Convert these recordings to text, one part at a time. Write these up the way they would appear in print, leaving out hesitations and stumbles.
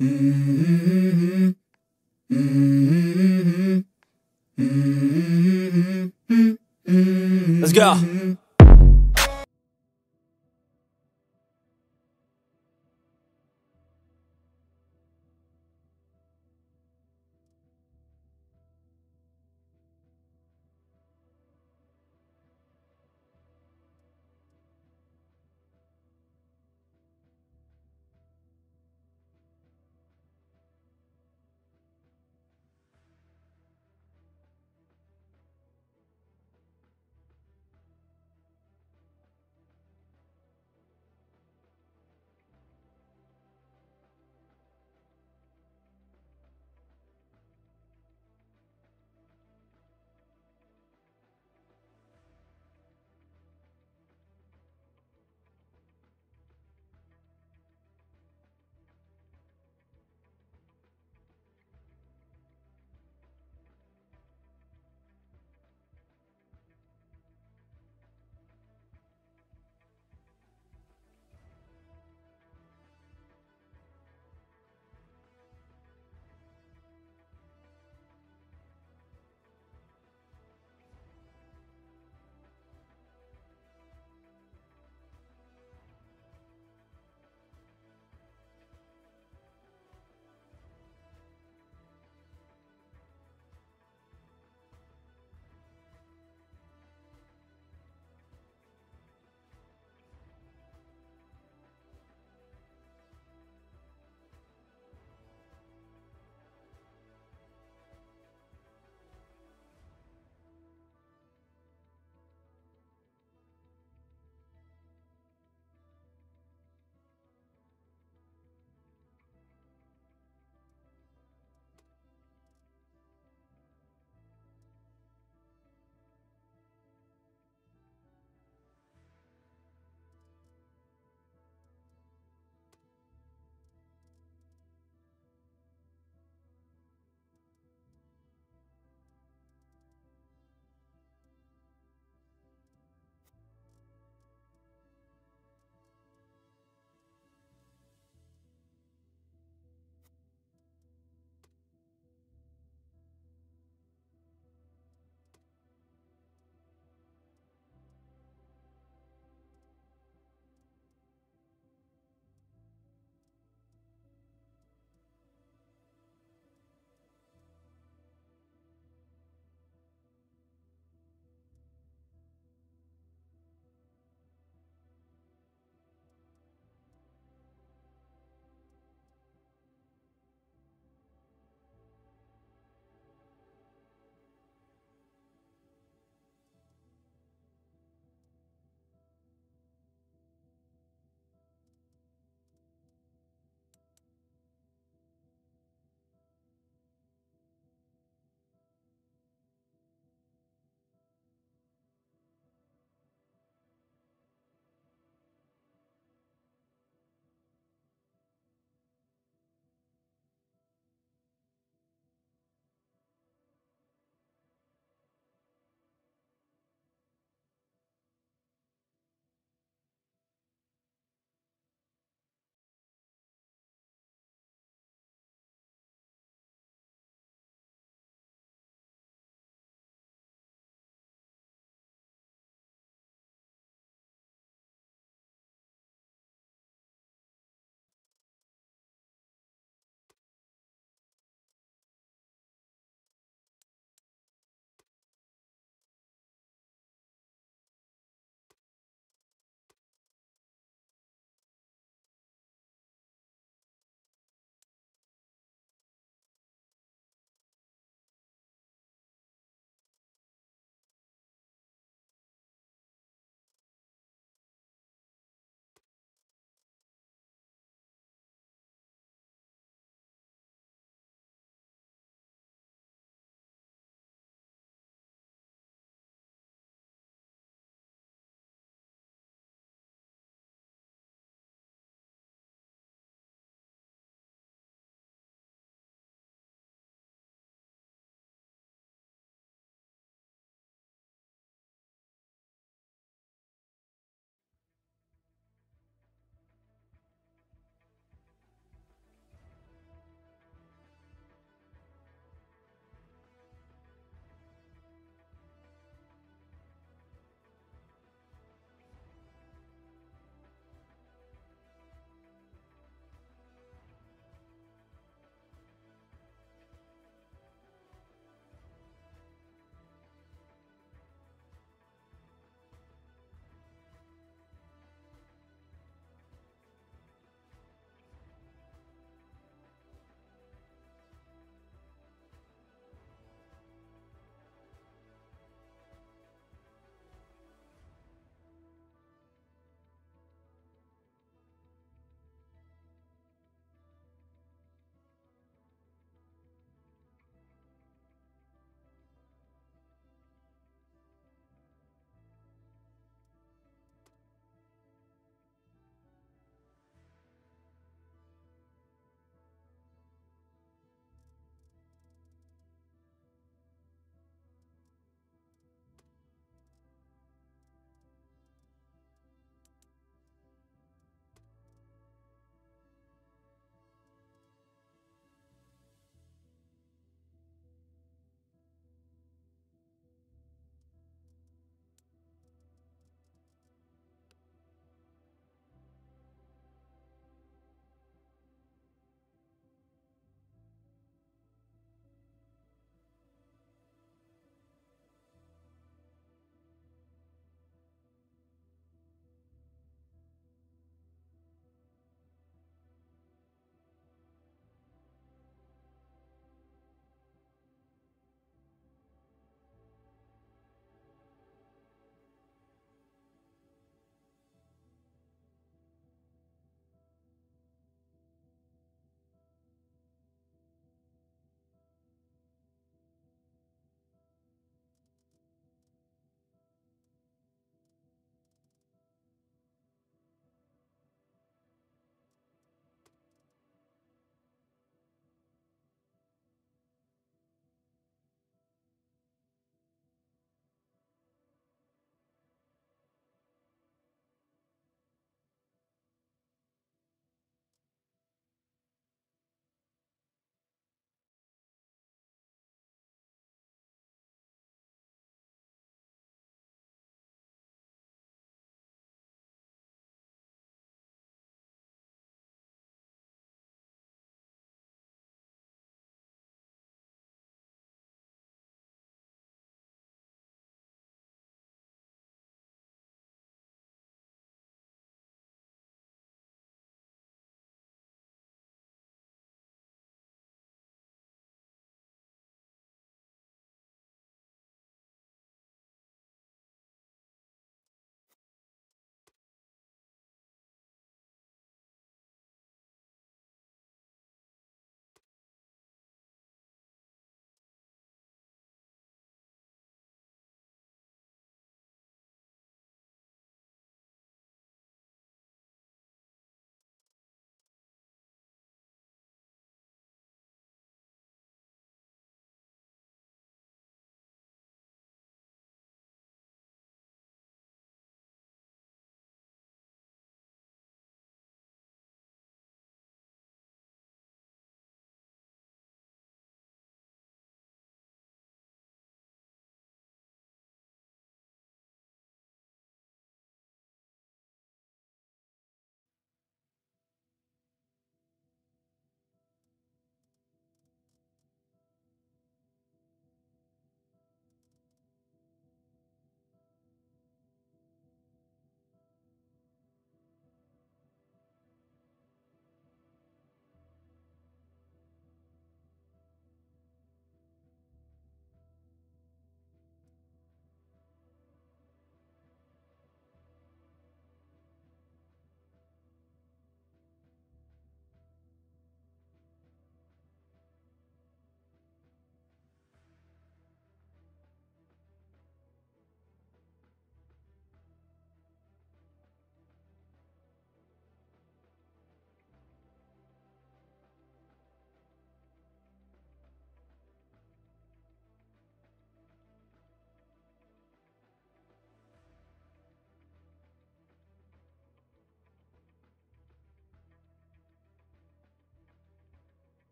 Let's go.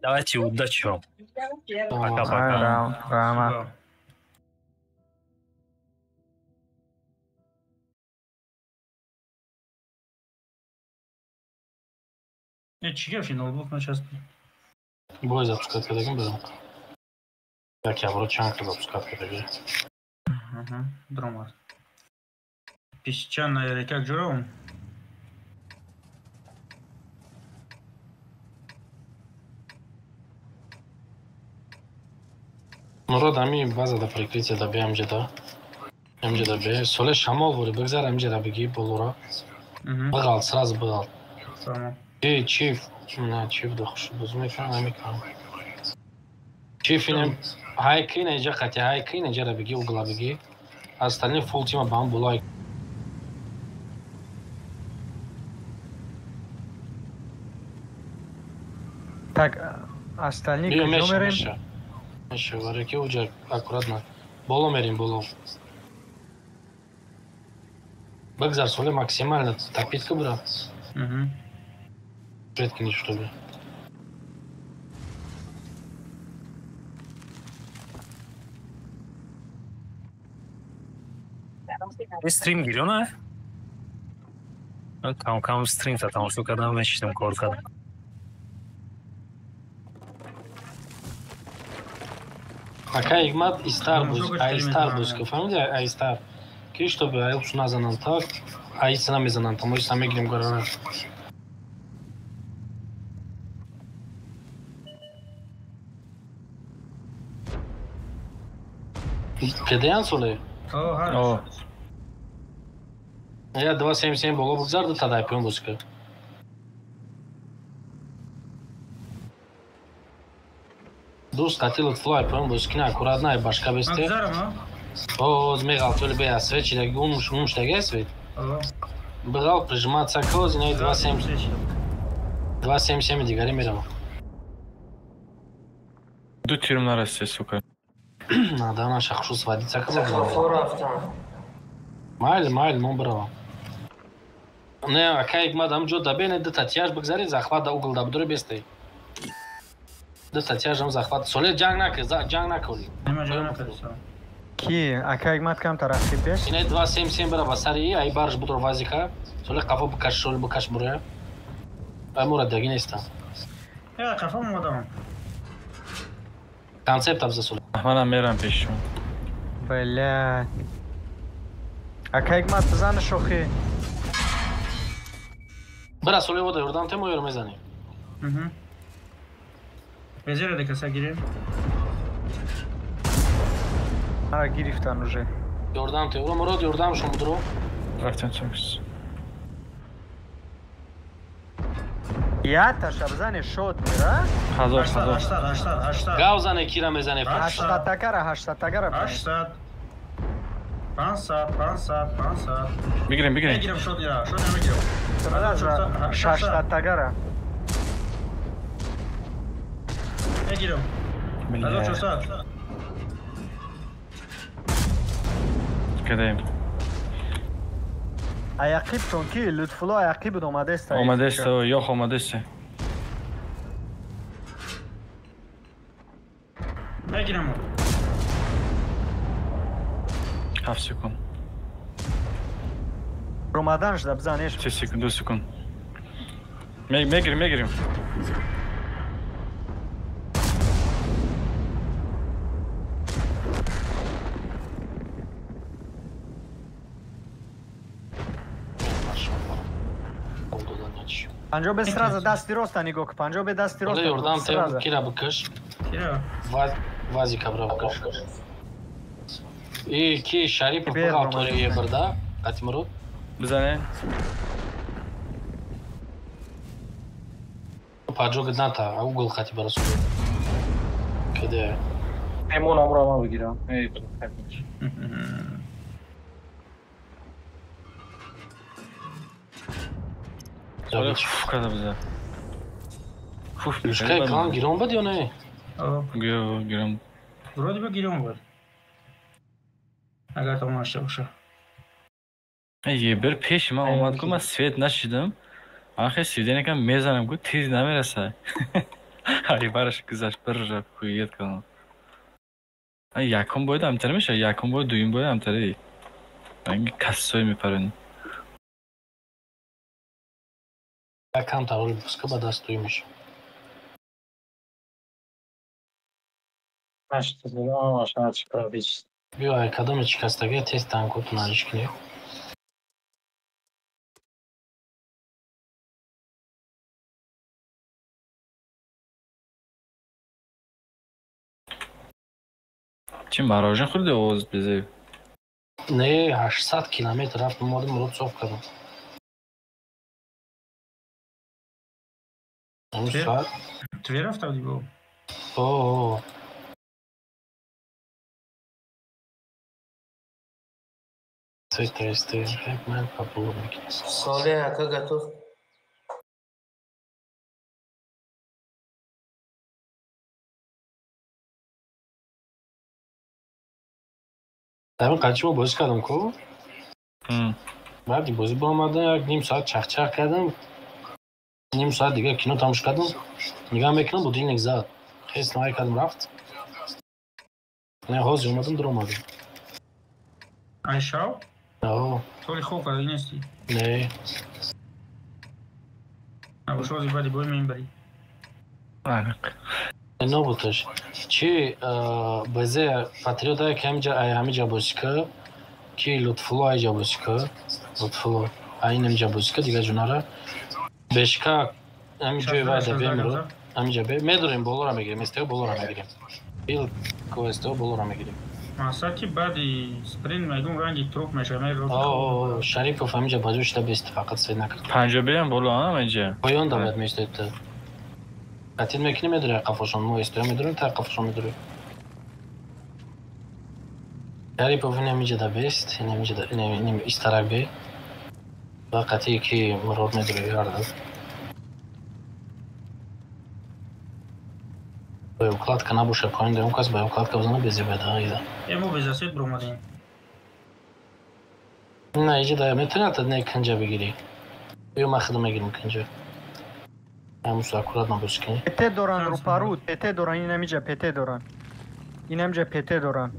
Давайте удачи. Пока-пока. Рама. Чего вообще ноутбук на час? Бой запускать когда будем? Так, я вручанка запускать когда. Ага, дрома. Песчаная река Джуром. Мурод, ами база да прикрытие да бе амжеда. Амжеда бе. Соле шамал вори, бгзар амжеда беги болура. Бгал, сразу бгал. Чиф. На чиф да хуш бузмай фан амикам. Чиф инем хайки неджа хати хайки неджа да беги угла беги. Остальные фул тима бам булай. Так, остальные куда умерем? Еще в реке уже аккуратно. Боло мерим, боло. Бакзар соли максимально топитка, брат. Предки ничто бы. Стрим гирёна? Кам стрим-то там что когда начнем корка. Ака игмат истарбуз, аистарбуз, ки фамилия аистар. Ки чтобы аилшу назанан так, аисна мезанан, там мы сами грим горана. Педян соли? О. Я 277 было букзар да тадай пьем буска. Дост хотел флай пьем бускина аккуратно и башка бесте. О, змегал то ли бе свечи да гумш да гесвит. Бегал прижиматься к козе на 277 дигари мерам. Дутирм на расте, сука. Надо наша хушу сводиться к Майл, мон браво. Не, ака игмат амджо да бе не да татьяж бгзари захват да угол да бдуре бесте. Да татьяжам захват. Соле джанг наколи. Нема джанг наколи. Ки, ака игмат кам тараф беш? Ине 277 бра басари, ай барж будур вазика. Соле кафа бкаш соле бкаш буре. Ай мурад дагин еста. Я кафа модам. Концепт абза соле. Мана мерам пешу. Бля. Ака игмат бзан шохи. Бра соле вода Йордан тему йор мезани. Везере дека са гирем. Ара гирифтан уже. Йордан те, мурод Йордан шум будро. Рафтан чакс. Я таша бзани шот мира. Хазар. 80. Гаузане кира мезани. 80 тагара. 80. 50. Бигрем. Мегирем шот я. Шот я мегирем. 60 тагара. Мегирем. Алло, что стат? Кадаем. Аяқиб тон ки лутфуло аяқиб омадеста. Омадеста, ёх омадеста. Мегирем. 7 секунд. Ромадан жда бзанеш. 2 секунд. Мегирем. Панҷобе сразу дасти роста нигоҳ кун. Панҷобе дасти роста. Йордан те кира бкаш. Кира. Вазика бра бкаш. И ки Шарипов бгал тори ебрда. Атимрод. Бзане. Паджо гдната, а угол хати барасу. Кеде. Ему номрама бигирам. Эй, Когда бза. Ушкай кан гирон бад ё не? Гирам. Вроде бы гирем вот. Агар там нашта боша. Ей бир пеш ман омад ку ман свет нашидам. آخه سیدنی کم میزنم گفت تیز نمیرسه. هری برش گذشت بر رفت کویت کنم. یکم باید امتره میشه یکم باید دویم باید امتره اینگه کسایی میپرونی یکم تقریب بسکه با دست دوی میشه. Ashta dedi ama aşağı çıkar hiç. بیا کدام شکستگی تست تنگو تو نریش کنی. چی مراجع خورده آواز بزه نه 800 کیلومتر رفت اومدم رو صاف کردم. اون ساعت توی رفت بودی با اوه سیستر من پاپور میکنم. ساله اکا گتو در این قدشو بازی کردم که بعدی بازی با آمده یک نیم ساعت چخ کردم. نیم ساعت دیگه کینو تموش کردم. نگاه میکنم بودینگ زد. حس نهایی کردم رفت. نه حاضر اومدم در اومدم. عیشاو؟ آه طولی خوب کردی نیستی؟ نه نباش وازی بدی بوی میم بری نه بودش چی بازی پاتریوتا که همینجا بازی که کی لطفلو اینجا بازی که لطفلو اینجا بازی که دیگه جوناره بشکا همینجا وارد بیمرو همینجا میدونیم بالا را میگیریم استیو بالا را میگیریم بیل کوستو بالا را میگیریم ماساکی بعدی سپرین میگم رنگی تروپ میشه میرو آه شریفوف همینجا بازوش تا بیست فقط سید نکرد پنجابی هم بالا هم اینجا پایان دامد میشتید قتیل میکنی میدونه قفاشون مو استیو میدونیم تا قفاشون میدونیم شریفوف همینجا دا بیست همینجا دا این استراک بی و قطعی که مراد میدونه یارده به وکالت که نباشه پایین در اون کس به وکالت که بزنه بزی بده ایده امو بزاسید برومدیم نه ایجا دا میتونه تا نه کنجا بگیری بیو ما خدمه میگیرم کنجا همون ساکورات نباشه کنی پته دوران رو پارو پته دوران این همینجا پته دوران این همینجا پته دوران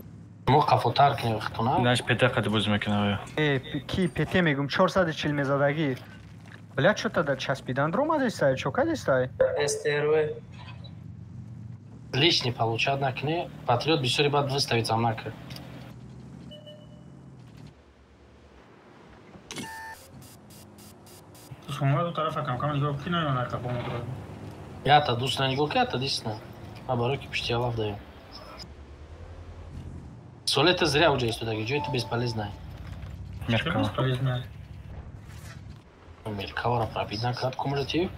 مو قفوتر کنی وقتونه نش پته قد بازی میکنه کی پته میگم 440 میزدگی بلد شد تا در چسبیدن رو اومده استای چوکد استای استروی лишний получать накне патриот бисёри бад выставить сам накр شما دو طرف کم کم دیگه کی نه نکا با مدر я то душ на него я-то действительно обороки почти лав даю соль это зря уже есть туда где это бесполезно меркава полезно мелькавара пробить на кратку можете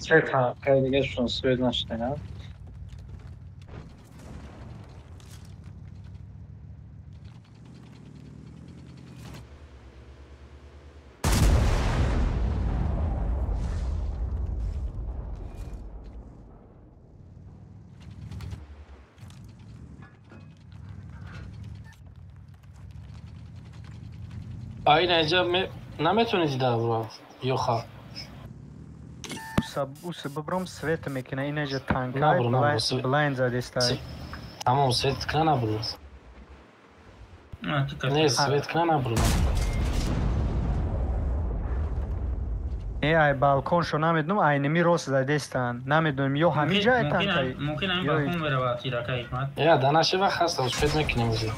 Çeka kaydı geç şunu söyledin işte ya. Aynen اینجا نمیتونید در برو یوخا اوس ببرم سویت میکنه این اینجا تانکای نه برو، نه برو. بلاین زده استای تمام سویت کنه نبرو نه سویت کنه نبرو ای بالکن شو نمیدونم اینمی روس زده استان نمیدونم یا همینجا تانکای ممکن این بالکن بره و تیرا کای مات یا دانشه وقت هست و سویت میکنیم بزید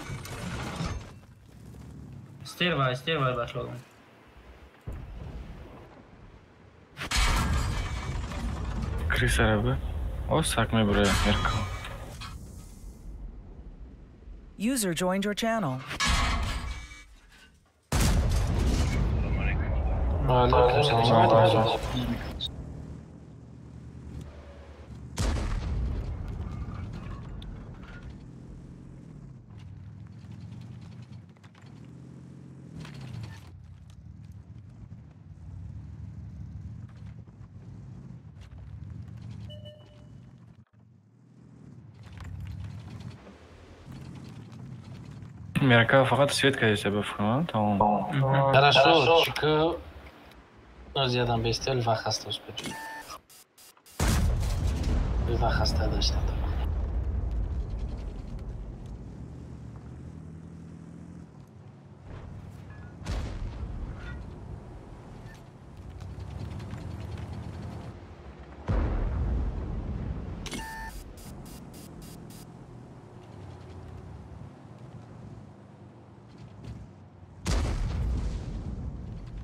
استیر وای başladım Chris araba o sakmaya buraya merkava User joined your channel. Мерка фақат Светка есть, я бифҳамам. Тамом. Хорошо, чика аз ядам бестел вақт хаста успеч. Вақт хаста даштам.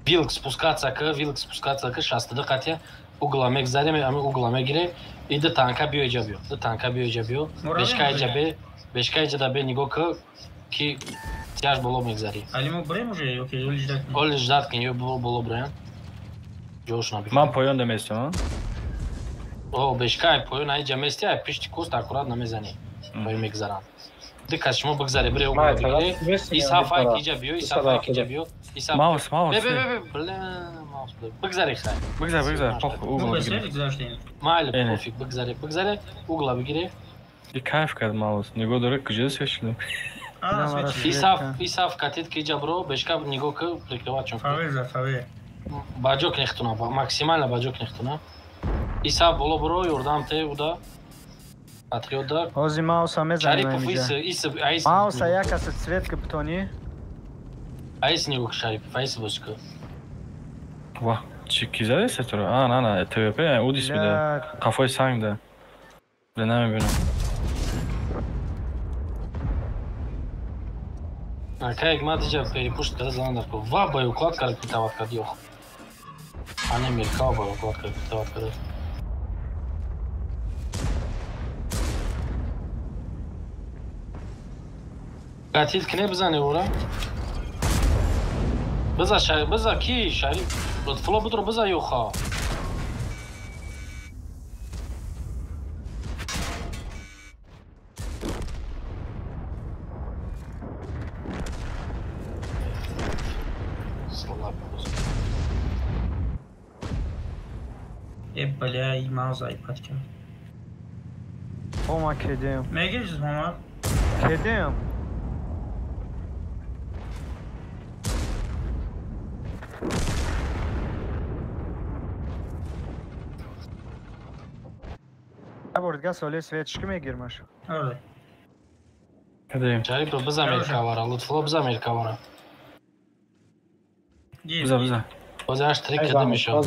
Вилк спускаться к шастада қатия угла мегзарем ами угла мегире и да танка био бешка иджа бе нигоҳ ки тяж боло мегзари али мо брем уже окей оли ждат ки ё боло брем ҷош наби Ман поён да местам. о бешка поён иджа мести ай пишти куст аккурат намезани поё мегзарам дикат шумо бигзаре бире угла бигире исафай иджа биё Маус. Бигзари хай. Бигзар. Угла бигире. Майли пофиг бигзаре угла бигире. И кайф кард маус. Нигоҳ дорад куҷо свечилам. Исаф катид ки ҷабро бешка нигоҳ ки прикриват чун. Фаве. Баҷок нехтуна, максимально баҷок нехтуна. Исаф боло бро ёрдам те уда. Патриота. Ози Мауса мезанем Шарипов Мауса якаса Светка бутони. Айс нигоҳ Шарипов, айс бошка. Ва, чи кизареса туро? На, ТВП удис мида. Қафои санг да. Да намебинам. Кайк мадиҷа перепушт када занан дар ко. Ва ба уклад кард питават кард ёх. Ане меркава ба уклад кард питават кард. Катид ки не бизане ора? Биза ки Шариф? Лутфулло будро биза ёха. Бля, Мауза айпад кард. Ома кедем. Мегирҷиз Мамад? Кедем. Бордга соли светишки мегирмаш. Ора. Кадем? Шарипов биза меркавара, Лутфулло биза меркавара. Биза. Бози аш трик када мешав.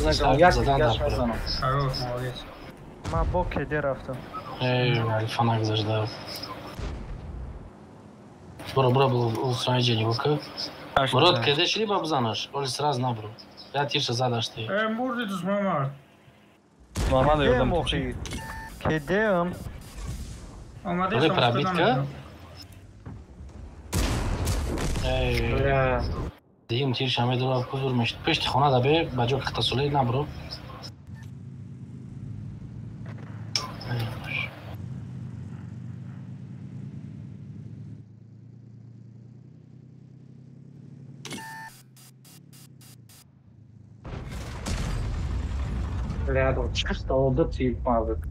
Хорош, молодец. Ма бо кеде рафтам. Алифана гзаждав. Бро был устранить нигоҳ ки. Мурод кеде шили ба бизанаш? Оли сраз набро. Я тирша задашти. Мурдидус Мамад. Мамад ёрдам. Кедем. Оли пробитка? Дигим тирша медора кузур мешд. Пешти хона да бе баҷок хатасуле набро. Рядом чисто oldu tilmadık.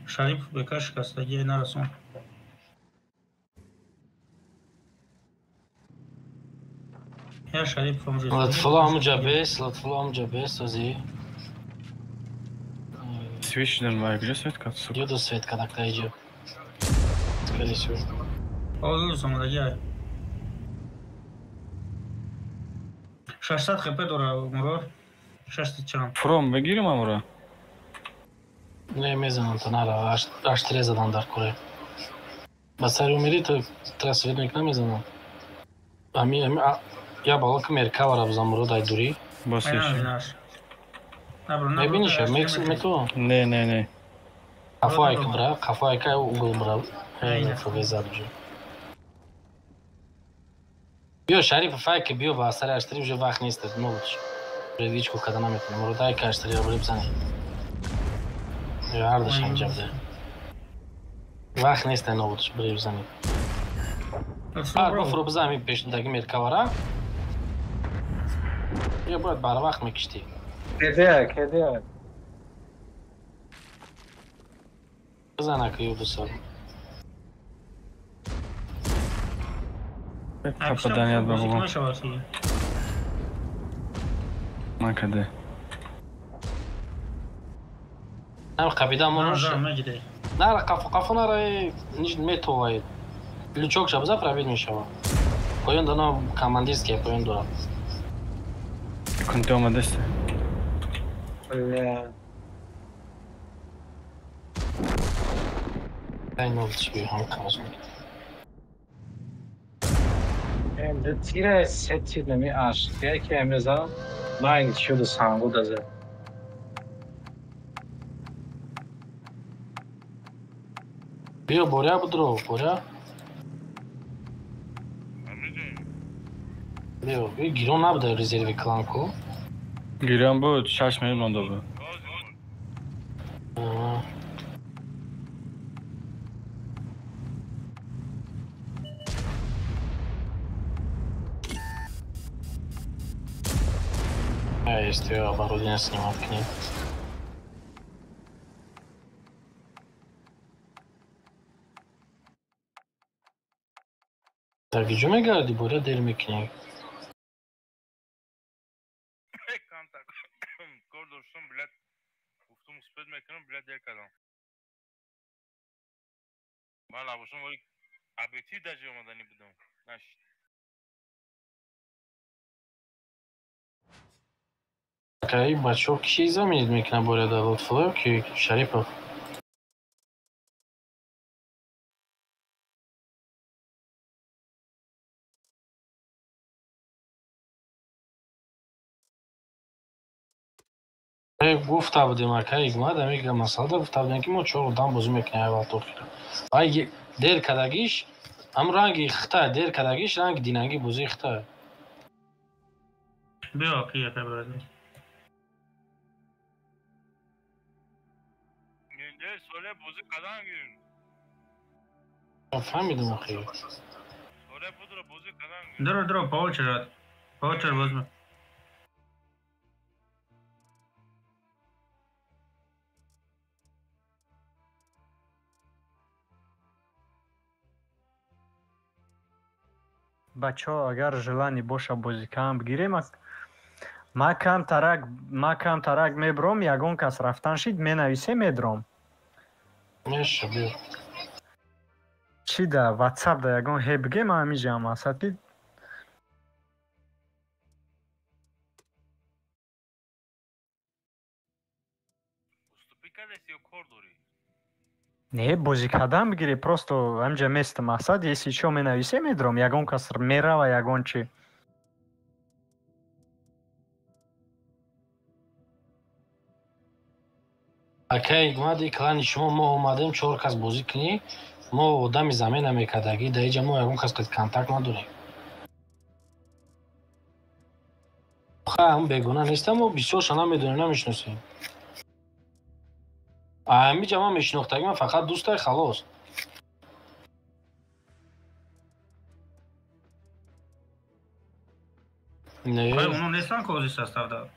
Шарипов бекар шикастагӣ нарасон. Я Шарипов ҳамҷо. Лутфулло ҳамҷо бес ози. Свечидан ма куҷо Светка? Ёду Светка дакта иҷо. Скорее всего. Озу самадагӣ. 600 хп дора Мурод. 600 чанд. Фром бигирим амро? Не мезанам то нара, аш тре задам дар куре. Ба сари умири то трасведник намезанам. Я балоки меркавара бизам Мурод ай дури. Босиш. Мебиниша мету? Не. Кафоайка бра, кафоайка угол бра. Фовезад уже. Био Шарипов файка био ба сари аш три уже вақт нест много чи. Предвичку када наметна Мурод ай ка аш три абри бизани. Ардаш ҳамҷабда. Вақт нест новудш бире бизани. Гофро бизами пешдаги меркавара. Я бояд барвақт мекишти. کدیه بزنه که یه دو سال Попадание от бабу. نشواسیه Накаде. هم قبیده منوش نه مگیده نه را قفو نره نیش میتوید لچوک شب زفر بید میشوه پایون دانا کاماندیست که پایون دارم Кунте омадесте? بله این نوبت چی هم کمز میگه امده تیره سه تیر نمی عشقیه که امروزه من شده سانگو دازه بیا بوریا بدرو بوریا بیا گیرون نبوده رزروی کلانکو Гирям буд 6 миллион доллар. Есть ее оборудование снимать к ним. Так, где мы гади, буря дерьми к ней. Окей, бачок кişiyi заменить мекна буря да лутфло, ки Шарипов. گفتم بودیم اکای گماد میگه مساله گفتم بودیم که ما چهار دام بازی میکنیم اول تو خیلی. آی دیر کداگیش هم رنگی خطا دیر کداگیش رنگ دینانگی بازی خطا. بیا کیه که برد اینجا سوله بازی کدام گیرین فهمیدم اخی. سوله بودر بازی کدام گیرین درو پاوچر بازم بچه ها اگر желانی باشه بازی کم بگیریم ما کم ترک میبرم یگون کس رفتن شید می نویسه میدرم میشه بیا. چی ده واتساپ ده یگون هی بگه ما همیجا هم هستید نه بازی کردن بگیری پروستو همجا میست مقصد یسی چو می نویسه میدرم یگون کس میره و یگون چی اکای گمادی کلانی شما ما اومدیم چهار کس بازی کنی ما آدمی زمین نمیکردگی در اینجا ما یگون کس قد کانتاکت نداریم. آخه هم بگونه نیستم و بسیار شنا میدونیم نمیشناسیم. همیجا ما میشناختگی من فقط دوستای خلاص. نه اونو نیستن که اوزیست هست دار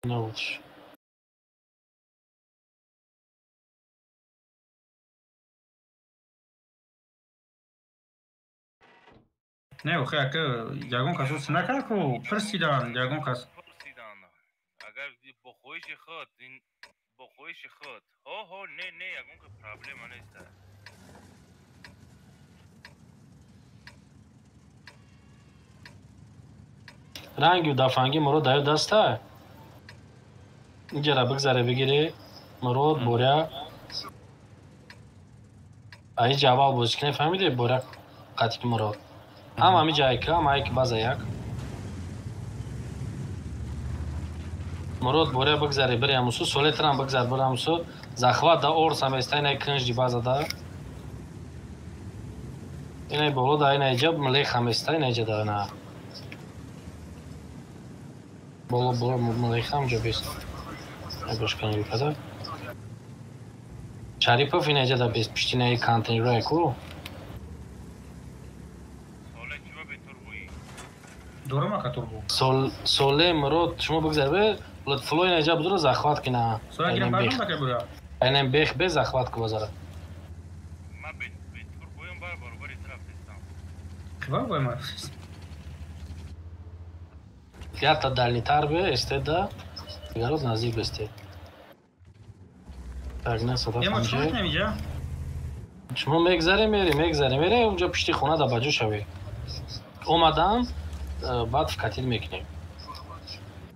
نبودش. نه او خیلی که یگون کسو سنکه که پرسیدن یگون کس اگر با خویش خود این با خویش خود ها نه یگون که پرابلم نیست رنگی و دفنگی مرو دایو دسته اینجا را بگذاره بگیری مرو بوریا ای جواب بازی کنه فهمیده بوریا قطعی مرو هم همی جایی که هم هایی که بازه یک مرود بوریا بگذاره بری هموسو سولیتر هم بگذار بری هموسو زخوات دا اورس هم استه اینه کنج دی بازه دا اینه بولو دا اینه جب ملیخ هم استه اینه جا دا نه بولو ملیخ هم جا بیست نگوش کنی بکده Sharipov inaja da bez pishtinai content ro eko. دورم کاتوربو. سوله مرد شما بگذار به فلو اینجا بدو زخوات کنه. سوال گیرم بردم تا که بریا. اینم بیخ به زخوات کو بازار. ما به توربویم بار طرف نیستم. خبر باید ما. یا تا دالنیتر به استدا. دیگرات نزدیک بسته. так نه صدا یه مشکل نمیجا. شما میگذاری اونجا پشتی خونه دا باجو شوی. اومدم بعد вкатил میکنیم.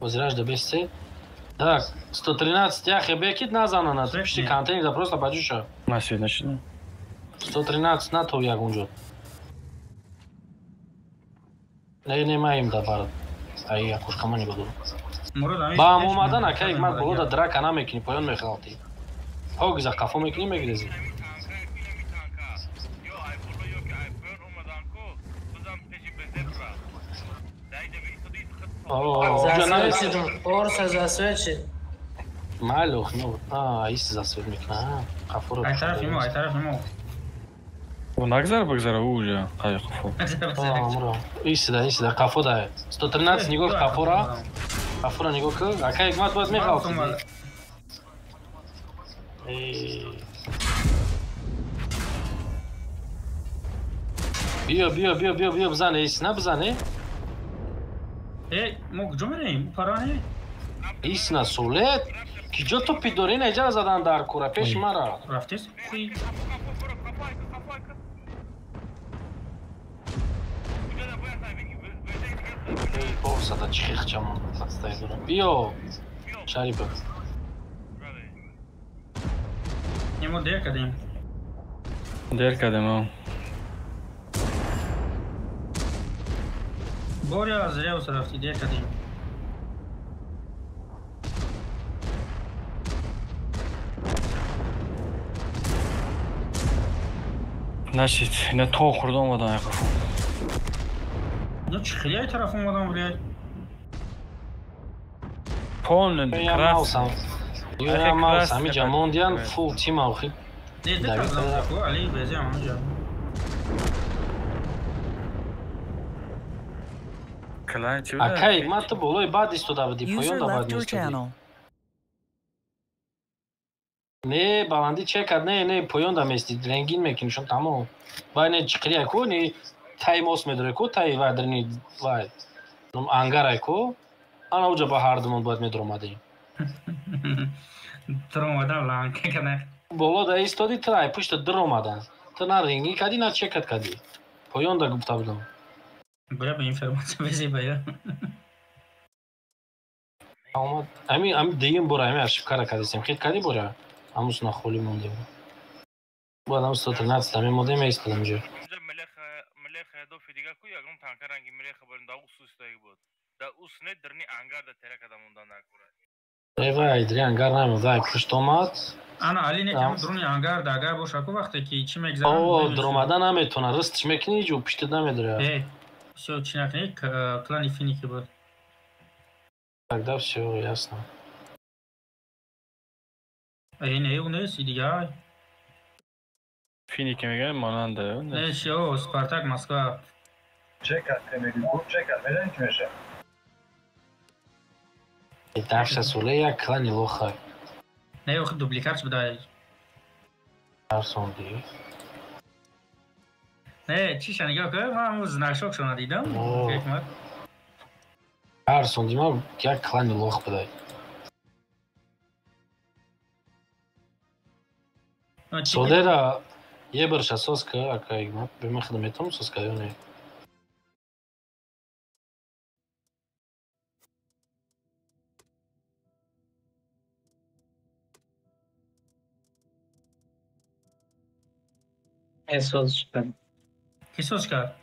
وزیرش دا بسته. Так, 113 яхе бекит назанана, пиши контейнер да просто баджуша. На свет начну. 113 на то як унжо. Не маем да бар. Ай якушка мани буду. Ба омадан акай мат боло да драка намекини поён мехалти. Хог за кафо мекини мегрези. Орса засвечи. Малух, ну, ист засвет мекна. Кафо ро. Ай тараф ему. У нагзар бгзара уже. Ай кафо. Муро. Ист да кафо да. 113 нигох кафора. Кафора нигох. Акай мат боз мехалти. Бия бзане, ист на бзане. ما کجا میریم؟ پرانه؟ ایست نه سولت کجا تو پیدورین ایجا زدن در کوره پیش مرا رفتیست؟ خوی بورسا دا چخیخ چمون خستای دورم بیو شریفه نیمو دیر کدیم دیر کدیم Боря зря усрафти, где кади. Значит, на то хурдом вода кафо. Ну чхляй тарафом водан, блядь. Полный крас. Я мал сами джамондиан фул тим аухи. Не, ты как знал, али безе аманжа. Акай, мата болой бад истодавади поён да бад истодавади. Не, баланди чекад, не, поён да мести, рангин мекини шон тамо. Вай не чиқрия ко, не таймос медре ко, тай вадрни, вай. Ном ангарай ко, ана уҷа ба ҳардумон бояд медромадем. Дромадан ланка кана. Боло да истоди трай, пушта дромадан. Та на ринги кади, на чекад кади. Поён да гуфта будам. Бля, бы информация вези бая. Ами дигим бора, ами ашифкара кадисем. Хит кади бора? Амус на холи мондем. Бо адам 113 ами модем истадам жо. Мелеха до фидига ку ягон танкаранги мелеха барин да усу истаги буд. Да усне дирни ангар да теракада мундан накура. Вай, дри ангар наму, вай, пуштомат. Ана али некам дрони ангар да агар боша ку вақте ки чӣ мегзарам. О, дромада наметона, рыстш мекни ҷо пишти намедра. Все, чинакни, клани финики буд. Тогда все ясно. Не, у нас идея. Финики меган монанда. Не, все, Спартак, Москва. Чекат, чекат, меден кимеше. И давша сулея клани лоха. Не, ох, дубликат будай. Арсон ди. Не, чиша нигاه که من знашок шона дидам. Арсон ди, ма як клани лох будай. Солера ебарша соска, ака игмат, бема хидметом соска ёне. Сосочка. Кисочка.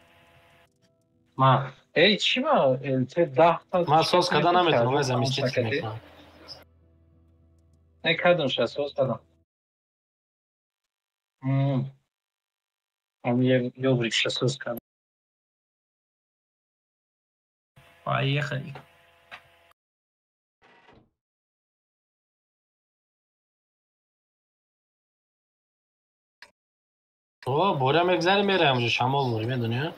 Ма. Эй, чима? Те дахта. Ма соска да намет, вай заместить мекна. Не кадам ша соска да. А мне добрый ша соска. Поехали. او بورا مگذری میره همجا شمال موری میدونی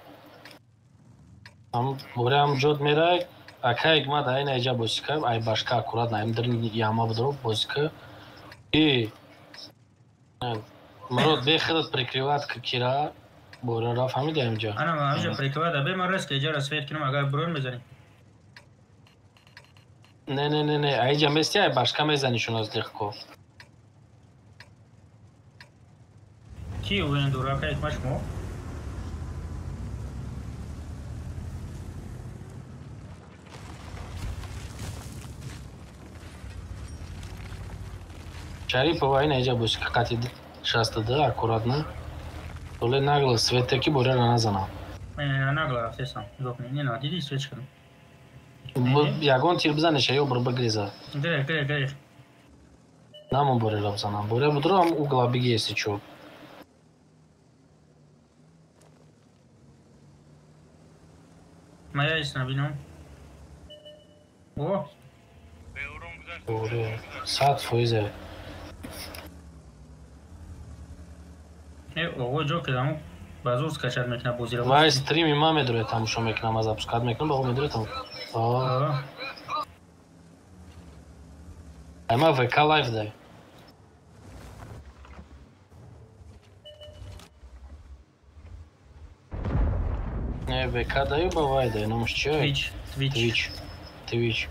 هم بورا هم جود میره اکا اگماد این ایجا بوسکه ای باشکا اکورات نایم درین یاما بدرو بوسکه ای مرود بخدت прикрывать кира بورا را فهمیدی همجا انا همجا прикрывать ابي مرس که جرا سفید کنم اگر برون بزنیم نه ایجا مستی ای باشکا میزنیشون از لخکو کی وین دورا که یک مشمو Шарипова ин эҷа буш ки қати шастада аккуратно толе нагла светеки бурера назанам нагла рафтесам не диди свеч кунам ягон тир бизанеша ё бур бигреза грех намон бурера бизанам буре будурам угла бигеси чӯ мая ис набинам о буре 100% ого ҷо кардам базур скачат мекунад бозиро вай стримი ма медуре тамошо мекунам аз запускат мекунам баго медуре там ама вк лайв дай вк даю бавай дай номуш чиёй твич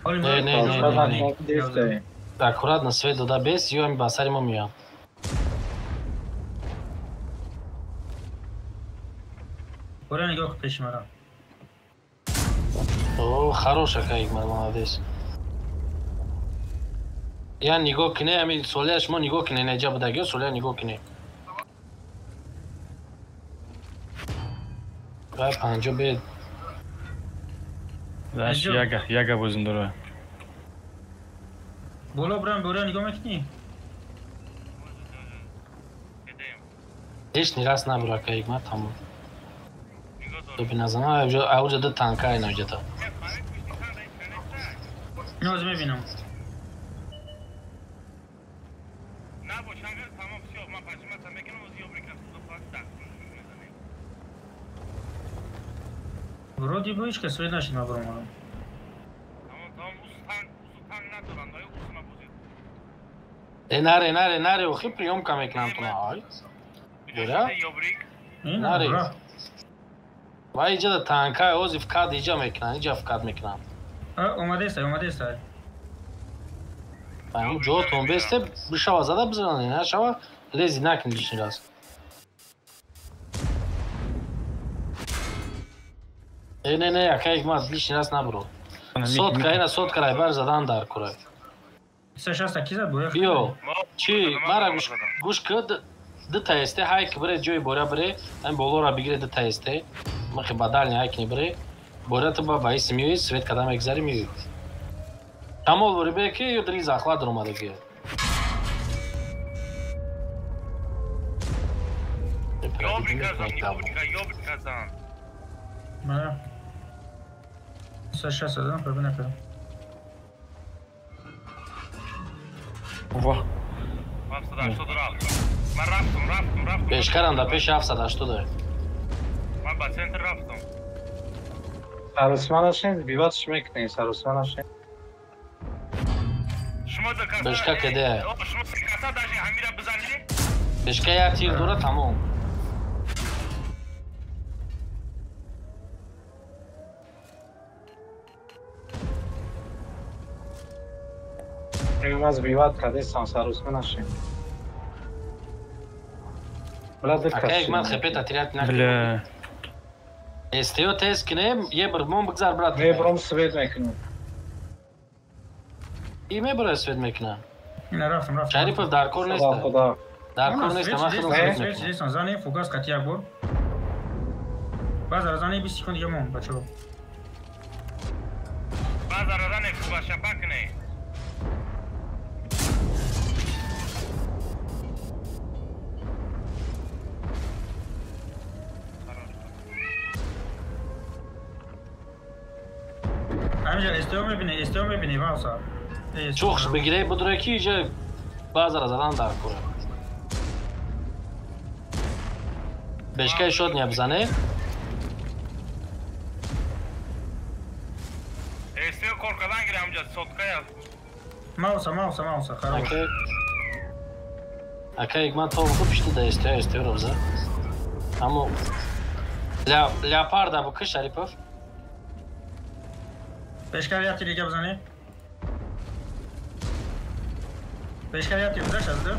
не аккуратно свет дода без ё ами ба сари мо меям бора нигоҳ кун пеши мара о хорош акаик молодец я нигоҳ кине ами солияш мо нигоҳ кине неҷа будаги солия нигоҳ кине ва панҷо бед Знаешь, яга бузин дора. Боло брам бора нигоҳ мекунӣ? лишний раз набура каигма тамом. Тоби назана аужа да танка ина ҷата. Ноз мебинам. вроде бы ишка свет нашид ма баромадам наре охи приёмка мекунам туна ай бора наре ва иҷа да танка ози фкад иҷа мекунам иҷа фкад мекунам омадеста ҳам ҷоатон бесте бишава зада бизанане нашава лези накунӣ лишни раз не акаик ма лишни раз набуро сотка ина сотка райбар задан дар курай биё чи мара гӯш ки дитаесте ҳайки бире ҷои бора бире ами болора бигире дитаесте махи бадални ҳайкини бире бората ба иси миёи свет када мегзари миёи шамол бори бе ки ё дри захла даромадаги пешкарам да пеши 780 ман ба центр рафтам сарусманашин биватш мекунем сарусманашин бешка кеде бешка як тир дура тамом аз биват кадесам сарусманашин акаик ман хепета тирят накунем استیو تست کنیم یه برمون بگذار برات میبرم سوید میکنم ای میبره سوید میکنم نه رفتم شریف در کور نیست در کور نیست من خودم سوید میکنم زنی فوکس کتی یک بار باز از زنی 20 سکند دیگه مون بچه Bazara da ne kubaşa bak ne? Amca istiyor mu beni varsa? Çok şık bigirey bu duraki iyice bazı zaten daha kuru. Beşkay şod niye bizane? İstiyor korkadan gir amca sotkaya. Mausa. Okey. Okey, man tavuk pişti de istiyor bize. Ama leopar da bu kış Şaripov. Beşkariya tiriga bizane. Beşkariya tiriga şazdı.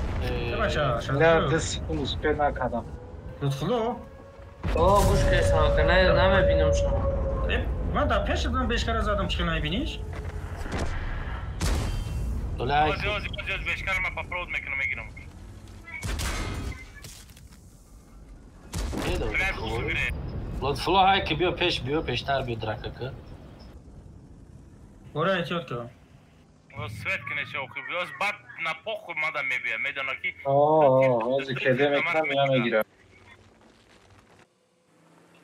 Başa. Да, да секунду, успею на кадам. Lütfulu. О, бушка санка, наме бинам шумо. Ben daha peşinden beşkara zaten çıkmayı biniş. Dolay. Ozi beşkarma paprod mekanıma girelim. Ne de o? Lütfulu hay ki bio peşter bio drakakı. Oraya etiyor ki. O svetkine şey okuyor. Biraz bat na pohu mada mebiya. Meydandaki. О, ози ке демекам я мегирам.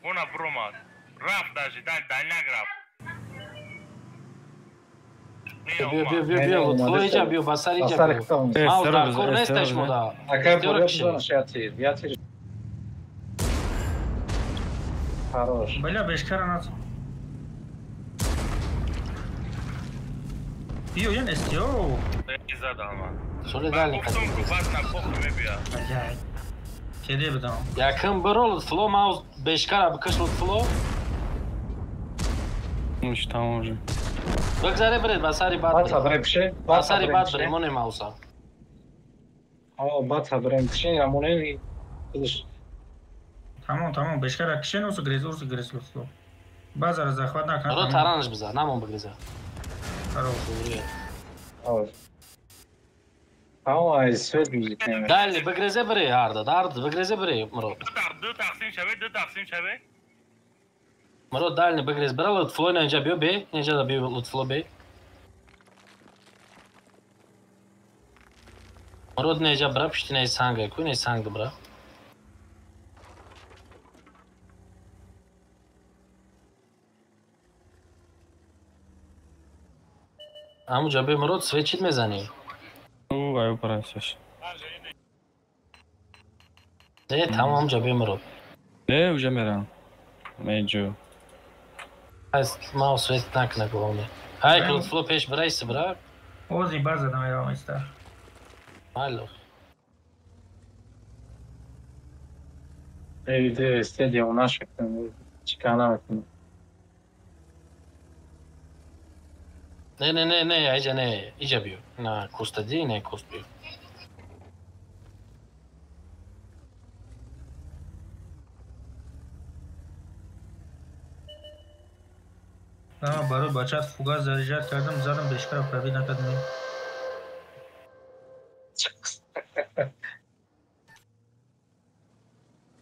Ona broma. Raf даже, дальняк raf. Bio, Lütfulu iyice bio, basar iyice Басар bio. хтам. Mao da kornestaş mı da? Ака борёб я тир. Хорош. Bela beşkara nasıl? Bio yan istiyor. Zada ama. Solidarlik Boksun bat na pohu mebiya. Acayip. Kedi bir tamam. Yakın bro Lütfulu, Mao beşkar abi kış Lütfulu. Ну что там уже? Bıgzare bret, basari bat Баца bre. брепше. Basari bat bre, mone Maosa. О, баца брепше, я монени. Tamam. Beşkara kişen olsa gres olsun. Bazıları zahvat nakna. Ro taranış bize, namon bıgıza. Хорош. Ама е свет музика. Dali bıgıza bre harda, bıgıza bre mro. Dı taksim şebe. Mro dali bıgıza bre, Lütfulu nece bio be, nece da bio Lütfulu be. Mro nece bre, pişti ne sanga, kuy ne sangdı bre. Amuca be mro sveçit mezani. Ай, упрасешь. Ne tamam amca be mro. Не, уже мерам. Мейджу. Az Mao svet nakna govne. Hay Lütfulu peş braysı bre. Ozi bazadan ya ister. Alo. Evde stedija u našem čikana. Ne, iyice ne, iyice bio. Na kustadi ne kust bio. Tamam baro bachat fuga zarjat kardım zaten beşkara pravi nakadmi.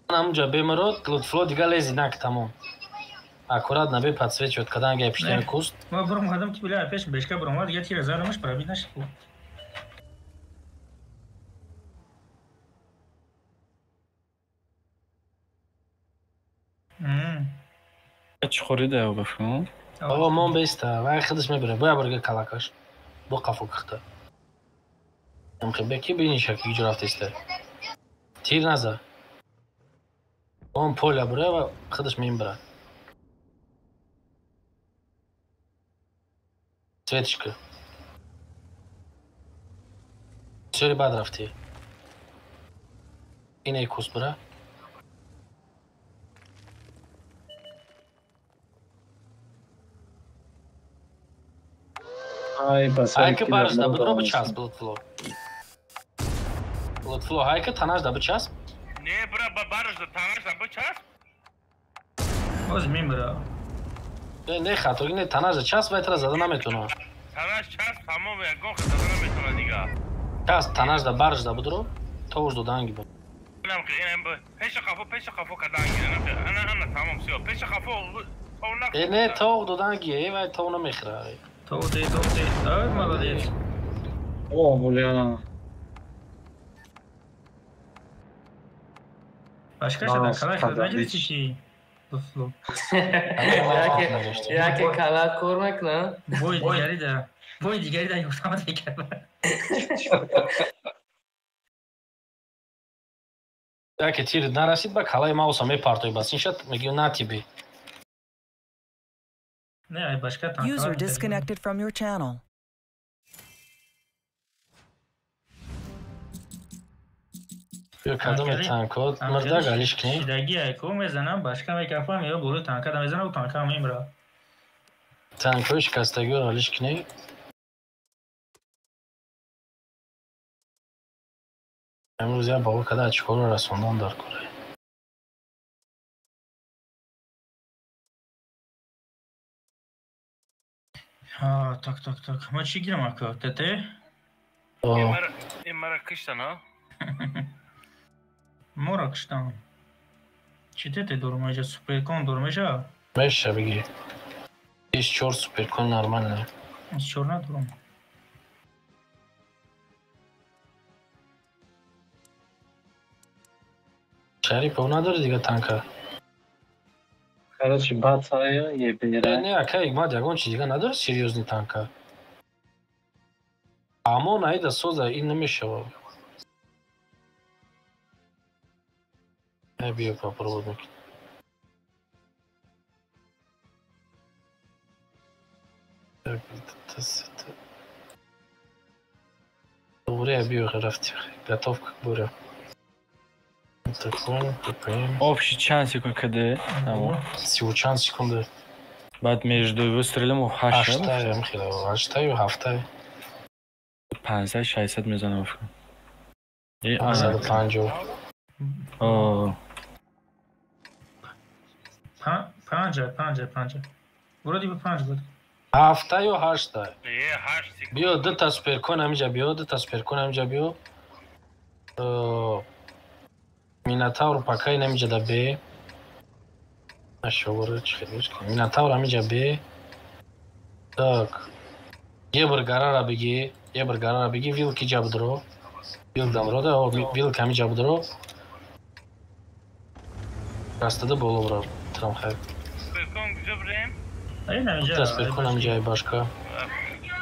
Amca be mro, Lütfulu diga lezi nak tamam. Akurat na be patsveç od kadan ge pişten kust. Ma burum hadam ki bile peş beşka burum var ya tira zarmış pravi naş bu. Kaç خورده او بفهم؟ Baba mon besta, vay xidis me bire, boya burga kalakaş. Bu kafu kıxtı. Amxi beki bini şaki icraft ister. Tir naza. On pola buraya ve xidis me imbira. Svetişki. Söyle bad rafti. Yine kus bura. Ай, басар. Hayka barış da bu drobu ças Lütfulu. Lütfulu hayka tanaj da bu ças. Ne bra barış da tanış da bu ças? Ozi mimbra. Ne xato yine tanaj da ças ve itiraz adına metunu. Tanış ças tamam ya gok tadana metona diga. Ças tanaj da barış da bu drob. Toğuz dodan gibi. Nam ki inen bu peşe kafo kadan giren. Ana tamam siyo peşe kafo ona. Ne toğuz dodan gibi ve toğuna mekra. Тоты. Ой, молодец. О, бля. Başka kalak ödeyeceğiz ki. Яке калак көрмек на? Boy digeri de yurtama teker. Яке тир нарасид ба калаи мауса мепартои бас иншат мегиё на тиби. Ne ay başka tank. User disconnected from your channel. Ё кадоме танкот мурда галишкни. Dagi ay ko mezanam başka mekafam ya bolu tanka da mezanam tanka memra. Танкои шикастагиро галишкни. امروز یا بابا کدا چیکار رو رسوندن در کره. Tak. Ma çi girim akı? Tete? Imara kıştan ha? Mora kıştan. Çi tete durmaca? Supercon durmaca? Meşe bigi. İş çor supercon normal ne? Çorna durum. Шарипов надо дига танка. Короче, бацаю, ебера. Не, акай мад ягон чи дига надо серьезный танка. Амон айда соза ин немешава. Я бью попробую. Так, это. Буря бью рафтих. Готовка к буря. Общий чан секунд КД. Всего чан секунды. بعد между выстрелом в хаш. Аштаю, хафтай. 500-600 میزنه افکن. 150. اوه. 5. Burada bir 5 بود. Haftаю, 8. Ye, 8. Bio, dita supercon همینجا بیو. Dita supercon همینجا بیو. Minotaur пока همینجا دا بی. Нащего чхелишки. Minotaur همینجا بی. Так. Ебр гарара беги. Вилки жабдро. Вил дамрода. Вилки همینجا будро. Растада боло бро. Трамхай. Supercon güzel brem. Aynen önce. Dita supercon همینجا башка.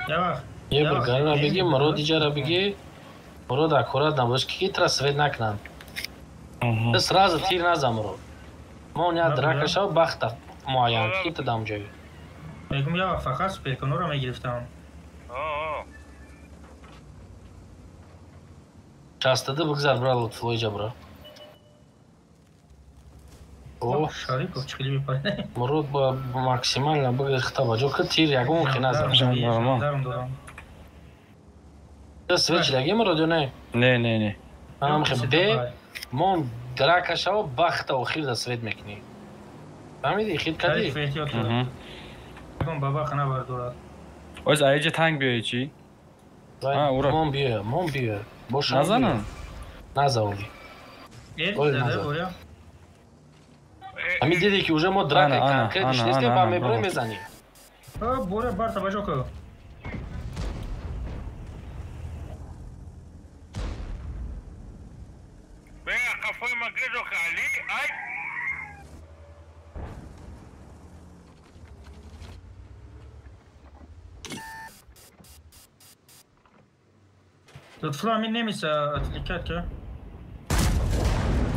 Yavaş. Ебр гарара беги. Мород иджара беги. Мород аккурат набашки хитра свет накнан. Ты сразу тир назамро. Моня дракаша бахта муаян хит дам جای. میگم یا فقط سپیکن رو میگرفتم. Частады бигзар брал лутфлой жабра. О, Шарипов чхили бипаре. мурод ба максимально биг хтаба жо ки тир ягон хиназам. Ты свечлаги мурод не? Не. Ам хбе мон дракаша бахта охир да свет мекни. فهمیدی خیلی کدی؟ بابا خنا بردورد. از ایجا تنگ بیایی چی؟ مون بیه. باشم نزنم؟ نزاولی. همین دیدی که اوجه ما درکه کنکه دیشتیستیم با میبروی میزنی. بوره بار توجه که. بیا کفای مگریزو خالی ای. لطفا همین نمیسه اتلیکت که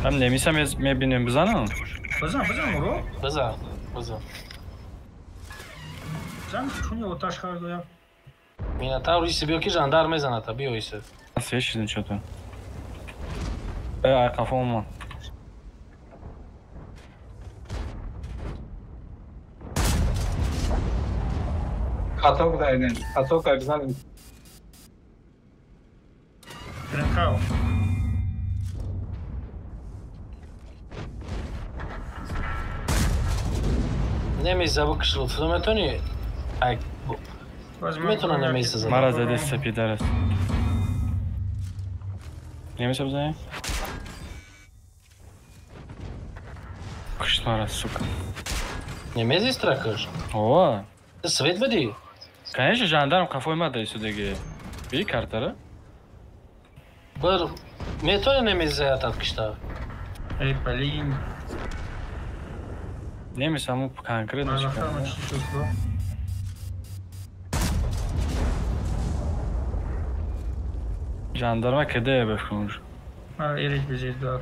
هم نمیسه میبینیم بزنم بزن برو بزن چونی اوتاش خواهد گویا میناتاور ایسی بیو که جاندار میزنه تا بیو ایسی سویشیدن چطور ای قفا من Katok dayden. Katok bزنیم. Trenkav. نمیزه بکش لطفا میتونی میتونه نمیزه زده مرا زده سپید درست نمیشه بزنیم؟ کشت مرا سوکا نمیزی استرکش اوه свет веди. Конечно, жандарм кафой ма дай судеги. Би картара. Bir методы немезает откишта. Эй, блин. Неми саму конкретно. Аллахам чувство. Жандарма кеде бefkunj. Эрик бежит, да.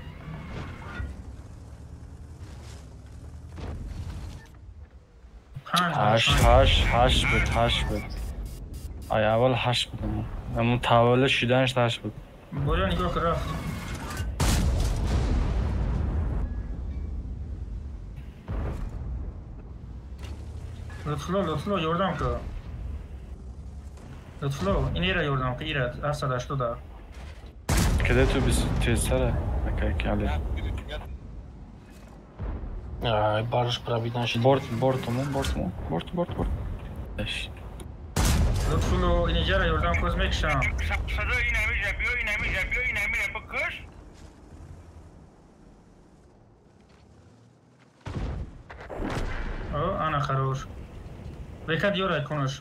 هاش بود. ای اول 8 بود. اما تاول شدنش 8 بود. برو نگاه کن رفت. لطفلو یاردم که. لطفلو این ایره یاردم که ایره اصلا داشتو دا. کده تو بیس تیز سره. مکای کلی. Ay barış probitdan shit. Bort. Eş. لطفلو این ایجاره یاردم کوز میکشم. صدا این همه بکش. انا خروش. Векад ёрай конуш.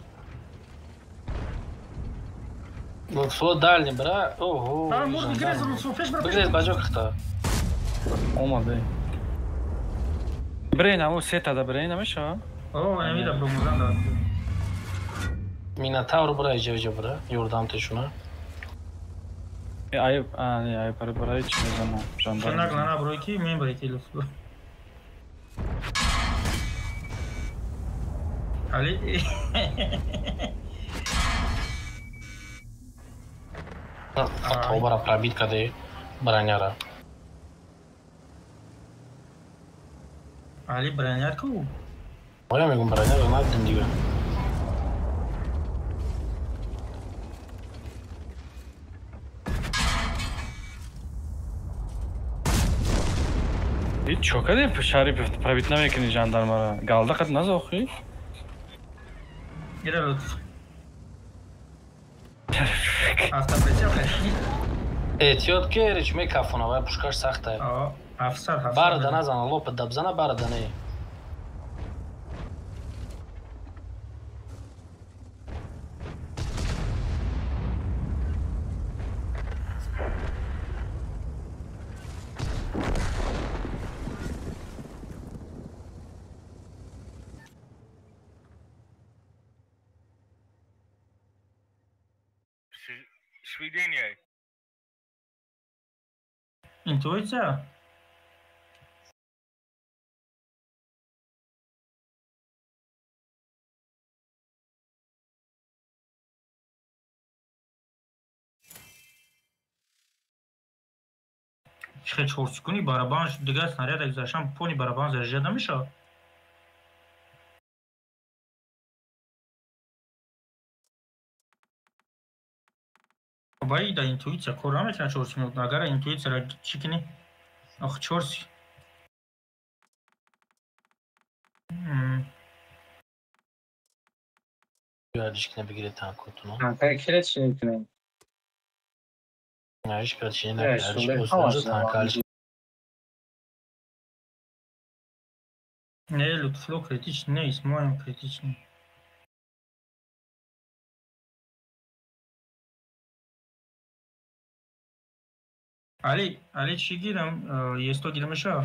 Лутфло дальний, бра. Ого. А, может, грязь, лутфло, пеш, бра. Бигрез бажок хта. Olmadı. Brain ama seta da brain ama şu. О, я видел, бро, музан да. Minotaur bura ejevce bura. Yordam te şuna. Ayıp, ayıp para hiç ne zaman jandarma. Kendak lana bro ki, men bro ki lutflо. Ali. Товара пробитка де броняра. Ali броняр ку. Моя мегум броняра на диндига. Hiç çok hadi Şarip pробить namekini jandarmara. Galda kad nasıl okuyor? Gire lutf. Автоприцел. Этиот керич ме кафона ва пушкаш сахта. Афсар. Барда назана лопа дабзана барда не. Сведение. Интуиция? Чхе 4 секунды барабан дига снаряд гузаштам пони барабан заряжада мешавад. Баи да интуиция кор намекунад 4 минут. Агар интуитсияро чӣ кунӣ? Ох 4. Ядишкина бигире танкотуно. Кирет чӣ мекунем? Ядишка чӣ накунад. Танкалиш. Не, лутфло критичный, не, исмоем критичный. Али чӣ гирам? Е100 гирам мешавад?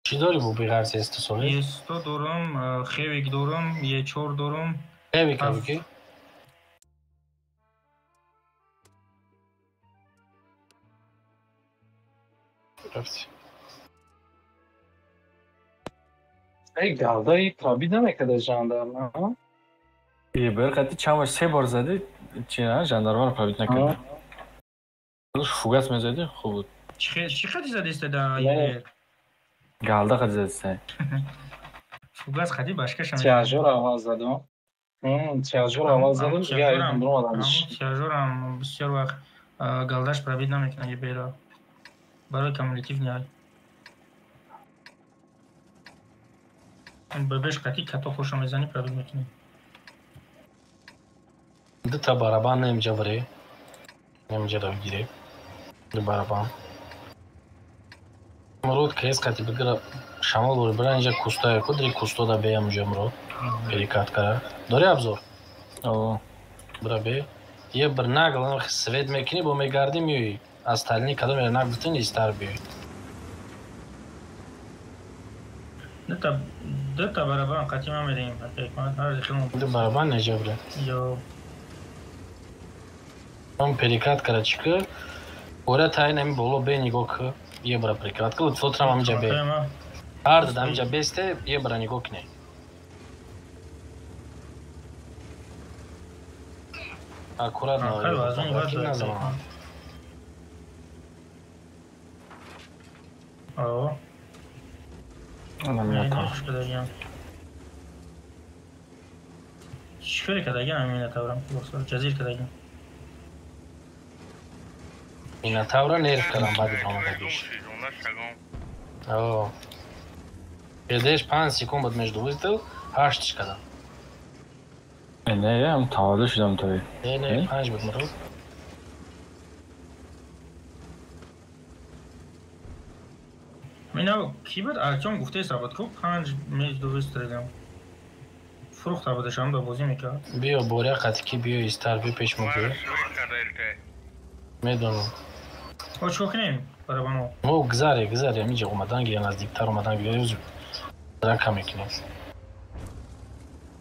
Чӣ дори бо бигарз есто соли? Е100 дорам, хевик дорам, Е4 дорам. Хевик ки? Рафти. Ey galda pробить намекард жандарма. Bir qati chama 3 bor zadi. China jandarma pробить nakardi. Fugas mezadi, xo'p بود. چی خطی زدیست دا یه؟ Galda qati zadi. Fugas خطی başka şamil. Tiyajor avaz zadım. Tiyajor avaz zadım. Gayet durmadan. Tiyajor am بسیار وقت galdaş pробить намекунад ye bera. Барои кумулятив не. Бебеш қати като хоша мезани пробить мекунем. Дита барабан немҷа варе. Немҷа да гире. Ди барабан. Мурод кес қати бигира шамол бори бира инҷа кустоя ку дри кусто да беям ҷа мурод. Перикат кара. Дори абзор? О. Брабе. Е бір нагл свет мекини бо мегарди миёи. Остальные кадом я нагл тин истар биёи. Дата барабан қатима медем. Ду барабан неҷа буда. Yo. Он перекат карачка. Ора тайн ами боло бе нигоҳ ки. Е бара перекат ки лутфо трам амҷа бе. Ҳар дад амҷа бесте е бара нигоҳ кине. Аккуратно. О. Она меня там. Шифр кадаган аминатаврам. Ҷазир кадаган. Минотавра нерв кардам баъди омадагиш. Передеш 5 секунд буд между выстрел, 8 кардам. Не, я ам таваллуд шудам то. Не, 5 буд мурод. Мина кибад акчон гуфте сабат ко 5 между выстрелам. Фрухт абадашам да бозӣ мекард. Биё боря қатики биё истар биё пеш мо биё. Медонам. Чико кинем барабано? Мо гузаре амиҷа омадан гирем наздиктар омадан гирем драка мекунем.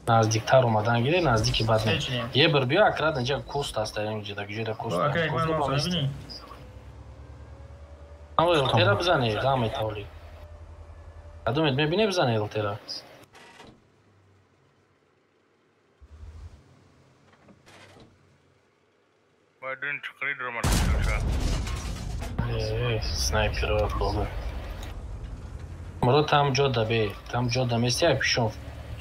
Наздиктар омадан гирем наздики бад не. Е бир биё акрат инҷа куст аст инҷа да гижеда куст. Окей, ман мосабини. Амо элтера бизане гам метавли. Адумет мебине бизане элтера. Байден чукри драматика. Снайпер болу. Мурод там ҷода бе, там ҷода мести ай пишов.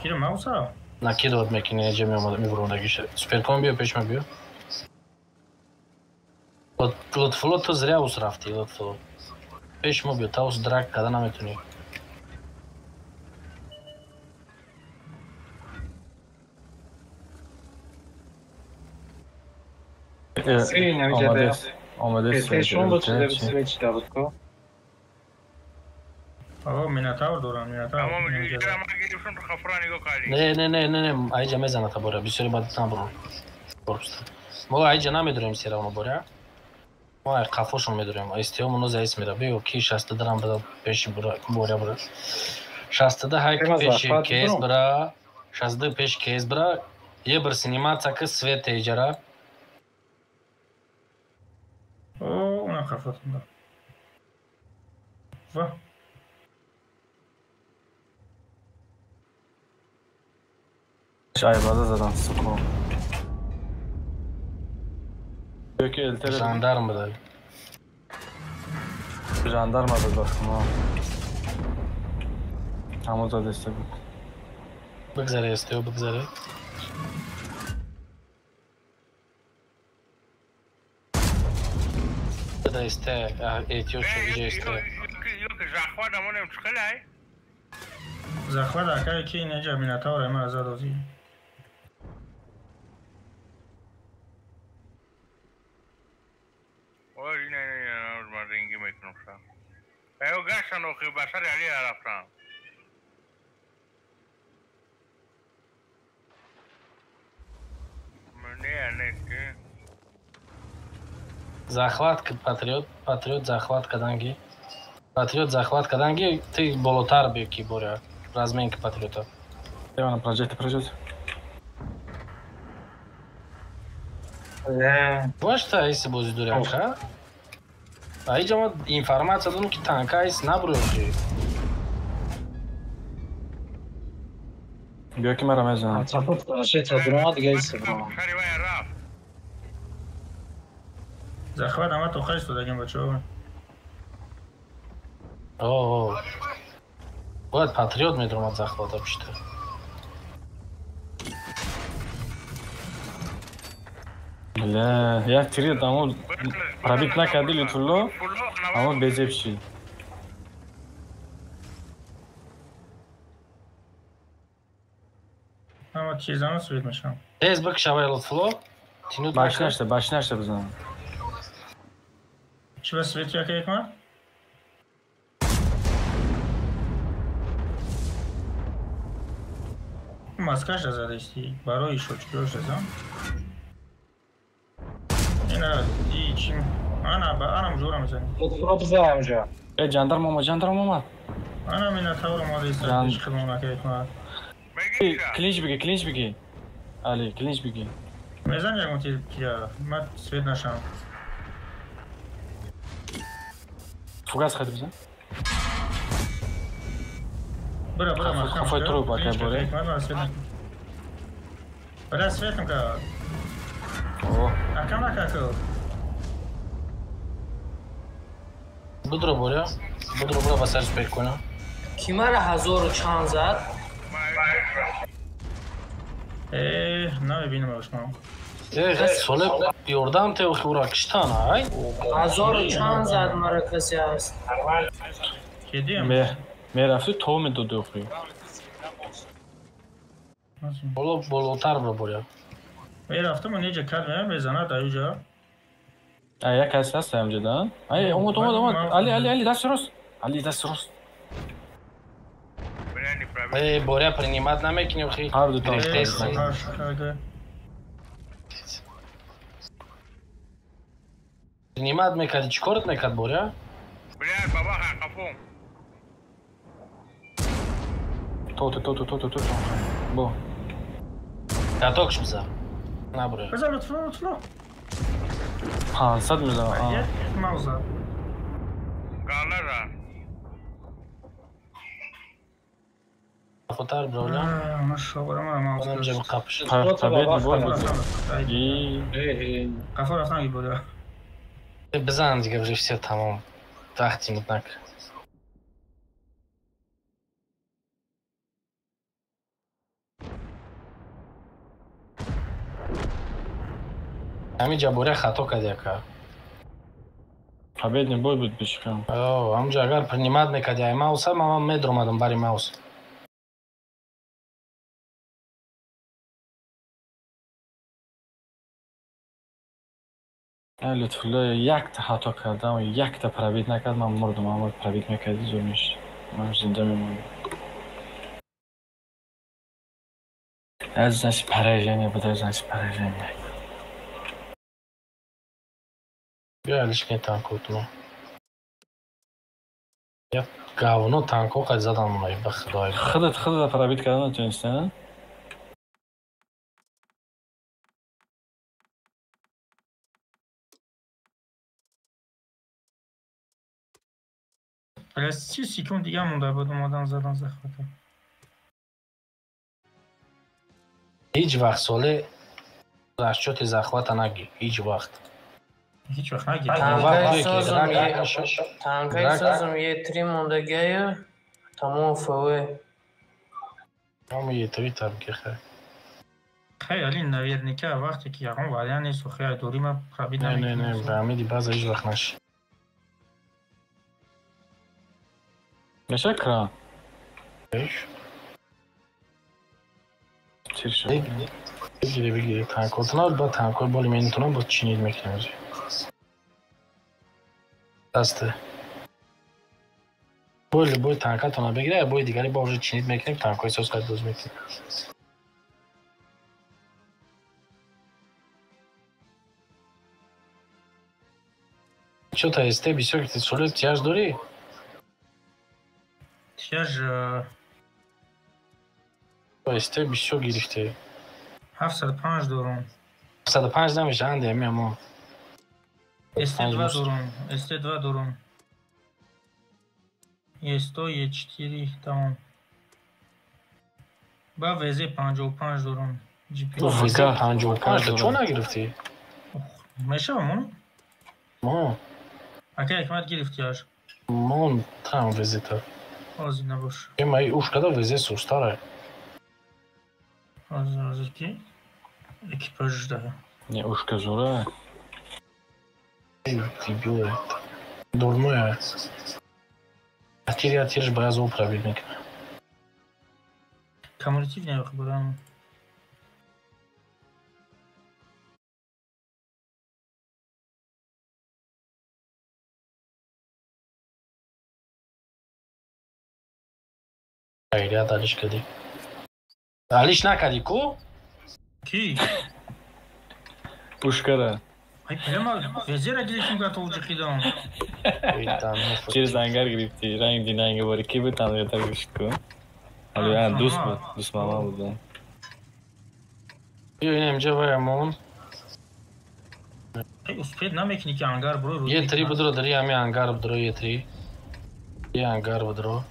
Киро мауса? Накидоват мекини неҷа мевурунагиша. Суперком биё пешма биё. Лутфуло ту зря ус рафти лутфуло. Пешма биё, та ус драк када наметуни. Минотавр дорам, минотавр. Не, айҷа мезанад боря, бисёри бад набурон. Мо айҷа намедурем серавно боря. Мо ай қафошон медурем, истиҳомуно заис мера. Биё ки 60 дарам бада пеши боря бира. 60 ҳайк пеши кес бира. 60 пеши кес бира. Е бир снимация ки свет эҷара. О, una кафатында. Ва. Ayvada zaten sıkı. Peki eltere Jandarma da. jandarma da bakın ha. Ama da destek. Bıgzare istiyor bıgzare. Da este etiyor şu iyice istiyor. Yok захват амонем чхалай. Захват акай ки неҷа минотавр ама азадози. Ой, не, man ringi mekunum şu an. Eu gastan o ki basar ali araftan. Ne ki? Захват патриот захват каданги. Патриот захват каданги ты болотар бе ки боря. Разменка патриота. Ивана, прожете. Бошта иси бози дурям ха? Айҷа мо информация дадам ки танка ис набурёжи. Бия ки мара мезанам. Атрапот ашета дурома дига иси бро. Захват ама то хаш додаган бачаҳо. О. Бояд патриот медурмад захвата пишта. Бля, я тире дамо пробит накарди Лутфулло, ама безеб шид. Ама чизама свет мешам. Тез бикшавай Лутфулло. Тинут башинашта бизанам. Чи ба свет яка екмад? маскаш задасти, барои шочкош дазам. Ина дичим. Анам жура мизани. Пробза онжа. Жандарм омад. Анам ина тавра модиса хидмона кайфма. Клинч беги. Али, клинч беги. Мезан ягон кия, мат свет нашам. Фугас хад бизан. Бра, Хафой труп ака боре. Бра, светом ка. О. Акама како. Будро боря. Будро бора басар спек куна. کی مرا 1000 زد؟ نمیبینم اشما. سوله یوردم تو خورا کشتن های؟ 1000 زد مرا کسی هست. کی دیم؟ میرفتی تو میدادی خوی. بالاتر برو بریا. میرفتم اون اینجا کار میزنه دایجا. یک کسی هست همجا دان؟ اومد. علی دست راست. боря принимать намекни ухи. Принимать мекади чикорт мекад боря? Блядь, бабаха, кафом. То. Бо. Каток шмза. На боря. لطفا. صد میزنم. موزه. Galara. خطر براولا. مشاوره ما موزه. اونم جب قپش. طبیعت نبود. قفا رفتن گیبوده. بزن دیگه вже все tamam. Вахтим однак. Ҳамиҷа боря хато кардяка. Табиат небояд буд бишикам. Ҳамҷа агар принимат мекардяй мауса, ман медромадам бари маус. лутфулло якта хато кардам, якта пробит накард, ман мурдам, аммо пробит мекарди зур мешд. Ман зинда мемонам. Значит поражение будет, значит поражение. Я лишь не танкуют, ну. Я говно танку хоть задам мной, бахдай. Хыдат пробит кардан тунистан. از 30 سکند دیگه مونده بود اومدن زدن زخمتو. هیچ وقت ساله رشچوت زخوت نگی، هیچ وقت نگی. تانکای سازم یه تری موندگیه تمام فوه. همون یه تری تر که خیلی نویرنیکه وقتی که یقون ولی نیست و خیلی دوری من پرابید نمیکنم. نه به همیدی باز هیچ وقت نشی. Teşekkür. بگیری تنکاتنا با تنکات بالی میتونم با چینید میکنم دسته باید تنکاتنا بگیره باید دیگری با وجود چینید میکنیم تنکای ساز قد دوز میکنیم چو تا استه بسیار که سوله تیاج داری؟ تیاج استه بسیار گرفته 705 دورم 705 نمیشه انده همی اما استه 2 دورم یه 100 یه 4 تمام با وزه 55 دورم جی پی وزه 55 تو چون نگرفتی؟ میشه همون؟ ما اگه حکمت گرفتیاش ما تام وزه تا آزی نباش اما ای اوش کده وزه سوستاره آزی کی؟ اکیپاژ داره Не, ушка жура. Дебилы. Дурное. Атириш базу правильник. Кумулятивнее выбираем. Айля дальше кади. алиш накади ку? Ки? Пушкара. Ай, прямо везде гирифтим готовчик идам. Через ангар грифти, ранг динанга бори ки бы там это грифтку. Али дуст мама буд. Биё ин инҷа ваямон. Успед намекунӣ ки ангар биро. Е три будро дари ҳами ангар будро е три. Е ангар будро.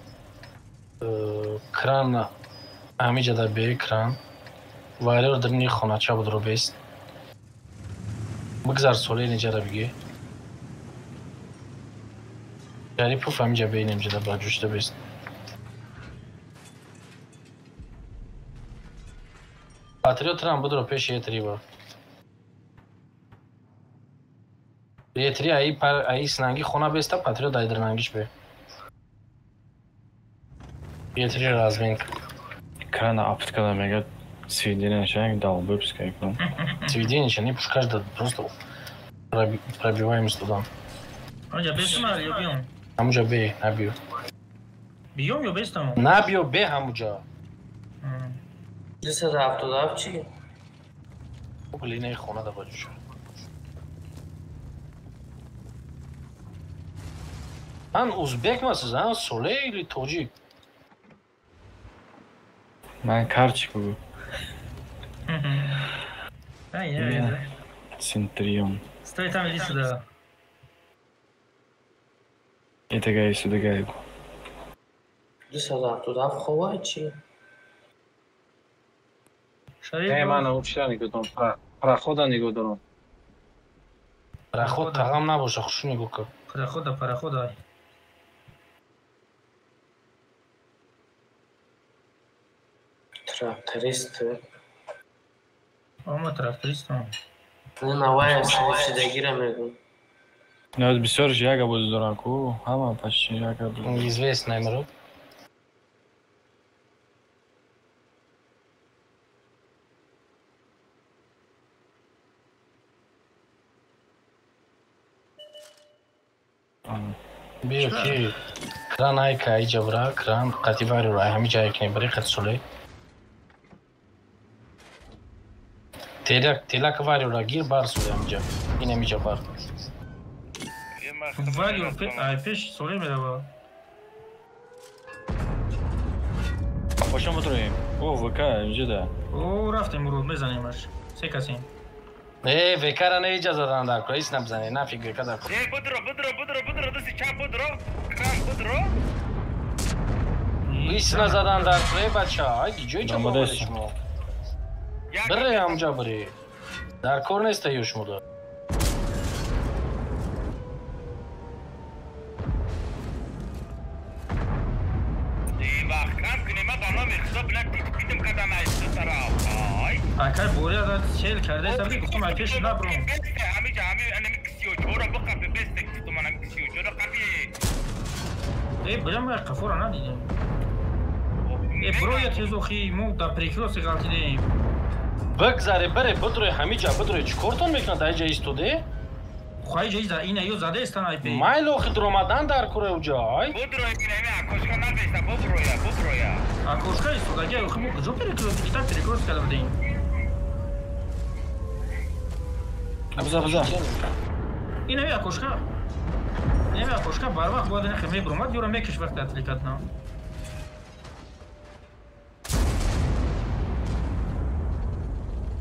Кран ҳамиҷа дар бе кран. Вайрор дарни хонача будро бест. Бигзар соле инҷара биги. Яри пуф ҳамиҷа бе инҷа дар баҷушта бест. Патриот рам будро пеш е три ба. Е три аи снанги хона беста патриот ай дарнангиш бе. Е три разминка. Крана апткада мега свидение шанг долбыпс кайфом. Свидение не пушкаш да просто пробиваемость туда. Аҷа бестам ё биём? Ҳамуҷа бе, набиё. Биём ё бестам? Набиё бе ҳамуҷа. 277 чӣ? Линаи хона да баҷуша. Ан узбек масиз, ан соле или тоҷик? Ман карчик бугу. Ай, Центрион. стой там, иди сюда. Это гай сюда гай. 277 ховай чӣ? ман научила нигоҳ дорам. Парахода нигоҳ дорам. Параход тағам набоша, хушу нигоҳ кар. Парахода. Тракторист. Ама трактористам. Не навая сидагира мегӯ. Аз бисёр яга бози дорам ку, ҳама почти яга буд. Известный народ. Биё ки кран айка айҷа бира, кран қативари ра ҳами ҷае ки бари қат соле. Телак вари ра гир бар соле ҳамиҷа. Ин ҳамиҷа бар. Вали пеш соле мерава. Пошам отроим. О, ВК инҷа да. О, рафтем урод мезанимаш. Се касем. Векара не иҷа задан дар кора, ис набзане, нафиг века дар кора. Будро, дасти чап будро. Кран будро. Ис назадан дар кора, бача. Ай, ҷои ча бовари шумо. Бире ҳамҷа бире. Дар кор нестаю шумо да. Акай боря да чел карда табли гуфтам ай пеш набром. Ҳамиҷа анами кисиё чора бақафе бесте гуфтам анами кисиё чора қаби. Бирам қафора надидем. Броя тезохи мо да прекроси галтидем. Бигзаре бире будрои ҳамиҷа будрои чӣ кортон мекунад айҷа истоде? Хай ҷа ина ё зада истан ай пе. Майл охи дромадан дар кора уҷа ай. Будрои инами акошка набеста буброя. Акошка истодаги охи мо куҷо перекроси китаб перекроси кардам дем. Абза. Инами акошка. Инами акошка барвақт бояд ин химия бромад ёра мекиш вақти атликат на.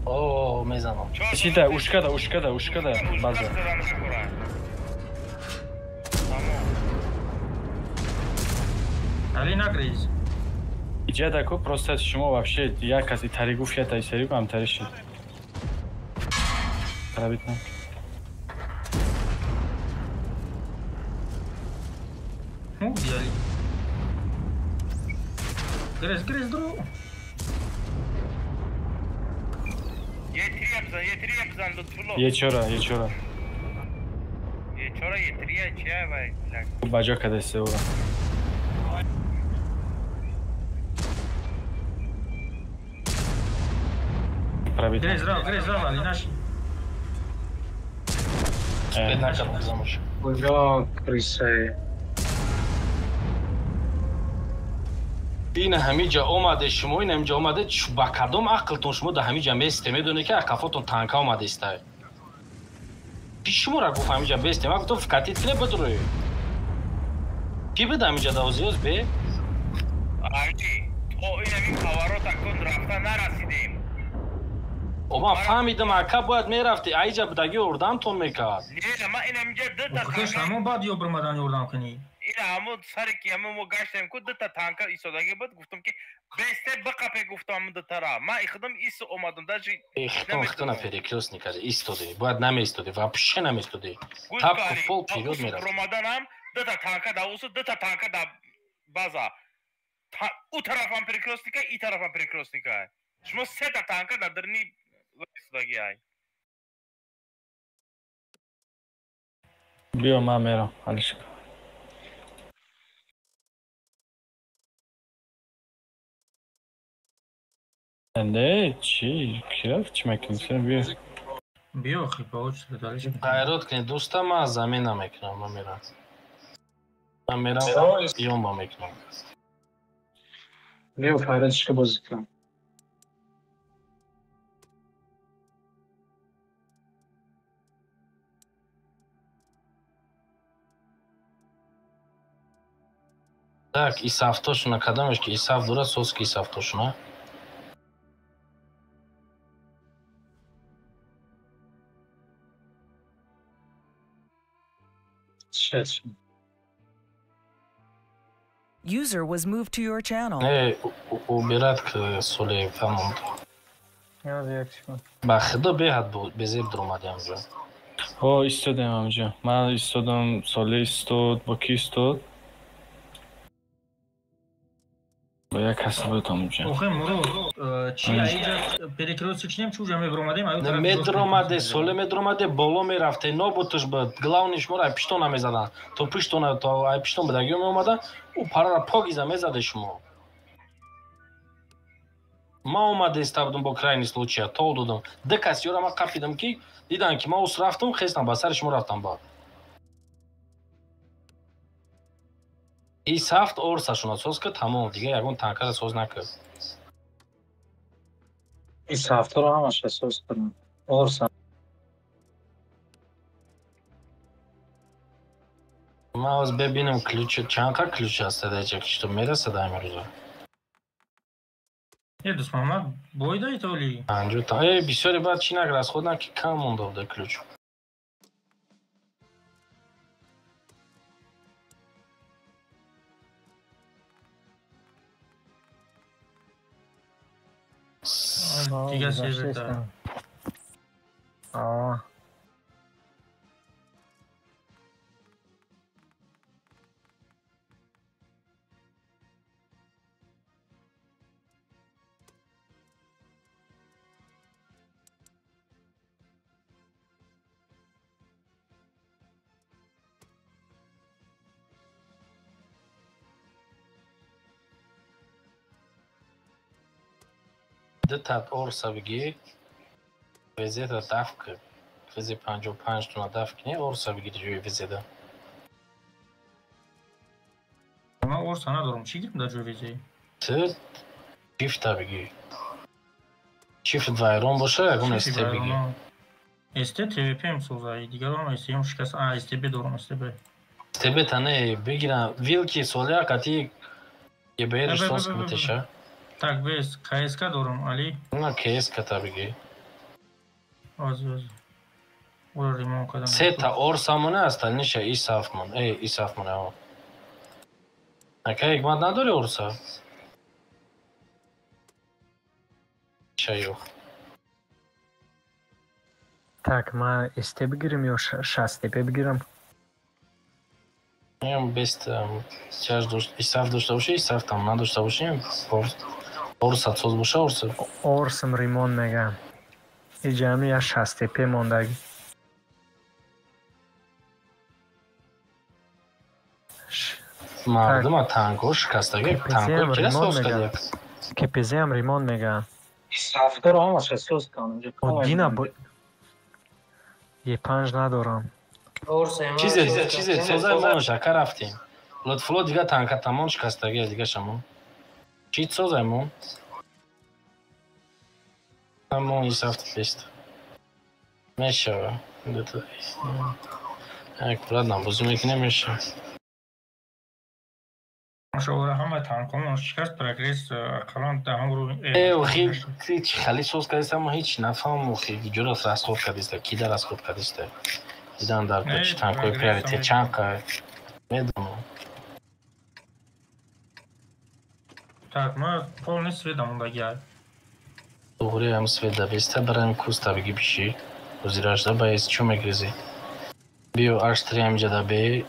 О, мезанам. Чита, ушкада, база. Али нагриз. Иҷа да ку просто шумо вообще як каси таригу фият ай серику ам тариши. Тарабитна. Ну, диали. Грез дру. Ye yapsan lütfullah. Ye chora. Ye chora ye chaya vai. Bajo kadese ora. Грез рав, али наши. Накад замуш. Куҷо крисае? این همینجا اومده شما این همینجا اومده با کدام عقلتون شما در همینجا میسته میدونه که کفاتون تانکا اومده استه پیش شما را گفت همینجا بیسته ما گفتم فکرتید کنه بدروی کی بده همینجا دوزیوز به آجی تو این همین خوارو تکن رفته نرسیدیم ما فهمیدم اکا باید میرفتی ایجا بدگی اردمتون میکرد نه ما این همینجا دو تا خودش همون بعد یا برمدن یوردم کنی این همون سر که همون ما گشتیم که دو تا تانکر ایستادگی بود گفتم که بیسته بقپه گفتم دو تا را ما اخدم ایست اومدم داشتی اختنا پریکروس نکرده ایستاده باید نمیستاده و پشه نمیستاده تپ کفول پیرود میرفت رمضان هم دو تا تانکر دا اوسو دو تا تانکر دا بازا او طرف هم پریکروس نکه ای طرف هم پریکروس نکه شما سه تا تانکر دا درنی ایستادگی های بیا من میرم حالش کن نه چی کیف چی میکنی بیا بیا خی پاوچ دادالش غیرات کنی دوستم من از زمین نمیکنم من میرم بیام با میکنم بیا فرادش که بازی کنم так исафтошуна кадамеш ки исаф дура сос ки исафтошуна User was moved to your channel. убират к соли фамонд ба худо беҳад безеб дуромади амҷо о истодем амҷо ман истодам соли истод бо ки истод با یک کسی بود اونجا آخه مرو چی اینجا پریکروس چی نیم چوجا میبرومادیم میدروماده سوله میدروماده بالا میرفته نابودش بود گلاونیش مرا پیشتون نمیزدن تو پیشتون تو ای پیشتون بدگی میومدن او پارا را پاگیزا میزده شما ما اومده استابدم با крайний случай то додам декас ёра ма қафидам ки дидан ки ма ус рафтам хестам ба сари шумо рафтам ба ис ҳафт орсашуна соз ки тамом дига ягон танкара соз накард ис ҳафтаро ҳамаша соз кардам орса ма оз бебинам ключ чанқа ключ аст даҷа ки што мерасад амирӯза دوست محمد بوی دایی تولی پنجو تا بسیاری باید چی نگر از خودم که کم مونده بوده کلوچ دیگه سیبه دارم دتت орса бигӣ визета дафт кирд визи 55 туна дафт кини орса бигири ҷои визеда ман орса надорам чӣ гирм дар ҷои визе ту чифта бигӣ чифт вайрон боша ягон есте бигӣ есте твп мсозаи дигарам естем шикаст стб дорам стб стб тане бигирам вилки солия кати ебер соз кметеша так без кск дорам али на кск табиги аз ура ремон кадам сета орсамона аста ниша исафмон исафмона акай гмат надори орса чайо так ма эсте бигирем ё шастепе бигирем ям бест чаш дошт исаф дошта боши исаф там надошта бошим орса соз боша орса орсам ремон мегам иҷами я шастепе мондаги мардума танко шикастаги танко кира соз кардек кпзам ремон мегам исафтаро ҳамаша соз кардам дина е5 надорам чизе созай мо шака рафтем лутфуло дига танка тамон шикастаги дига шамо چی سازمون؟ همون ایسافت لیست میشه دوتا یک پولاد نبازی میکنه میشه شغل همه تانکون شکست پرگریس کلان دهم رو او هیچ خالی سوز کردیست اما هیچ نفهم خیلی جور از رسخود کردیسته کی در رسخود کردیسته دیدم در کچ تانکوی پریاریتی چند که میدونم так ما полный сведом дагяй دوغوری هم سویده بیسته برای کوستا بگی بیشی وزیراش دا باید چو میگریزی بیو ارشتری همجا دا بی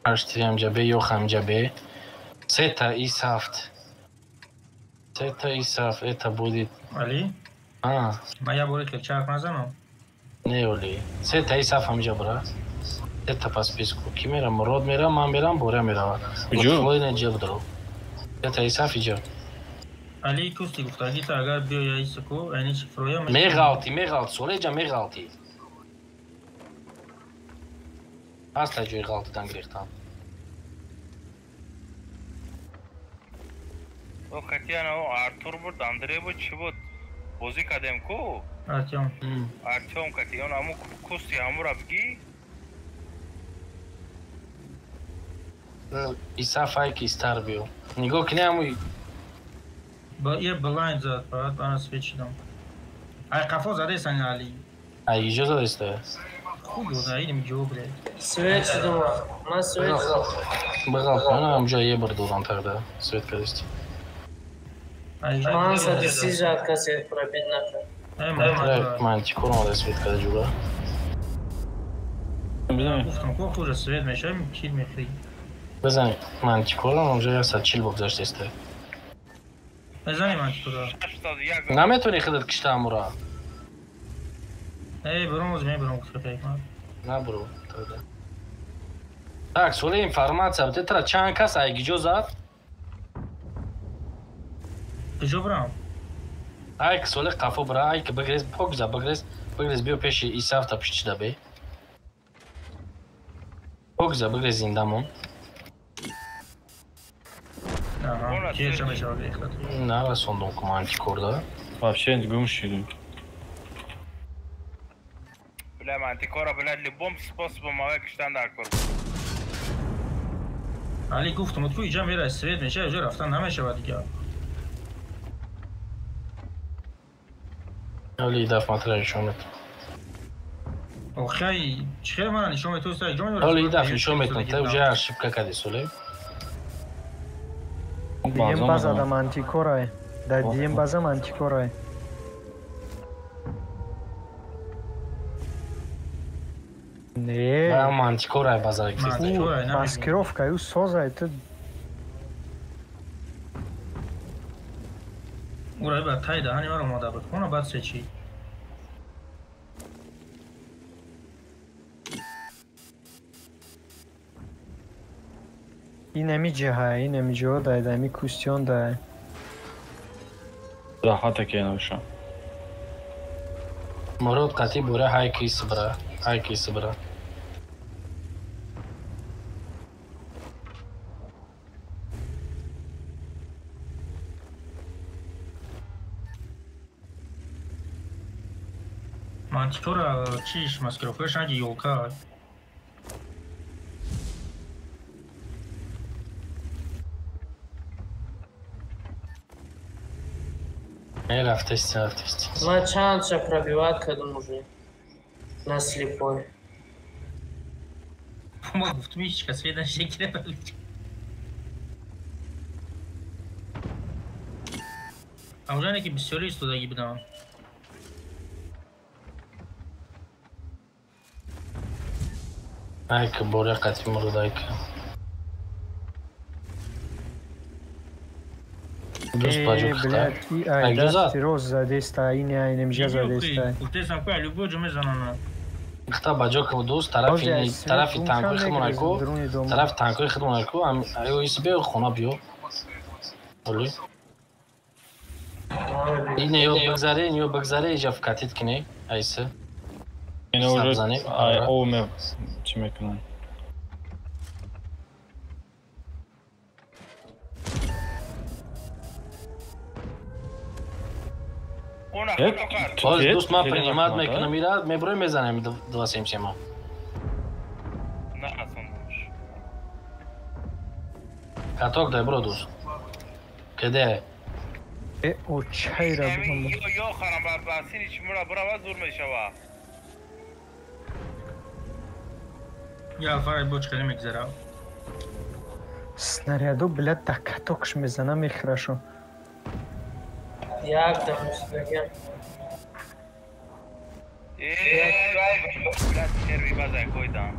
ارشتری همجا بی یوخ همجا بی سیتا ایسافت سیتا ایسافت ایتا بودید علی ما یا بودید که چرک نزنم نه اولی سیتا ایساف همجا برا سیتا پس پیسکو کی میرم مراد میرم من میرم بوره میرم فلوی نجا بدرو سیتا ایساف ایجا علی کوستی گفت اگه تا اگر بیا ایسکو اینی چی فرویا میغالتی سوله جا میغالتی هستا جوی غالتی دن گریختم او کتیانا او آرتور بود اندره بود چی بود بازی کدیم کو آرتیوم کتیانا همو کوستی همو را بگی ایساف های که استار بیو نگاه کنی هموی با یه بلایند زد باید آن سویچ دم ای قفا زده سنگ علی ای ایجا زده استه خوب بود اینم جو بده سویچ دم ما سویچ بغال کنه همجا یه بر دوران ترده سویت کردیستی من سادسی جاد کسی پرابید نکرد من چی کنم آده سویت کرده جورا گفتم که خوش سویت میشه چیل میخری بزنی من چی کنم اونجا یه ساعت چیل بگذاشت استه بزنی من چی کنم نمیتونی خودت کشته همورا ای براموز میبرم کشته پیک نه برو так سوله інформація от это чан кас айги жозат کجا برام ай سوله قفو برا ай که بگریز بگریز بیو پیش ایساف تا پیش چیده بی بگریز ایندامون کیه چه میشه آگه اخلط نه رسوندم که من چی کرده вообще گمش شدیم بلا من تیکارا بلا لبوم سپاس با موه کشتن در کار علی گفتم تو اینجا میره سوید میشه اینجا رفتن نمیشه و دیگه اولی دف مطرح شومت اوخی چخیر من نشومت تو سای جون اولی دف نشومت تا اونجا ارشیب که کدی سوله دیم بازا دا منتیکورای دا دیم بازا منتیکورای نه منتیکورای بازار اکزیست маскировка и соза это урай ба тай да ҳани маро мода буд кона бад се чи инами ҷиҳа дай дами кустион дай راحت کینوشا مراد قطعی بوره های کی سبره мантикора чиш маскировкаш аги ёлка رفتستی ما чанд ша пробивать кадом уже на слепой ما گفتم هیچ کس پیدا شکل بلد اونجا که بسیاری استودگی بدم ای که بوره قطعی مرود ای که دوست باجو کخته ای جوزاد روز زدیستا اینی اینمجا زدیستا گفتم که любой جو میزنن کخته باجو که دوست طرفی تانکوی خدمون اکو ایو ایسی بیو خونه بیو اولی این یو بگذاره ایجا فکتید کنی ایسه این اومه چی میکنن Боз дост ман принимат мекунам ира меброи мезанем 277. نه اصلا نموش Каток дай бро дост. Кеде? او چای را بگم یا خانم بسین هیچ مرا برا زور میشوه یا فقط بوچ خیلی میگذره снаряду блядь так катокш میزنم میخرشو یک دمش نگم سروی بازه کویدم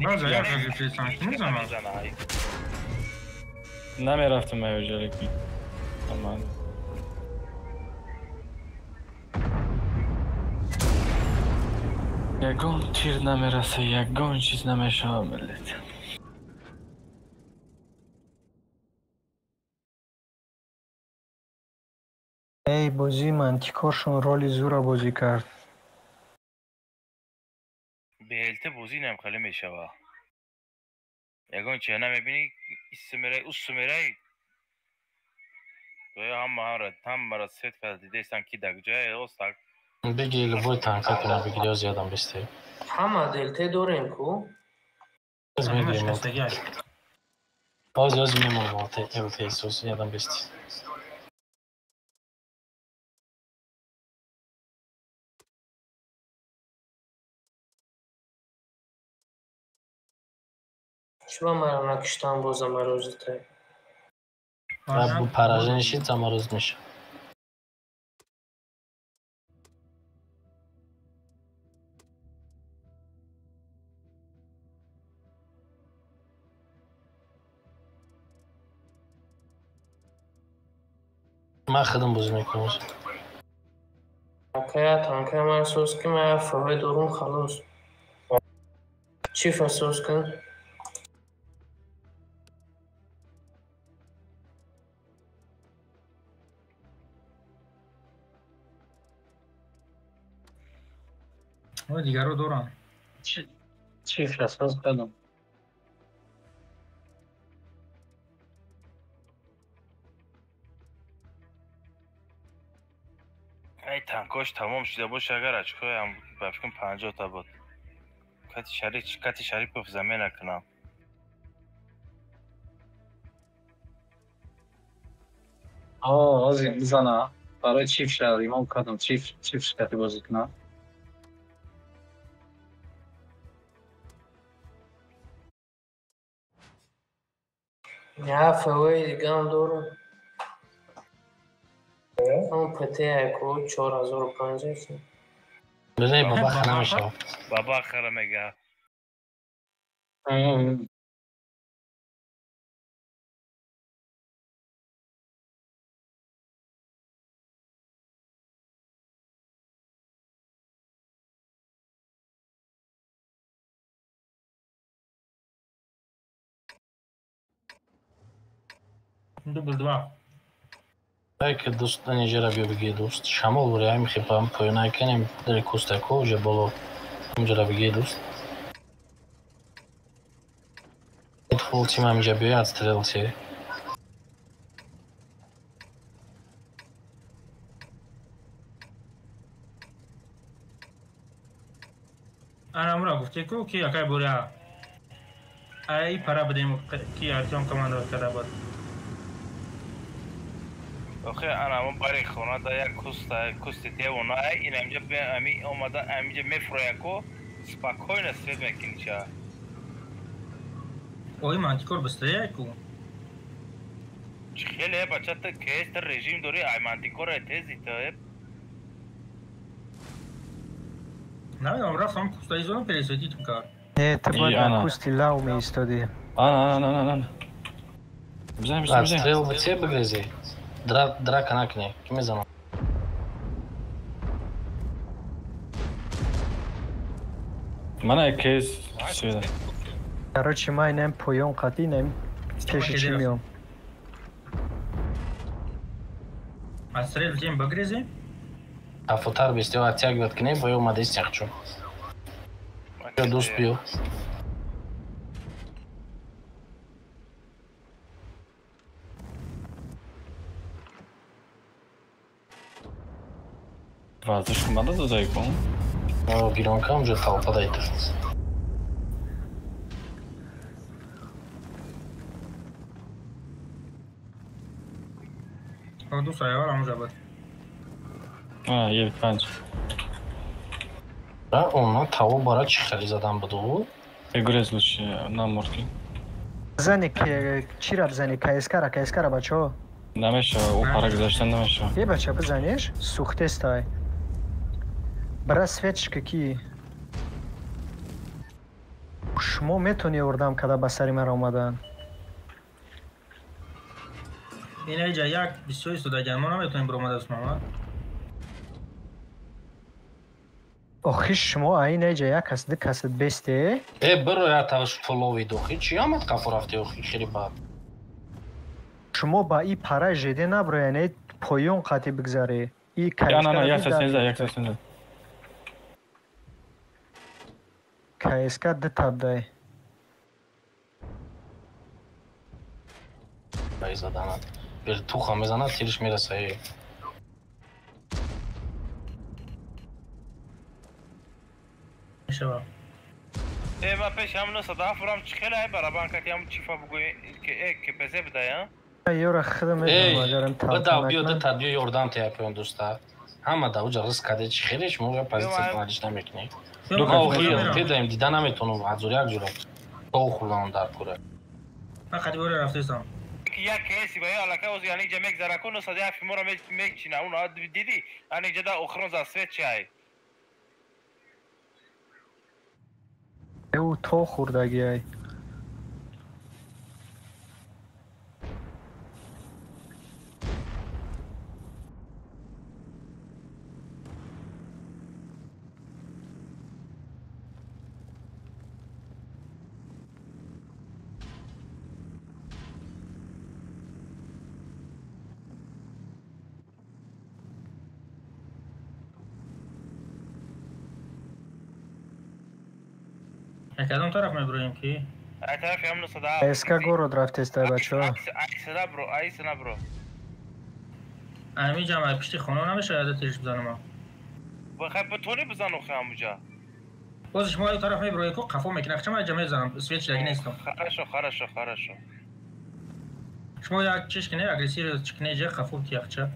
بازه یا خیلی فیسانش میزنم نمیرفتم ایوجالکی اما یگان تیر نمیرسه یگان چیز نمیشه ملت ای بازی منتیکارشون رولی زورا بازی کرد بهلته بوزی نم خیلی میشوه یگان چه نمیبینی سمره تو هم مرا سیت کرد دیستن کی دک جای اوستک بگی لبوی تانکا کنم بگیری از یادم بسته همه دلته داریم کو از میگیریم از میمون مالته ایو تیسوس یادم بسته چرا مرا نکشتن بازم روزته و پراژنشی تماروز میشه من خودم بازی میکنم تانکه من سوز که من فوای دورون خلاص چی فسوز کن؟ دیگر رو دورم چی فسوز کنم ای تنکاش تمام شده باشه اگر اچکای هم بفکن 50 تا بود کتی شریف به زمین نکنم آزی میزنه برای چیف شد ایمان کدام چیف شکتی بازی کنه نه فوای دیگه هم دارم اون پته اکو 4050 بزنی بابا خنه میشه بابا خره میگه دبل دوا که دوست اینجا را بیا بگی دوست شمال بوری های میخیپم پایونه کنیم در کوستکو اوجه بالا اینجا را بگی دوست ادخل تیم اینجا بیا از ترلسی انا امرا گفته کو کی اکای بوریا ای پرا بدیم کی ارتون کماندر کرده بود آخه انا من برای خونه دا یک کست دیوونه این امجا به امی اومده امجا میفروی کو سپاکوین استفید میکنی چه اوی مانتیکور بسته کو خیلی بچه تا که است رژیم دوری ایمانتیکور تیزی تا نمیدونم رفتم کوستایی زون پریسویتی تو کار نه تبا کوستی لاو می ایستادی نه بزنیم از ترلسی بگریزی دراک نکنی کی میزنم من کیس شده короче ما اینم پویون قطی نیم پیش چی میام از ترل جیم بگریزی افوتар бистио оттягивать к ней бо я омада истях чу я дост био Вазиш команда дадай кон. Гиронка уже толпа дайте. دو سایه ها همونجا بود یه پنج اونا تاو برا چی خیلی زدن بدو؟ گریز لوچ نمورکی زنی که چی را بزنی؟ کایسکارا بچه ها؟ نمیشه او پارا گذاشتن نمیشه یه بچه بزنیش؟ سوخته استای برای سویچ کی؟ شما میتونی اردم کده به سری من آمدن این ایجا یک 22 سوده ما نمیتونیم برو آمده اسمم آخی شما این ایجا یک کس ده کست بسته؟ برو یا تاوش فلووی دوخی چی آمد کافو رفتی اوخی خیلی باب شما با این پرای جده نبرو یعنی پایون قطعی بگذاری این نه یک سنزه کایسکا ده تب دای بایی زدنه بیر توخا میزنه تیرش میرسه شباب ما پیش همونو صدا فرام چی خیلی های برابان که همون چیفا بگوی که پزه بده ها یورا خدمه ماجرم بدا بیاده تدیو یوردان تیا پیون دوستا همه دا اوجا رس کده چی خیلیش موقع پازیتیف مالیش نمیکنی ما خیلی پیدایم دیدن نمیتونم حضوریک جورم تو خلان دار کوره من خیلی بوری رفته ایستم یک کسی باید علاقه اوز یعنی جا میک زرکون و صدیه فیمو را میک چینه اون ها دیدی یعنی جدا اخرون زاسویت چی های او تو خوردگی های کدوم طرف میبرویم کی؟ ای طرف همونو صدا اسکا گورو درفت استای بچه ها ای سنا برو امی جمعه پشتی خونه نمیشه یاده تیرش بزنم بخیر بتونی بزنو خیلی همونجا باز شما این طرف میبروی که قفو میکنه چما جمعه بزنم سویچ لگی نیستم خرشو شما یک چیش کنه اگریسی رو چکنه جه قفو تیخچه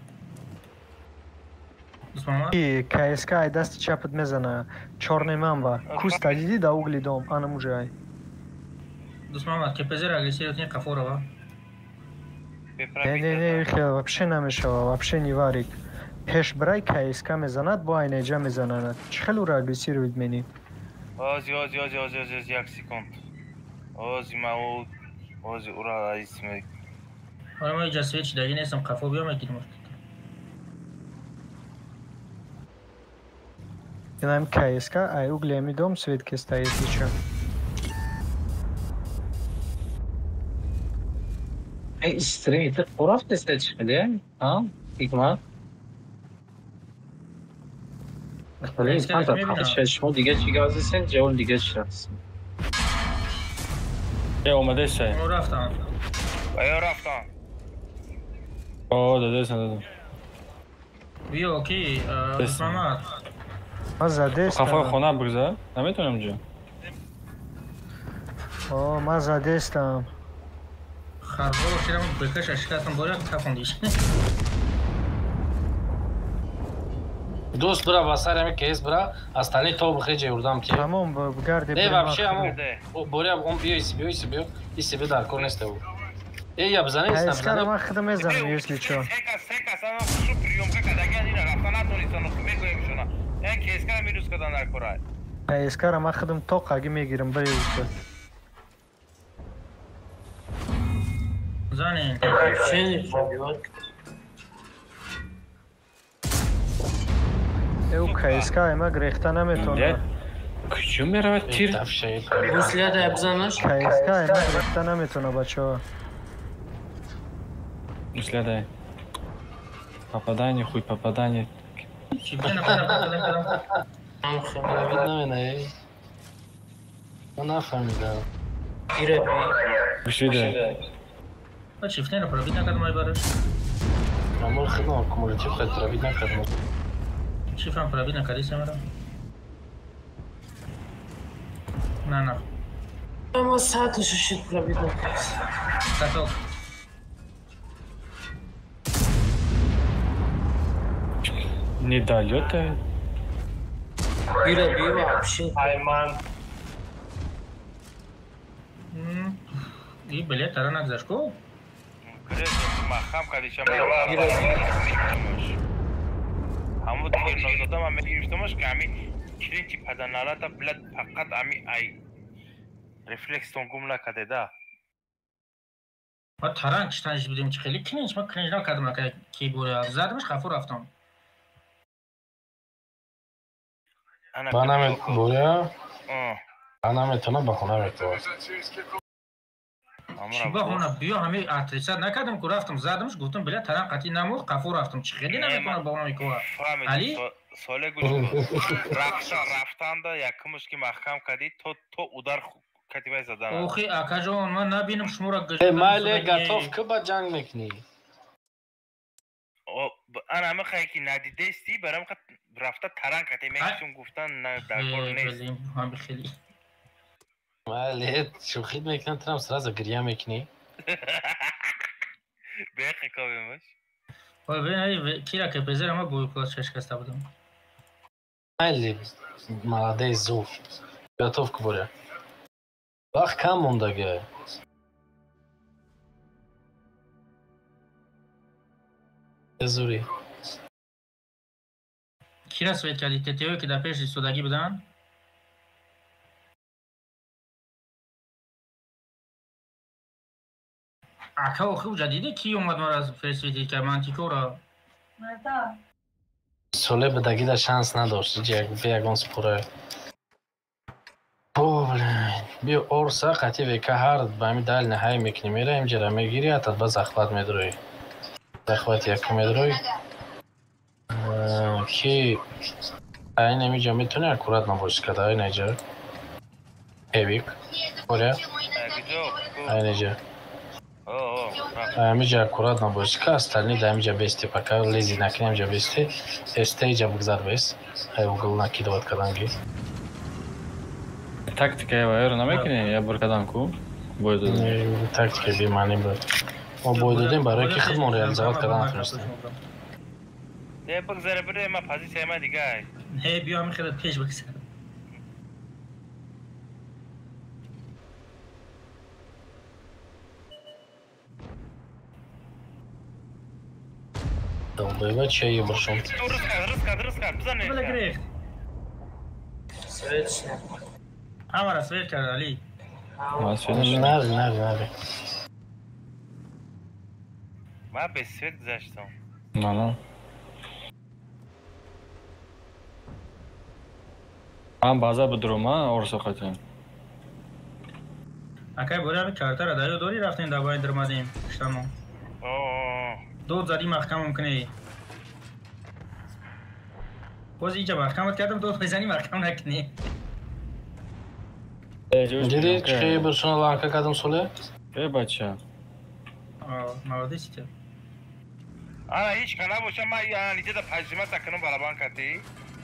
ای کایسکا دست چپت میزنه چارنی من با کوستا دیدی دا اوگلی دوم آنمو جای دوست محمد که پزر اگریسی رو تین قفو رو با نه خیلی وابشه نمیشه وابشه نیواریک پیش برای کایسکا میزند با این ایجا میزنند چه خیلی رو اگریسی رو بدمینی آزی یک سکند آزی ما آزی او را اسمی حالا ما اینجا سویچ داری نیستم قفو بیام اگیرم اینم کایسکا ای اوگلی امی دوم سویت کستا یسیچه ای استریت خرافت دسته چی خیلی ها؟ ایکمان؟ خیلی ایسمان تا خواهد شما دیگه چی گازی سن جوال دیگه چی رفت اومده سه اونو رفتم داده بیو اوکی دوست محمد ما زده استم قفای خونه بگذار نمیتونم جا ما زده استم خربا شیرم بکش اشکاتم باید تفندیش دوست برا بسر همه کیس برا از تنی تو بخی جوردم که تمام بگرده نه وابشه همون بریا اون بیو ایسی بیو در کور نسته بود یا بزنه ایستم اسکا ما خدمه میزنم یوسلی چون سکا انا شو پریومکا کداگی اینا رفتن نتونستن میگویم شونا این که اسکا میروز کدان در کورای اسکا ما خدم توق اگه میگیرم بری وسط زنین او کایسکا ما گریخته نمیتونه کجا میره تیر روسلیت ابزانش کایسکا ما گریخته نمیتونه بچه ها Следай. Попадание, хуй попадание. Видно мене. Вона фамілія. Вишли. چیفته رو پروید نکردم ای برش Амор хно, кумулятив хай травить накадно. چی فهم پرابی نکردی سمرا؟ نه اما ساعتش شد پرابی نکرد ساعتو Не долетает. بیا вообще Ayman. این بلیت ترا نگذاشت کو؟ محکم کردیشم همون تیر نازده من میگیرفتمش که همین چرین چی پدنالا تا بلد فقط همین ای رفلکس تون گم نکده ده ما تران کشتنش بودیم چه خیلی کنیش ما کنیش نکردم که کی بوده زدمش خفو رفتم بانم بویا بانم اتنا بخونه بکتو چی بخونه بیا همه اتریسر نکردم که رفتم زدمش گفتم بله تران قطعی نمود خفو رفتم چه خیلی نمیکنه با اونم میکنه علی؟ ساله گوش رفتن دا یکمش که محکم کردی تو اودار کتیبه زدن اوخی اکا جان من نبینم شما را گشتم ماله گتوف که با جنگ میکنی انا همه خواهی که ندیده استی برام رفته تران کتی میشتون گفتن نه درکار نیست همه خیلی ماله شوخید میکنن ترم سراز گریه میکنی بیخی کابیمش ببین کی را که پزر همه بوی کلاس شکسته بودم ماله ماده زوف گتوف که بوده وقت کم موندگه زوری کی را سوید کردی تتیوی که در پیش سوداگی بودن؟ اکا و خوب جدیده کی اومد ما را فرسویدی که منتیکو را؟ سوله بدگی در شانس نداشت بیگان سپوره بیا اورسا قطعی که هر بامی دل نهایی میکنی میره اینجا میگیری حتی باز اخوات میدروی اخوات یک میدروی که این اینجا میتونه اکورات نباشه کده این اینجا هیویک بوله این اینجا اینجا اکورات نباشه که استالنی در اینجا بیستی پاکر لیزی نکنی اینجا بیستی استیجا بگذار بیست های اوگل نکی دواد کدنگی Taktika evo نمیکنی یا برکدان کو بوی دادیم تاکتیک بیمانی بود ما بوی دادیم برای که خودمون ریالیزات کردن نتونستیم نه بگذاره بره ما پازیسیه ما دیگه نه بیا همین خیلی پیش بگذاره بایبا چه یه برشون رس کرد بزنه بله گریخت سوید شد همه را سوید کرد علی نره من به سوید گذاشتم نه من بازا بدروم اورسو خطیم اکای بوری همین چارتر را دایو دوری رفتیم دبایی درمادیم کشتمو دو زدی محکم ممکنه باز اینجا محکمت کردم دو بزنی محکم نکنی دیدی چه برشون لانکا کدوم سوله؟ بچه молодец ти. هیچ کنه باشه ما اینجا در پجیمه سکنم برابان کردی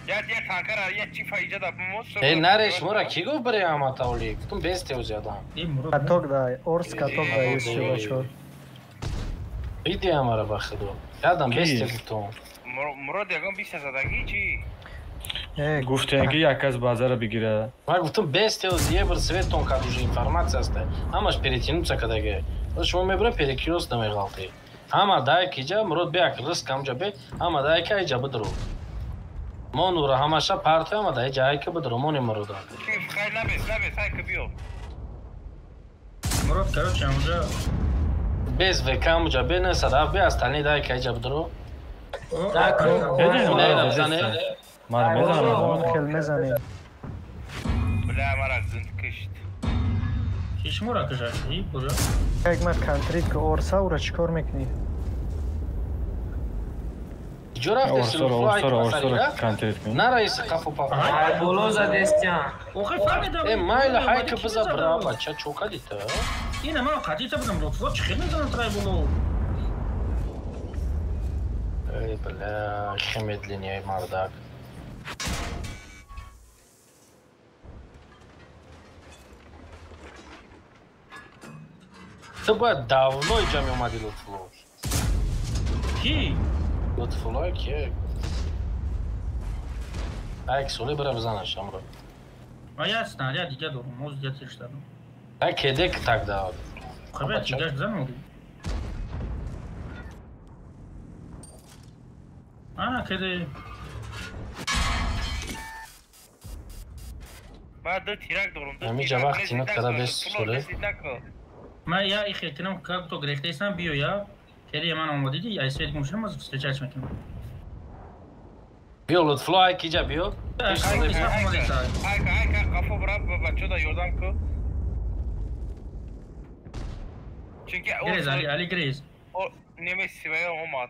یا تانکر یا چی فایده دا موس نرش مورا کی گفت برای اما تاولی گفتم بیسته و زیاده کاتوک دا اورس کاتوک دا یستی بچه ایدی همه را بخدو یادم بیسته گفتم مراد یکم 20 زدگی چی؟ گفتن که یک از بازار بگیره من گفتم بیسته و زیه بر سویت تون کد уже информация است همش перетянуться кадаге شما میبره перекиос نمیغالطی همه دای کیجا مراد بیاک رسک همجا بی همه دای که ایجا بدرو ما نورا همشا پارتی همه دای جایی که بدرو مونی مراد خیلی نبیس های که بیو مراد короче همجا بیس وکا همجا بی نه صداف بی استانی دای که ایجا بدرو من میزنم خیلی میزنیم بله مرا زند کشت چیش مرا کشاشتی برو یک ما کانتریت که اورسا او را چیکار میکنی؟ جو رفتی سلوفای که کانتریت کنی نه رئیس قفو پاپا بولو زدستیان اوخی فهمیدم مایل های که بزا برا بچه چوکا دیتا اینه من قدیتا بودم لطفا چه خیلی میزنم ترای بولو ای بله خیمید لینیای مردک تو باید давно اینجا می اومدی لطفلو. کی؟ لطفلو کیه؟ عکسولی برای بزنش امرو. آیا снаряд دیگه دارم موز دیگه تیرش دارم. کدک تک داد. خب چیکار بزنم؟ کده. بعد تیرک دارم. همینجا وقتی نت کده بیست سوله. من یا احتمال که تو گرفته ایستم بیو یا کلی من آمادگی یا اسوید میشم از استرچ میکنم. بیو لطفلو کی جا بیو؟ قفو برات بچه دا یردم که چونکه گریز علی گریز نمیسی باید اومد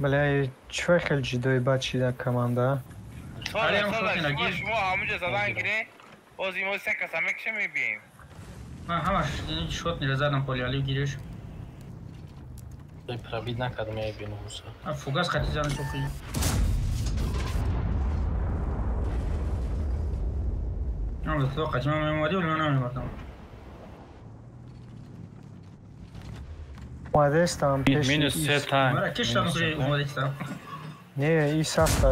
بله چه خیلی جدای بچی در کمانده شما همونجا زدن گیره بازی ما سه کس همه کشه میبینیم من همش شوت نیره زدم پولی علی گیرش پرابید نکردم یه بینو موسا فوگاس خطی زنه تو خیلی نه تو قجمه میمادی ولی من نمیمادم اومده استم مینوس 3 تانک مرا کشتم توی اومده استم نه ای صف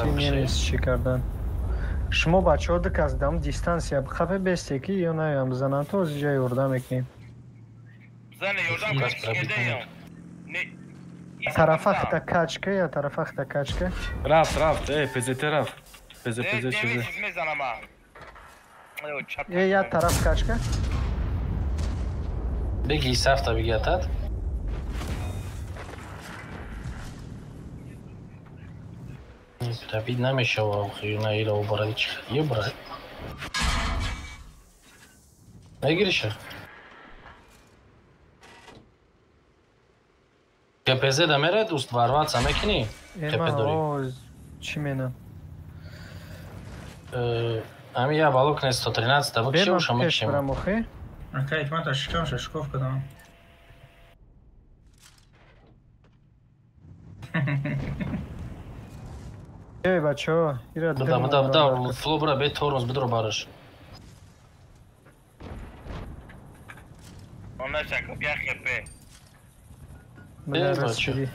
نیست چی کردن شما بچه ها دک از دم دیستانس یا خفه بسته کی یا نه هم بزنن تو از جای یردم میکنیم زنه یردم کشیده طرف اخت کچکه یا طرف اخت کچکه رفت پزته رفت پزه شده یا طرف کچکه بگی سفته بگی اتت پرابید نمیشه و خیلی نایل و برای چی خیلی برای نگیرشه کپزه دمیره دوست وارد سمه کنی ایما آوز چی مینم امی یا بالوک نیست 113 دبک شو شما کشیم برم مخی کایت من تا شکاف کدام ای بچه ها بدا فلو برا بیت تورمز بدرو بارش اون نشکل بیا خپه بله رسیدی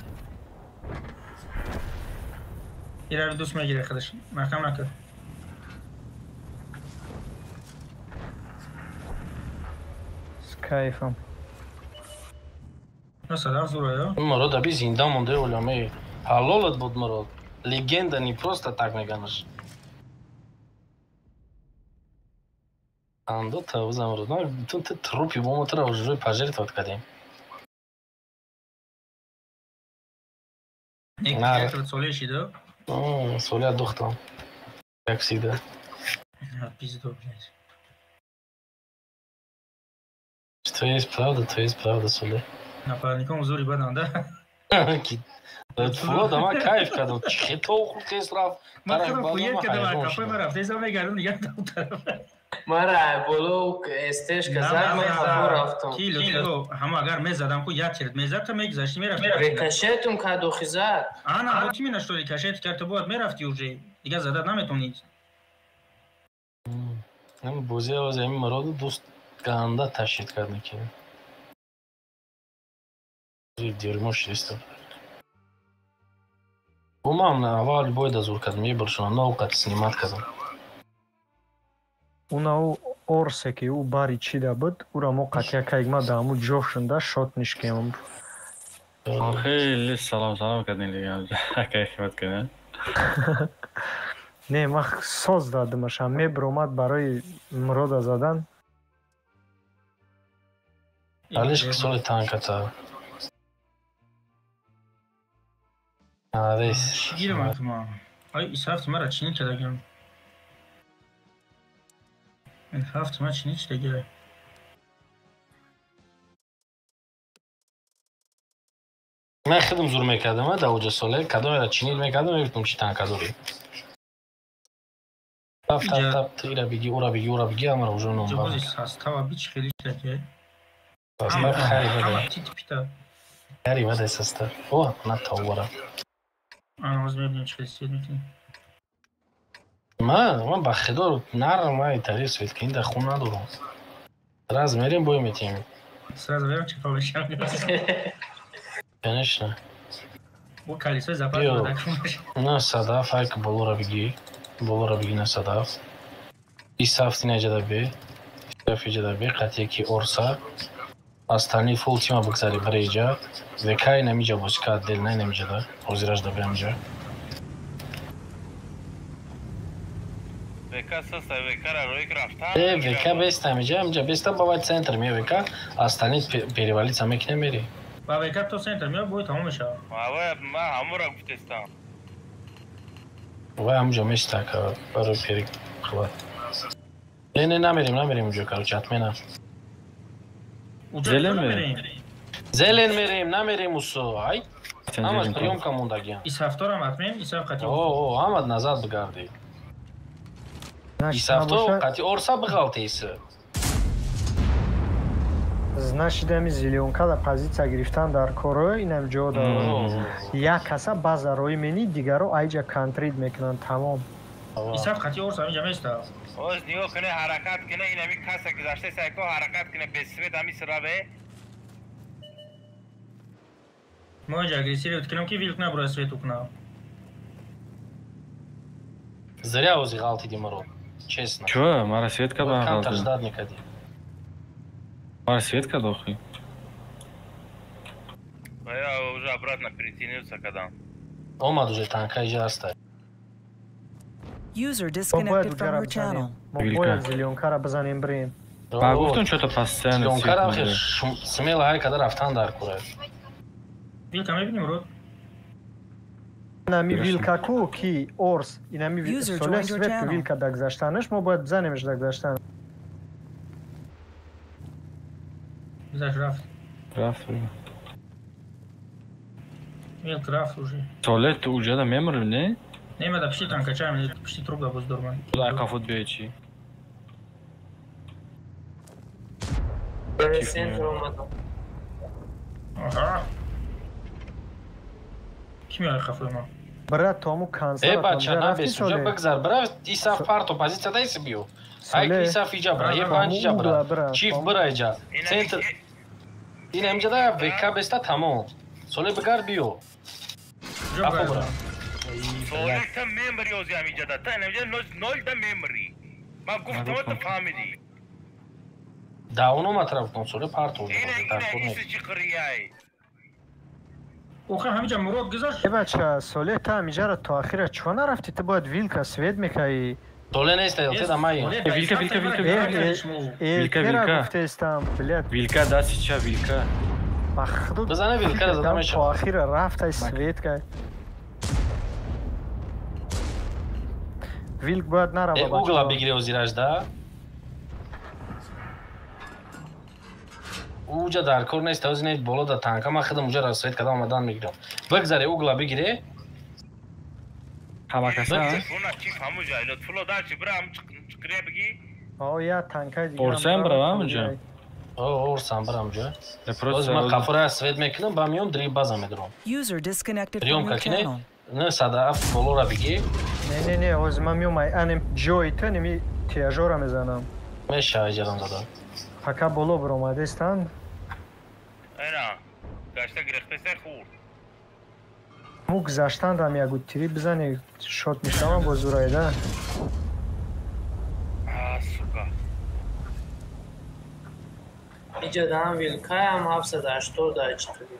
ایره رو دوست میگیره خودش محکم نکرد کیفم صدا زوره یا مراد ابی زنده مونده علامه حلالت بود مراد легенда не просто так میگنش андо тавзам ро на тун те трупи бо мотора уже пожертвовать кадем это соли шидо соли духтам как всегда пизду блядь что есть правда соли напарником зори бадан да فلو دما کیف کردم چطور خوب کس رفت من خودم خویت کردم کافه من رفته ایزا میگردم دیگه دو طرف من رای بولو استش که زد من کافه رفتم کیلو همه اگر میزدم خو یاد کرد میزد تا میگذاشتی میرفتی ریکشتم که دوخی زد آنا با کی نشد ریکشت کرد بود میرفتی اونجا دیگه زدت نمیتونید هم بوزی آواز همین مراد دوست گنده تشکیل کردن که دیرموش نیستم Умам на авал бой да зур кадам ебал шо на наука снимат кадам. Уна орсеки у бари чи да буд ура мо қатя кайгма да аму ҷошунда шот нишкем. خیلی سلام کردین دیگه کیفیت کنه نه ما ساز دادمش همه برآمد برای مراد زدن حالش که سال تانکتا آدیس گیرم اتما ای هفت مرا چینی که دگم این هفت مرا چینی چه دگیره من خودم زور میکردم در اوج ساله کدام را چینی میکردم میگفتم چی تانکا دوری تاپ تیرا بگی اورا بگی امر اوجو نم جوزی ساستا و بیچ خیلی شده ساستا خیلی بده تیت پیتا خیلی بده ساستا اوه نه تاورا آن از میبینیم چه خیلی میکنیم من با خدا نرم های تاریخ سوید که این در خون ندارم راز میریم بوی میتیم Сразу берем, че повышаем. Конечно. Bu колесо западно, так что... نه صدف های که بلو را بگی نه صدف ای صفتی نجده بی صفی جده بی قطعه که ارسا استانی فول تیما بگذاری برای ایجا وکای نمیجا بوش که دل نمیجه ده وزیراش ده بیامجا وکا سستا وکا را روی کرفتان وکا بیستا میجا امجا بیستا باید سنتر میه وکا استانی پیریوالی سمک نمیری با وکا تو سنتر میاد بوی تمام میشه ما همو را گفتستم و همجا میستا که برای پیری خواهد نه نمیریم اونجا کارو چطمه نه زلن میریم نمیریم اوسو ای همه پریوم کموندگیم ایس هفتار هم اتمیم ایس هفت قطعی اوه همه نزد بگردی ایس هفتار قطعی ارسا بغالتی ایسه Значит, зеленка да позиция грифтан дар коро инам ҷо дорад. Як каса база рои мени дигаро айҷа контрид мекунанд тамом. Исаф қати орс аминҷа места. Оз ниё кune ҳаракат кune инами каса гузашта сайко ҳаракат кune бесвет ами сираве. Моҷа агрессировать кунам ки вилк набура свет укна. Зря узиғалтиди маро. Честно. Чё, мара светка ба кантар ждат некади. Мара светка дохи. Я уже обратно перетянуться когда. Омад уже танка иҷа аста. User disconnected from your channel. Бояд зеленкара бизанем брем. Ба гуфтам чё-то постоянно зеленкара хе смело ҳай када рафтан дар кура. Вилка мебиним рот. Инами вилка ку ки орс инами соле свет вилка дагзаштанаш мо бояд бизанемш дагзаштан. Бизаш рафт. Рафт. Вилка рафт уже. Туалет уже да меморим, не? Нема да пиши там качаем, пиши труп да воздурман. Да, кафот бечи. Ага. Kim ya kafama? Брат, тому канцлер. Бача, на бес, уже бгзар, брат, Исаф парто позиция дай си био. Ай Исаф иджа бра, ебан иджа бра. Чиф бра иджа. Центр. Ин амҷа да века беста тамом. Соле бгар био. Афо бра. Соле та мемори ози амиҷа да. Та амҷа ноль да мемори. Ман гуфтам та фамиди. Да оно матраб кон соле парто. Ина чи қирияй. Оха ҳамиҷа мурод гузашт. Бача, соле та амиҷара то ахира чо нарафти? Ты бояд вилка свет мекаи. Соле неста, елте да май. Вилка. Гуфтестам, блядь. Вилка да сейчас вилка. Бахду. Бизана вилка задам эша. То ахира рафтай светка. Вилк бояд нараба. Угла бигире озираш да. уҷа дар кор нест ози нет боло да танка ман худам уҷа расоид када омадан мегирам бигзаре угла бигире ҳама каса я танка орсам барам онҷа орсам барам ҷа ози ман қафора свет мекунам ба миём дри база медурам приёмка кине не садаф болора биги не ози ман миём анем ҷои та неми тиажора мезанам меша иҷарам дада пока боло биромадестанд му гузаштандам ягу тири бизане шот мешавам бо зурайда иҷа даам вилкаям 784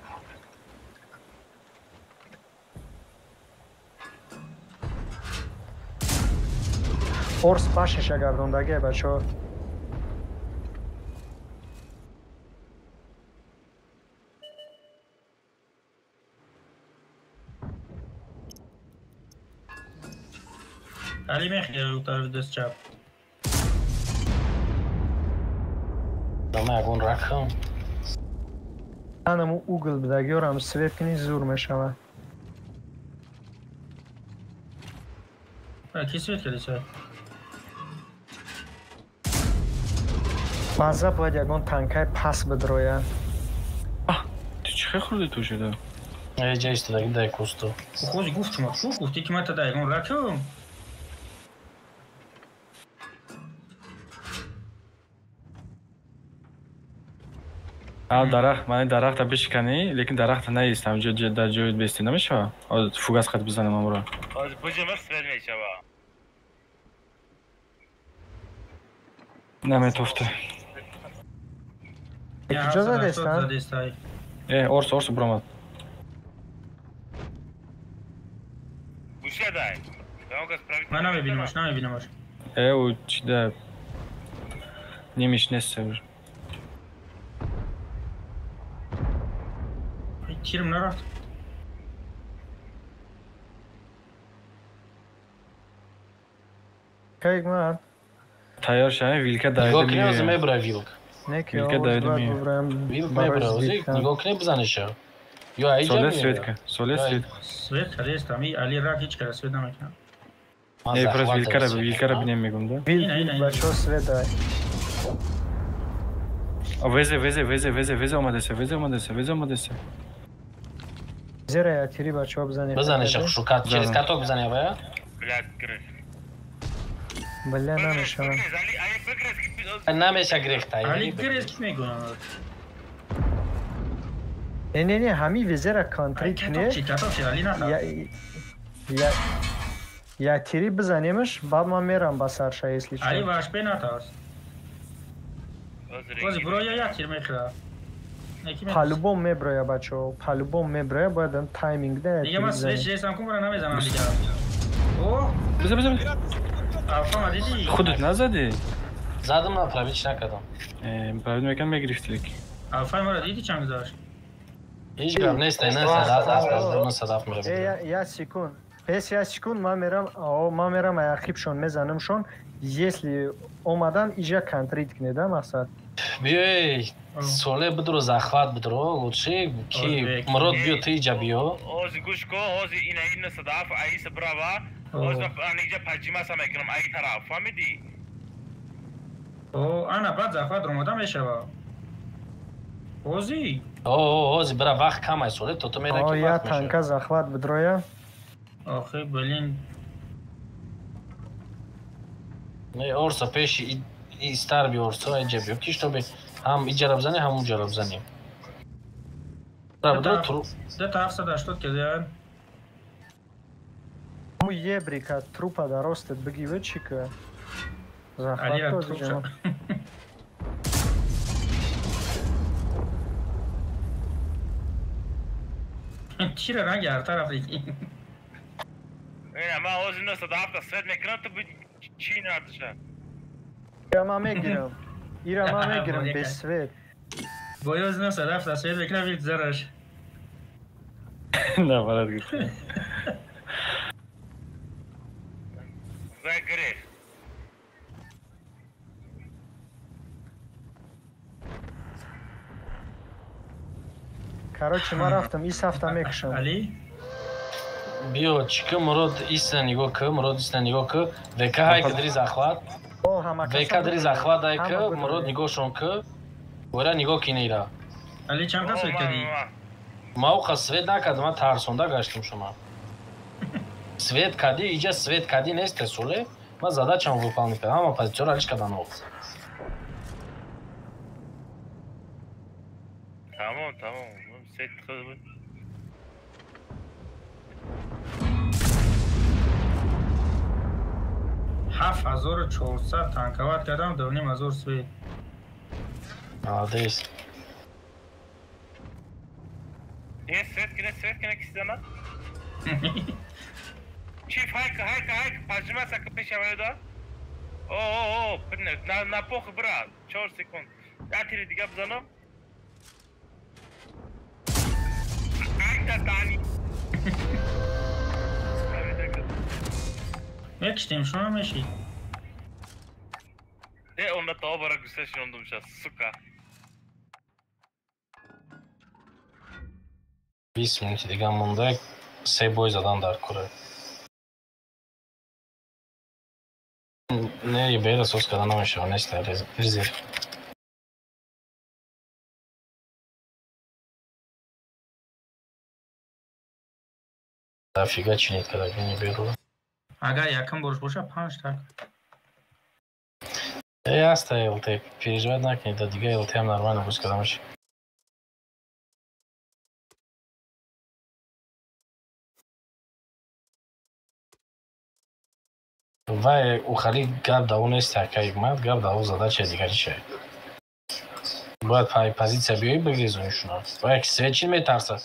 орс башеша гардондагия бачаҳо али мехиёл утар даст чап дама ягон рахам анаму угл бидагиёрам свет кини зур мешавад ки свет калиса база бояд ягон танкаи пас бидрояд ту чӣ хурди ту шуда ҷа истодаги дай кусту хози гуфт шумо чӯ гуфти ки ман та да ягон ракам من درخت بشکنی لیکن درخت نیستم در جای بیستی نمیشه فوگاس خط بزنم امرو از بجم استفاده میشه نمیتوفته اجازه دستن ارس برامد گوشه دای من نمیبینمش او چی ده نیمیش نیست تیرم نرفت Kijk maar. تیار شدن ویلکه دایده نگاه کنی از میبره ویلک ویلکه دایده میه ویلک میبره نگاه کنی بزنشه یا ایجا سوله میره سوید که سوید کده است امی علی را هیچ کده سوید نمیکنم پرس ویلکه را بینیم میگم ده بچه ها سوید های ویزه اومده سه زیره یا تیری بچه ها بزنشه شو چیز کاتوک بزنه بایا بلاد گرفت بله نمیشه نمیشه گرفت علی گرفت میگونم نه همی ویزره کانتری کنه یا تیری بزنیمش بعد من میرم با سرشه ایسلی علی باش به نتاست باز برو یا تیر میخواه پالوبوم میبره بچه ها پالوبوم میبره باید تایمینگ ده دیگه من سویش ریسم کن برای نمیزنم دیگه اوه بزن الفا دیدی خودت نزدی زدم من پراویچ نکردم پراویچ میکنم میگرفتی لیک الفا مرا دیدی چند داشت هیچ گرم نیست نه صدف میره یا سکون پس یا سکون ما میرم اخیبشون میزنمشون если اومدن ایجا کانتریت کنه ده مقصد بیای سوله بدرو زخوات بدرو لوچه کی مراد بیو تی ایجا بیو اوز گوش کو اوز این صدف ایس براوا اوز من ایجا پجیما سمیکنم ای طرف فهمیدی انا بعد زخوات رو مدام میشه اوزی اوزی برا وقت کم ای سوله تو میره که یا تانکا زخوات بدرویا آخه بلین نه اورسا پیش ایستار بی اورسا ایجا بیو کیش تو بی هم ایجا رو بزنی هم اونجا رو بزنیم ده تا 780 که دیان مو یه بریکا تروپا در راستت بگیوه چی که علی را تروپ شد چی را رنگ هر طرف دیگی این ما اوز این صدف تا سوید میکنم تو چی نردشه ایرا ما میگیرم به سوید باید نه صدف تا سوید میکنم بیت زرش نه برات گفتم گرفت کاروچه ما رفتم این هفته میکشم علی بیو چیکه مراد ایستن نگاه که وکه های که دری زخوات وکه دری زخوات های که مراد نگاه شون که ورا نگاه کی نیرا علی چند قصد کردی؟ ما او سوید نکرد من ترسونده گشتم شما سوید کردی ایجا سوید کردی نیست سوله من زده چند وپال میکردم اما پازیتیور علیش کردن او تمام سید خود بود 7400 تانکوات کردم 2500 سوید دیست یه سوید کنه کسی دانا چیف هایک پاجمه سکه پیش اویده اوه پنر نپوخ برا 4 سکند یا تیری دیگه بزنم هایک تانی میکشتیم شما میشی onda to bara güzel oldum şu suka. 20 minut دیگه مونده 3 بوی زدن در کره نه یه بیل سوس کردن نمیشه نیست ریزیر Figa cine că vine birul. Aga, ia când borș boșa 5 tak. E asta e, te переживать dacă e, dar diga el te am normal, nu că Вай ухали гап да у нест такай мад гап да у зада че дигари че. Бояд пай позиция биёй бигрезонишуна. Вай свечи метарса.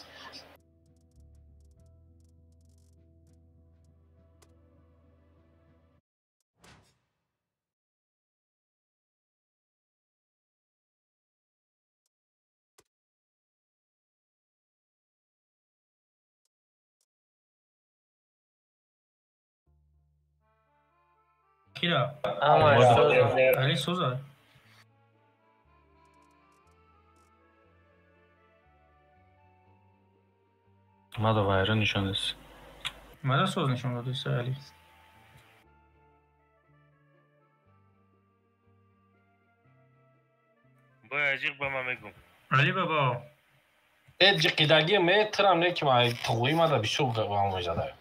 Kira. Ali Souza. Mada vayra nişanesi. Mada Souza nişan dادıysa Ali. Boyacık bana megum. Ali baba. Эджи қидаги метрам неким ай туғуима да бишо гавамоҷада.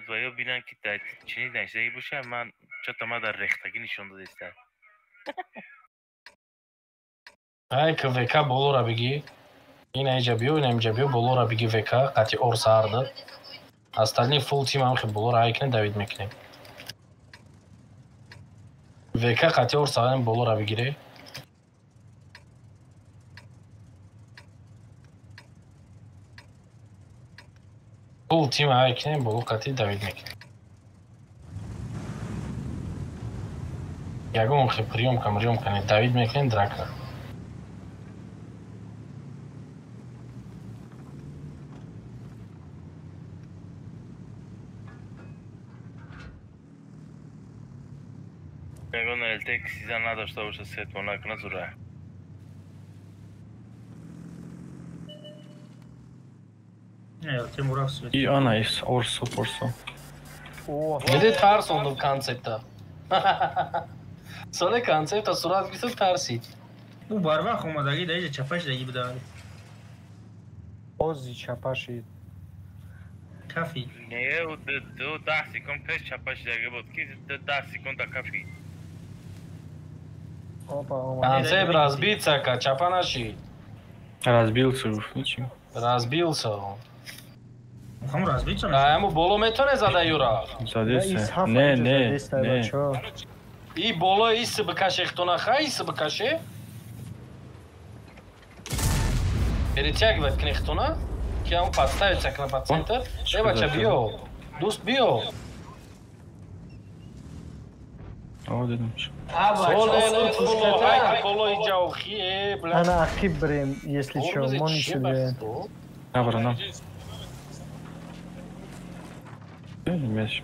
Vay binen ki çini denşleri bu şey man çatama da rehtagi nişan da ister. Ай КВК болора биги. Ин айҷа биё, ин айҷа биё болора биги ВК қати ор саарда. Остальни фул тим ам хи болора айкне Давид мекунем. ВК қати ор саарда болора бигире. Фул тим айкне боло қати Давид мекунем. Ягон хи приёмка не Давид мекунем драка. Megona el tek sizden nada что уже свет монак назура. Timur Avsvet. И она из Орсо. Неде тарс ондум концепта. Соли концепта сурат гирифту тарсид. У барвах омадаги да иҷа чапаш даги будали. Ози чапаши. Кафи. Не, у 10 секунд пеш чапаш даги буд ки 10 секунд да кафи. Опа, Концепт разбиться, ка чапанаши. Разбился уж, ничего. Разбился он. Хам разбиться? А ему боло метоне зада Юра. Задейся. Не. И боло и сбкаше хтона хай сбкаше. Перетягивает к нехтона. Ки ему подставится к на центр. Девача био. Дуст био. О, дедам. Она ахибрем, если что, мон себе. Абранам.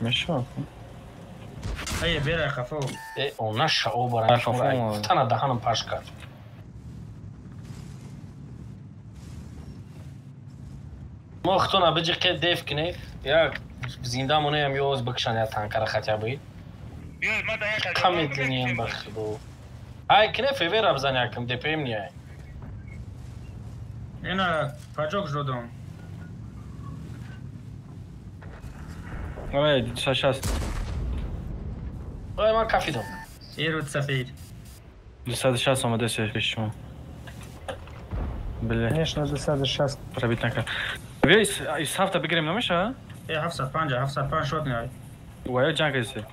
Мешо. Ай, бера хафо. Он наша оборона. Тана даханам пашка. ما ختونا بجي قيد ديف كني يا زيندا موني ام يوز بكشان يا تانكر خاتيابي كم الدنيا بخدو هاي كني فيفير ابزانياكم دي بيمني هاي انا فاجوك جودون Ой, сейчас. Ой, ма кафи дом. Ирут Сафир. Сейчас он одессе почему? Бля. Конечно, засада сейчас. Пробить на карту. Весь из хафта бегрем на мыша? Хафсат пан шот не ай. Уай джангайся.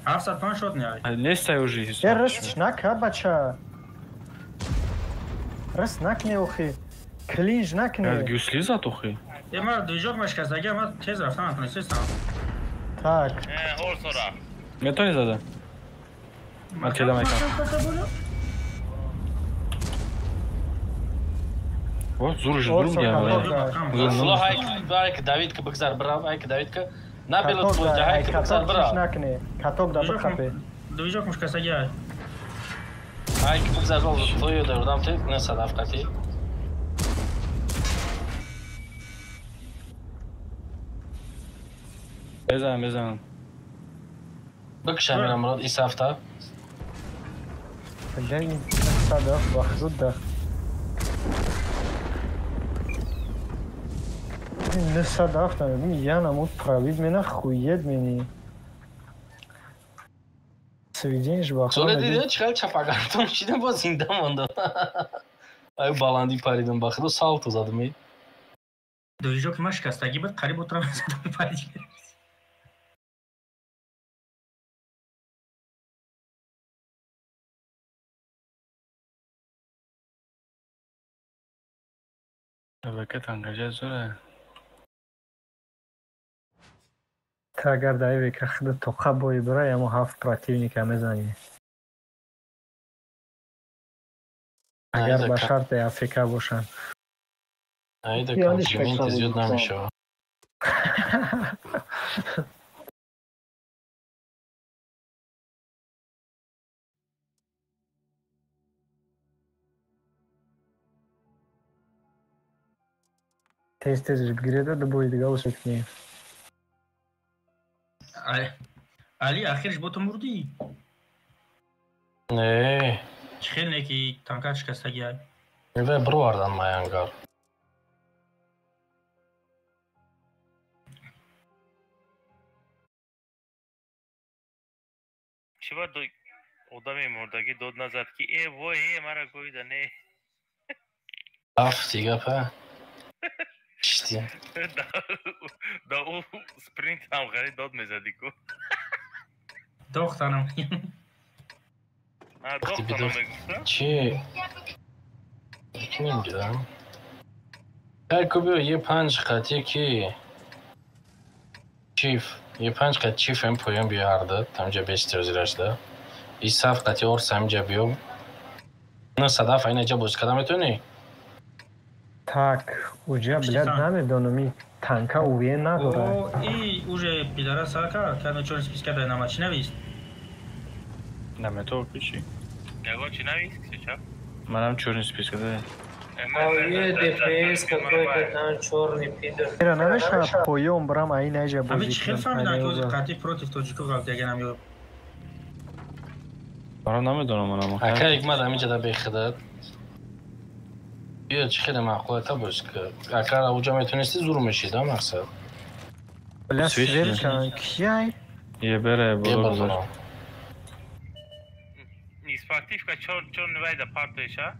Хафсат пан шот не ай. Не стай уже. Я рашнак бача. Раснак не ухи. Клинж накне. Гюсли затухи. Я ма движок машка заги, ма тез рафтан на систем. Так. Ор сора. Мне то не зада. Матеда майка. Вот зурж друг я. Зло хайк Давид ка бгзар брав, хайк Давид ка набило твой хайк бгзар брав. Накне. Каток да бхапе. Движок машка заги ай. Хайк бгзар брав твой да урдам ты не садавкати. Безам. بكشة من أمراض إسافتا. جاي صدق وخزودة. نصدقت أنا موت править меня хует меня. Свидетель жбах. Соли диде чхал чапагартон шидем ба зинда монда. Ай баланди паридам бахро салто задам. دویجو که ما شکستگی بود قریب بود راه زدم پایدی Veket angaja zora. Та агар дар века худа тоқа бои бирай, аммо 7 противника мезани. Агар ба шарти Африка бошанд. Айда комплименти зиёд намешавад. Тез бигирада ду бои дига усукни. али ахирш бо ту мурдӣ? Не. Чӣ хеле ки танка шикастагӣ ай? Ве бирвардан майангар. چی باید آدم مردگی داد نزد که ای وای ای مرا گویده نه اف دیگه پا شتی دا او سپرینت هم غریب داد میزدی کو دخترم دخترم میگوسته چی؟ یکی نمیدونم هرکو بیا یه 5 خطی که چیف یه 5 خط چیف هم پایان بیارده تمجا بیشتر زیرش ده ای صف خطی اور سمجا بیام نه صدف این اجا بوز کده میتونی؟ Так, уже, блядь, намедонам, танка уве надора. О, и уже пидора сака, когда черный списка дай на матч навис. Нам это ключи. Яго чи навис, сейчас? Манам черный список, да. Ой, ДПС какой-то там черный пидор. Ира, навешна поем брам, а ин айжа А ведь бузик. хер фамилия, что катик против тоджиков, как я нам его. Барам намедонам манам. اکا حکمت همینجا دا بخدد بیا چه خیلی معقوله تا باش که اکا اوجا میتونستی زور میشید هم مقصد Бля, сверка, кияй? یه بره بیا برو بزنم نیسپاکتیف که چون نویده پارتیشا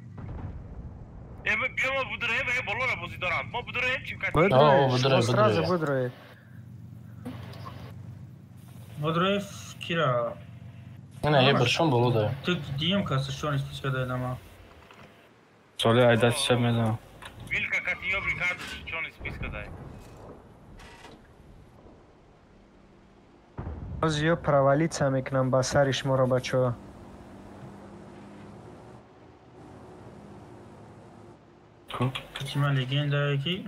بیا ما بودره و بالا را بازی دارند ما بودره چیم که Бодроев, сразу бодроев. Бодроев, Кира. نه یه برشون بلو ده Ты дием каса черный списка дай нама. Соли айдат шаб медам. Вилка катиё брикад черный списка дай Аз ё провалиться мекунам ба сари шуморо бачаҳо. Тима легенда ки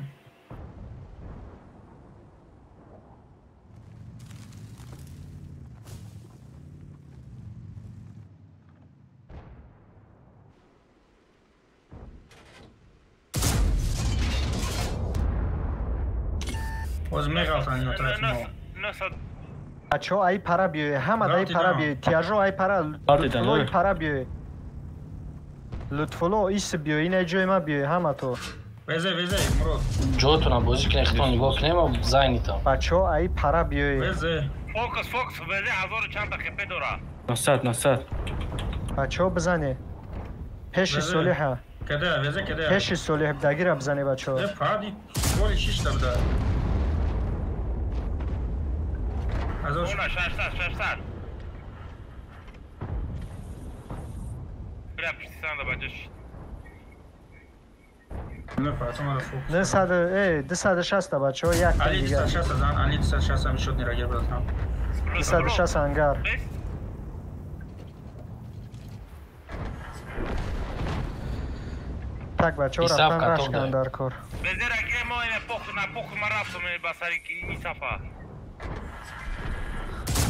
Оз мегалтан ё трафимо. Бачаҳо ай пара биёед, ҳама дай пара биёед. Тиажо ай пара, Лутфулло ай пара биёед. Лутфулло ис биё, ин ай ҷои ма биё, ҳама то. Везе, Мурод. جوتونم بازی کنه خطا نگاه کنیم و زنی تا Бачаҳо ай пара биёед. Везе. Фокус, везе 1000 чанд дақиқа дора. 900. Бачаҳо бизане. Пеши Солиҳа. Када, везе када. Пеши Солиҳ дагира бизане бачаҳо. Пади, соли 6 табда. 600. Бля, присана да бачаш. Не, пацан ада фокус. 260 бачаҳо, як та Али дигар. 260 зан, Али 260 ҳам шот нирагер братам. 260 ангар. Так, бачаҳо рафтан раш кунанд дар кор. Безера ке мо име поху ма рафтам ба сари ин сафа.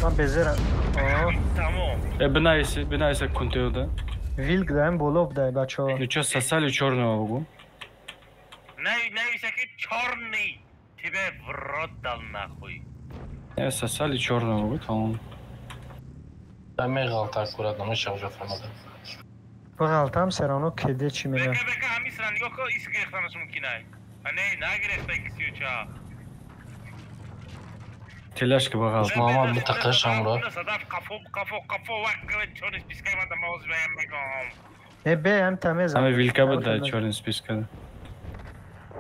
Ман безерам. Тамом. Бинайся кунтео да. Вилк даем боло будай бачаҳо. Ну чё, сосали чёрного бугу? Нависа ки чёрный. Тебе в рот дал нахуй. Сосали чёрного бугу, тамом. Да меғалта аккурат намеша уже фамада بغلطم سرانو کده چی میگه بکه همی سران نگاه که ایسی گرفتنش ممکنه نه نگرفته کسی چه تلاش که بغلط محمد متقش هم را صدف قفو وقت چون اسپیسکه من دماغ بیم بگم نه به هم تمیز همه ویلکه بود در چورن سپیس کرده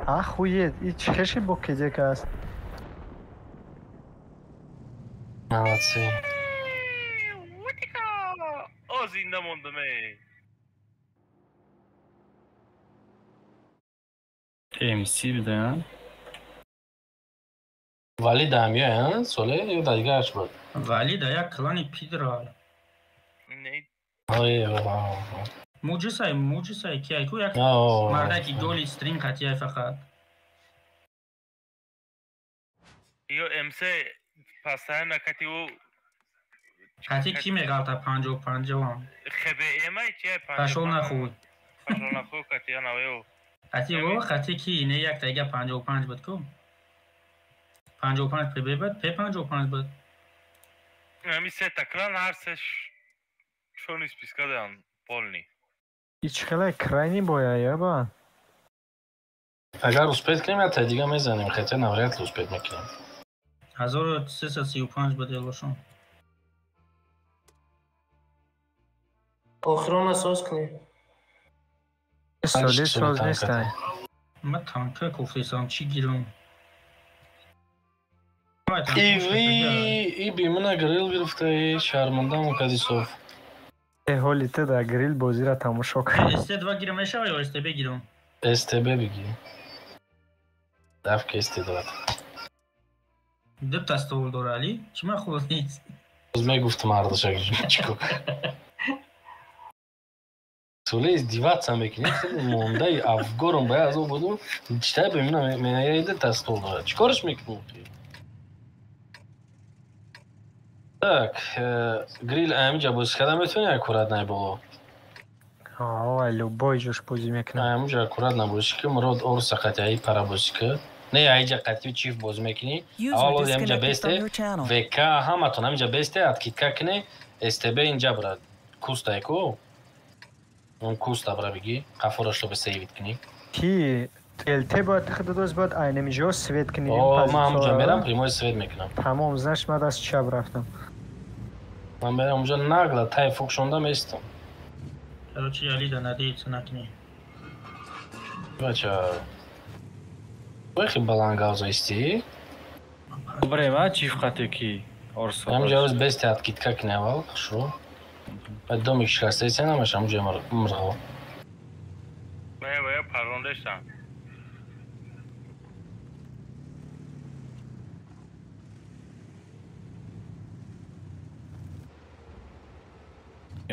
Охуеть, и чеши бокедек аст. Молодцы. О, зинда мондам. MC بدن ولی دمیه سوله یا دیگرش بود ولی دا یک کلانی پیدرال آی موجسای که ایکو یک مردکی گولی سترین خطیه فقط یو امسه پاسه نکتی و خطی کی میگالتا 55 هم خبه ایمای چیه پشول نخوی پشول نخوی کتی ها نویو خطی کی اینه یک تایگه 55 بود کم 55 پی بود پی 55 بود همی سه تکران هر سش چونیس پیسکا دارن полный. هیچ خیلی کرایانی باید با اگر روسپیت کنیم یا تا دیگه میزنیم خیلی نوریت روسپیت میکنیم 1335 بود یلوشون آخران اساس کنیم سالی ساز نیستن من تانکه کفتیسان چی گیرم ای بیمونه گریل گرفته شرمنده مکدیسوف حالی تو در گریل بازی را تماشا کنی استه دوا گیرم میشه یا استه بگیرم استه بگی دفع که استه دارد دب تستول داره علی چی من خود نیست از میگفتم اردش اگه چیکو سوله ازدیوات هم بکنی خیلی مونده افگارم باید از او بودم چطور ببینم میده تستول داره چیکارش میکنم Так, гриль амиджа бузкада метуни аккуратно было. Любой жуш бузим мекна. Амиджа аккуратно бузки, мурод орса катяи пара бузки. Не айджа катю чиф буз мекни. Авало амиджа бесте. ВК хаматон амиджа бесте аткитка кне. СТБ инджа брат. Куста эко. Он куста бра беги. Кафора чтобы сейвит кни. Ки ТЛТ باید خدادوز باید اینمی جا سوید کنیم من همونجا میرم پریموی سوید میکنم تمام زنش من از چپ رفتم من میرم اونجا نگلا تای فوق شونده میستم چرا چی علی ده ندید نکنی بچه بخی بلانگاوزا استی Добре, ма чиф хате ки орса. همونجا روز بستی هات کیت کک نیوال شروع باید دومی شکسته سی نمش همونجا مرغو باید پروندش دم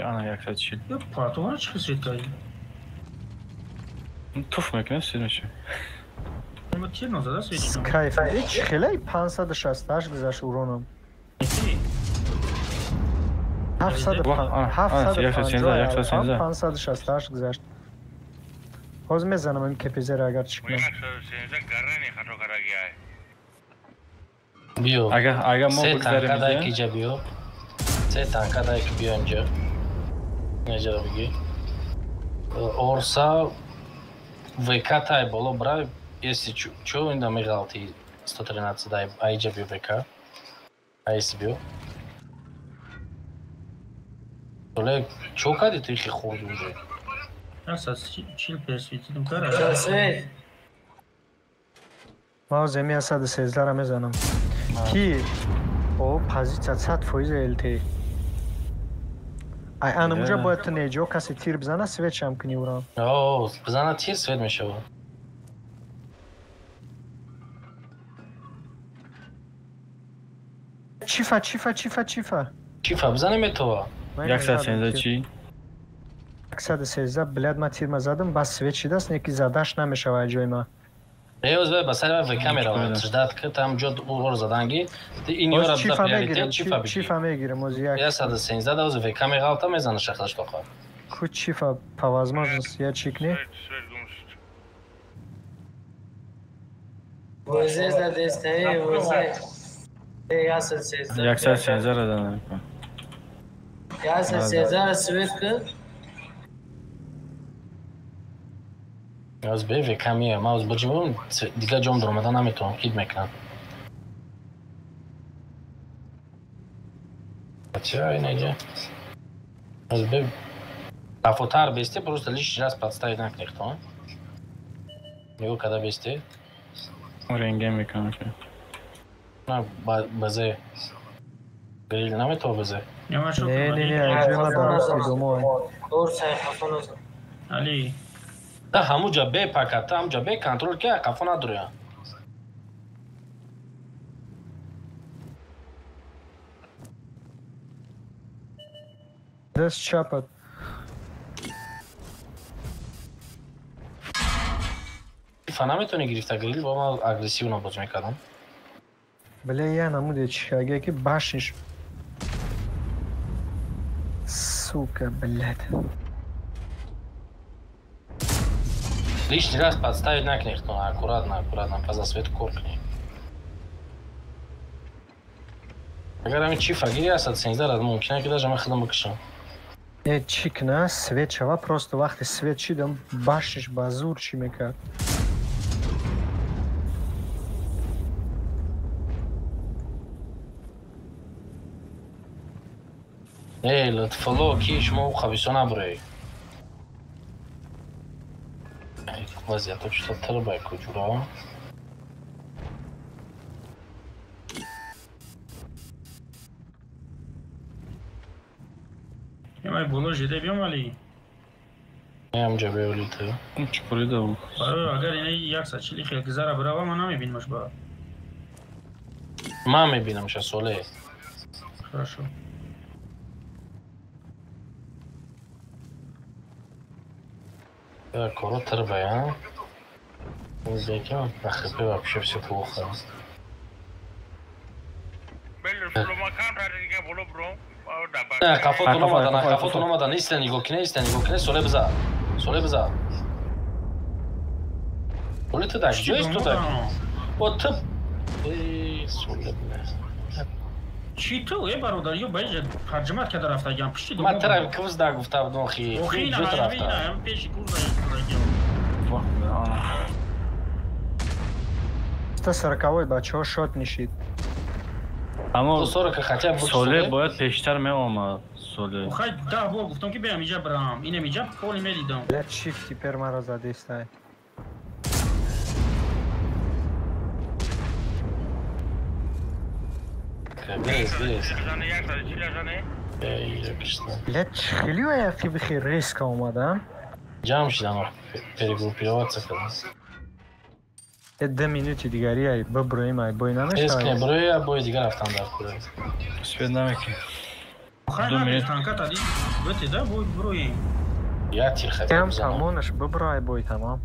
Ana yaksa çil. Ya pantolon çıkıyor kayı. Tuf mekne sirmiş. Ama tیر نزده سویچ کیف هیچ خیلی 568 گذشت اورانم 568 گذشت باز میزنم این کپیزه را اگر چکنم بیو اگه ما سه بگذاریم تانکا دایی که جا بیو سه تانکا دایی که بیو اینجا نجا بگی орса ВК тай боло брай если чё инда мегалти 113 дай айджа био ВК айси био Олег чё кади ты их хурд уже Я со чил пересветилим кара Часвет ما زمین 113 را میزنم کی او позиция 100 فویز LT اونجا باید تو نیجا کسی تیر بزنه سویت شم کنی اوران اوه بزنه تیر سویت میشه با چیفا بزنیم تو 113 چی؟ 113 بلد ما تیر زدم بس سویت شده است یکی زدش نمیشه و جای ما Evo zve basar ve kamera ždat ka tam jod ur zadangi in yora da prioritet çifa میگیرم موزیک یا 113 da ve kamera alta mezana şaxlaş toqa ku çifa по возможности я чикни Voze da desteği voze Ya 113 radan Ya 113 svetka Az be ve kamera mouse bacımın diga jom durmadan ameton kid mekran Хотя иногда. А фотар бесте просто лишний раз подставить на кто? میگو کدا بیسته رنگه میکنم که نه بزه گریل نمیتو بزه نه اینجا ما درستی دومو درسته خفا نزن علی تا همو جا بی پاکت تا همو جا بی کنترل که کفا نداره دست چپت فا نمیتونی گرفته گریل با ما اگریسیو نباز میکردم بله یه نموده چیکاگه که باشش сука блядь лишний раз подставить накнехт но аккуратно по засвету коркни اگر همین چی فقیری هست 13 раз ممکنه که даже من خودم بکشم چیک نه свет شوا просто وقتی свет چیدم باشش با زور چی میکرد لطفالو کی شما خبیثا نبره وضعیت شد تر باید کجورا یه بولو جده بیام علی همجا بیولی تو چی پولیده بود اگر اینه یک ساعت چلی خیلی گذاره برای ما نمیبینمش با من میبینمش سوله хорошо کارو تر باید این بیکم بخیپه و پیشه بسی تو بخورم نه کفاتون اومدن نیستن نگاه کنه سوله بزا سوله تو داشت جایست تو داشت با تو سوله بله چی تو یه برادریو باید ترجمت کرده رفته گم پشتی من ترم کفز دا گفته بودم اخی اخی نه هم پیشی کور تا سرکاوی بچه ها شاد میشید اما خطیب سوله باید پیشتر می آمد سوله خیلی 10 بار گفتم که بیام اینجا برام اینم اینجا کلی میدیدم لت شیفتی پر مرا زده استای لت خیلی و یقی بخیر ریسک آمدم جمع شدم پریگروپی رو واتسا کردم 10 minúti دیگری ای ببرویم ای بای نمیشه اسکنه بروی یا بای دیگر رفتم در کنم سپید نمیکنی خیلی نمیستان که تا دی بایتی ده برویم یا تیر خطی هم تمامش ببرای بای تمام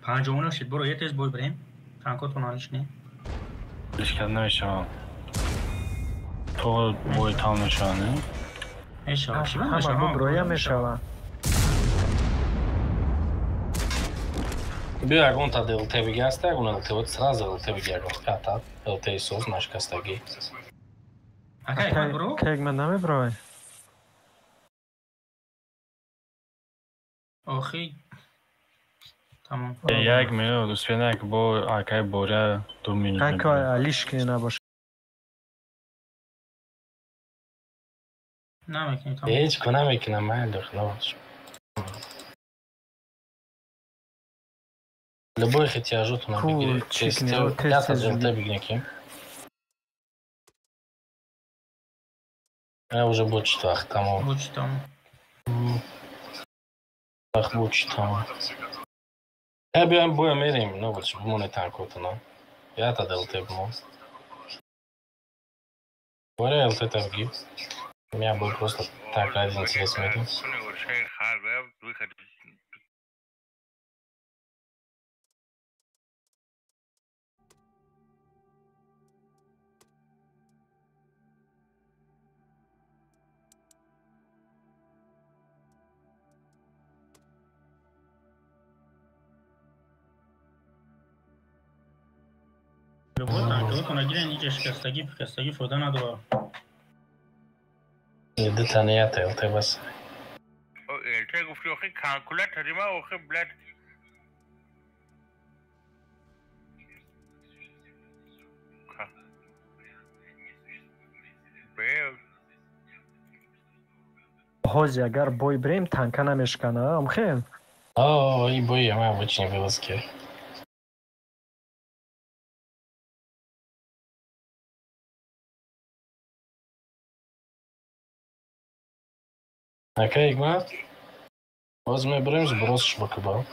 پنجمونش شد برو یه تیز بای بریم تانکاتون حالش نیم اشکال نمیشه تو بای تام نشانه همه ببروی میشه بیا اگه اون تا دلته بگی هسته اگه اون دلته بود سراز دلته بگی اگه کتا دلته سوز نشکستگی که اگه من نمی بروی آخی تمام یک میلیون دوست بیانه که با آکای بوره 2 میلیون که علیش که نباشه نمیکنی تمام هیچ کنه میکنم من دخلاش любой хотяжут на беге тестил я тоже бегники я уже больше так там больше там я бы боя мерим но больше монетан котно я тогда утебну говоря вот это в гиб у меня был просто так один интерес меду تو نگیره اینجا شکستگی فوده نداره یه تانیته البته بس البته گفتی آخه کانکولت هریما آخه بلد ҳози агар бой бирем танка намешкана амхел. И бой мы обычные вылазки. Окей, Игнат. Возьми брем, сбросишь бакаба.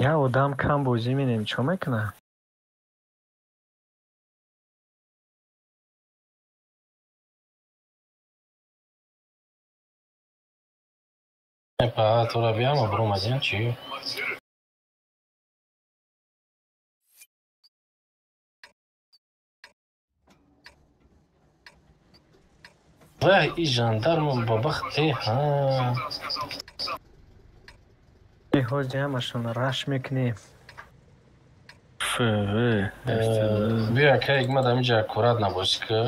Я одам кам бозӣ менем чо мекуна? Epá, toda vez uma broma, gente. Vai, e jandarma babахты, ҳози ҳамашон раш мекунем. Бия, кай Игнат амиҷа аккуратно бош ки.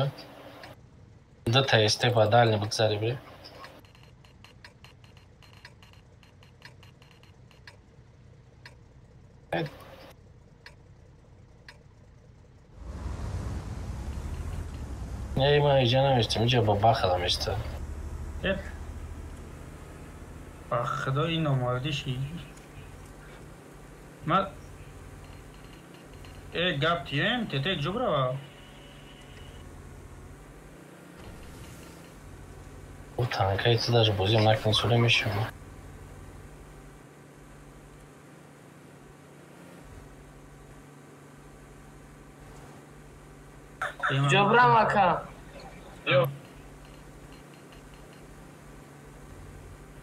Да тесте ба дальний бигзари бри. Ей, ма иҷа намешта, миҷа ба баха намешта. با خدا این نامردیشی من گپ تیم تیتک جبرا او танкай ты даже бузим накин сөйлемеші ма. جبران اکا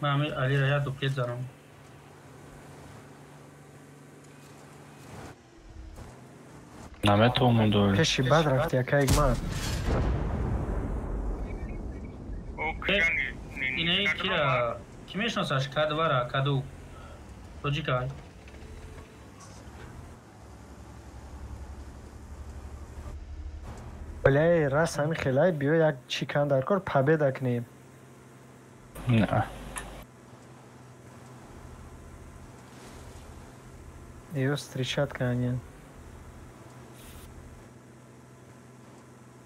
من همین علی را یاد دوپلیت دارم نمه تو موندوی پشی بد رفتی اکا Игнат. اینه کی را کی میشناسش کدوارا کدو توجیکای ولی راست همین خیلی بیا یک چیکان در کار پبه کنیم. نه Ее встречат, конечно.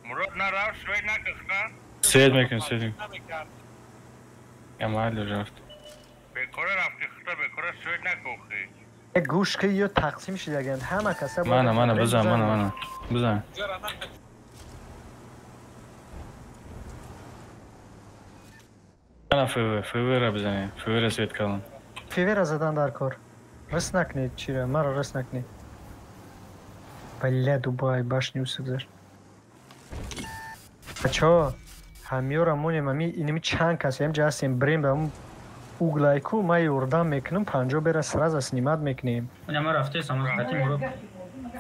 Мурод нарав швей накахна. سید میکن سید امال رفت بکره رفت خطا بکره شوی نکوخی گوش که یا تقسیم شده گند همه کسا منه بزن بزن فیوه را بزنی فیوه را سید کلم فیوه را زدن در کار رس نکنید چی را مرا رس نکنید بله دوبای باش نیوسک زر بچه همیو را مونیم اینمی چند کسی هم جا هستیم بریم به اون اوگلایکو ما یوردان میکنم پنجو بره سراز اسنیمات میکنیم ما رفته سامزقاتی مرو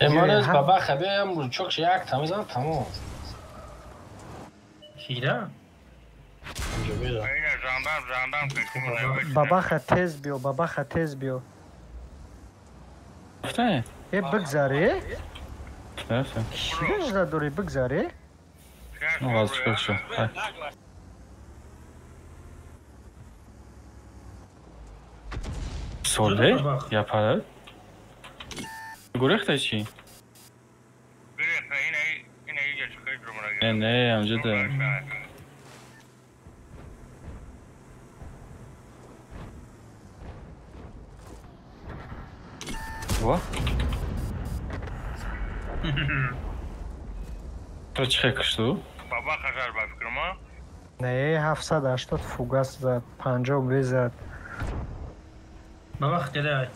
امانز بابا خبه هم چوکش یک تمیزان تمام کیرا؟ بابا خط تیز بیو رفته؟ بگذاره؟ رفته چیش را دوری بگذاره؟ غلط شو سوله؟ یا پرد؟ گریخته چی؟ نه همجده وا؟ تو چه کشتو؟ بابا خشار با فکر ما؟ نه 780 فوگاس زد 50 بری زد بابا خیلی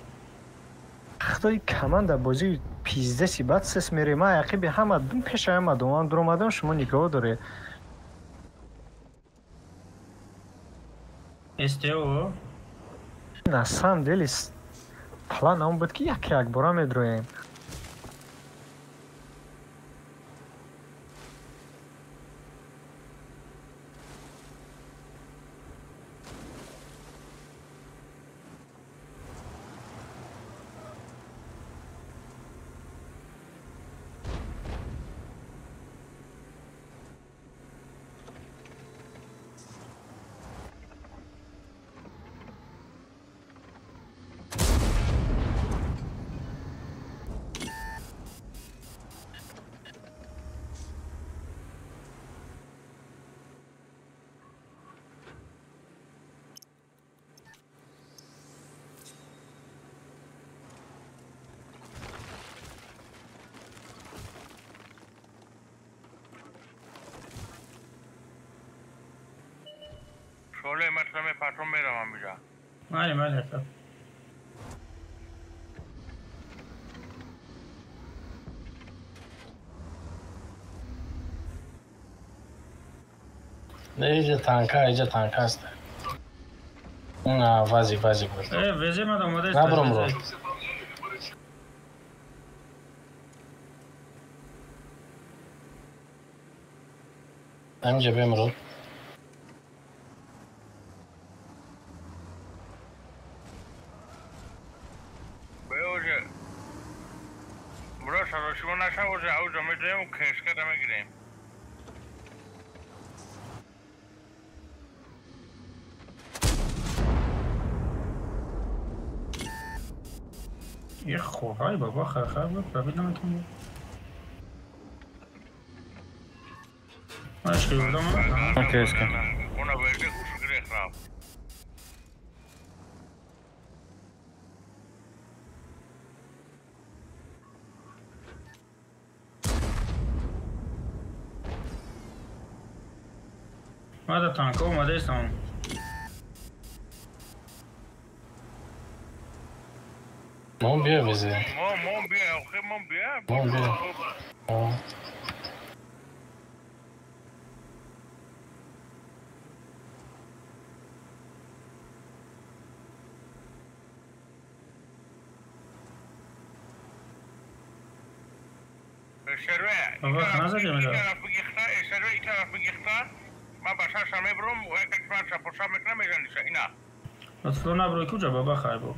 خدای کمان در بازی 15 سی بعد سس میری ما عقیبی همه دون پیش آمدم درآمدم شما نگاه داره استیو نه سام دلیست پلان اون بود که یک بارا میدرویم شعله مطلب پاتون میرم همینجا. بله خب. نه اینجا تانکا است. اون وازی بود. ویزه ما آماده است. نبرم رو. همینجا بیم رو. بیاوجه. برای شما نشه اوجه اوجه میدیم و کشکت میگیریم. یه خوبای بابا خرخر بود ببینم که ماشي ولا ما اوكي اسكت وانا بيجي وش كده خراب هذا تانك وما ادري شلون مو بيا بزي مو بيا اخي مو بيا ما زدی میره طرف بگیختار من باشا شمی بروم و یک من شپوشا میکنم میجانیشه اینا اصلا نبروی کجا بابا خیر بود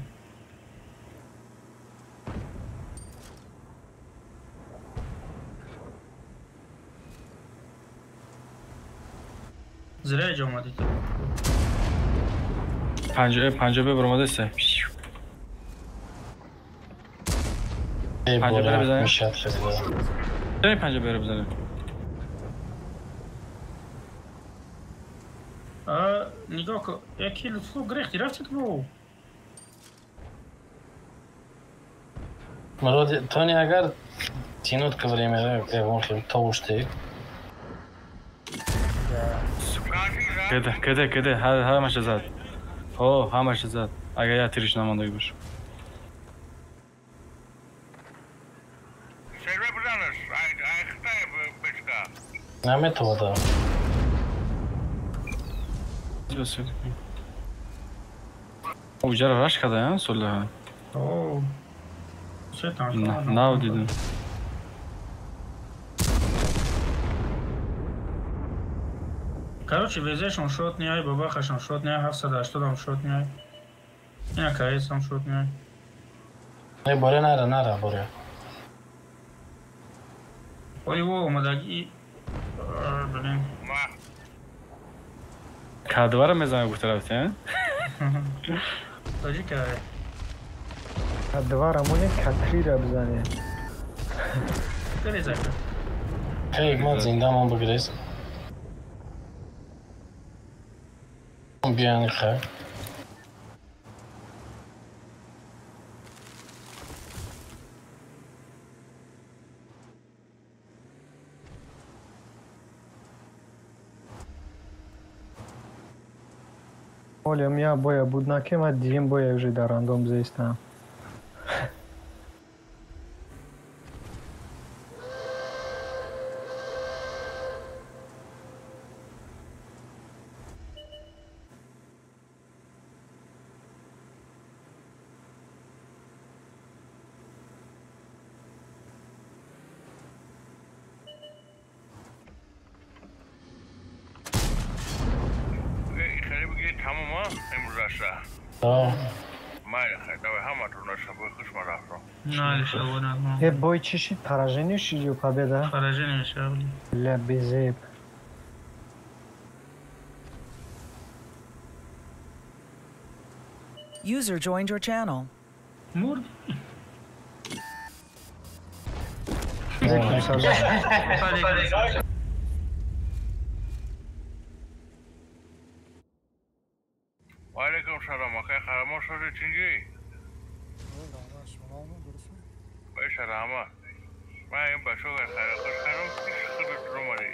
زره جا اومدی تو پنجه ببر اومده سه پنجه بره بزنه چرا پنجه بره بزنه نگاه کن یکی لطفو گرفتی رفتی تو مراد تونی اگر تینوت کبری میره که اون خیلی توشتی كده هذا مش زاد اوه همش زاد اگه یا تیرش نمانده باشه شروع بزنش اخته بچکا نمیتونه بس او جرا راش کرده ها سوله اوه چه تانک نه دیدم Короче, везешон шот не ай, бабахашон шот не ай, 780 هم шот не ай. Ина кайс هم шот не ай. نه باره نره باره. Оли во омадаги. Блин. کادوارم میزنه گفته رفتی ها؟ Таджи кай. کادوارمونه کتری را بزنه. Кали закр. هی ما زندان بگیریم. بیان خیر. Оля, у меня боя буднаке, а дим боя уже до рандом здесь там. Бой чешит, поражение или победа? Поражение шагли. Для безеб. User joined your channel. Мур. وعلیکم سلام آخه خراموش شده چینجی؟ باشه راما من این باشو خیلی خوش کردم پیش خودت رو ماری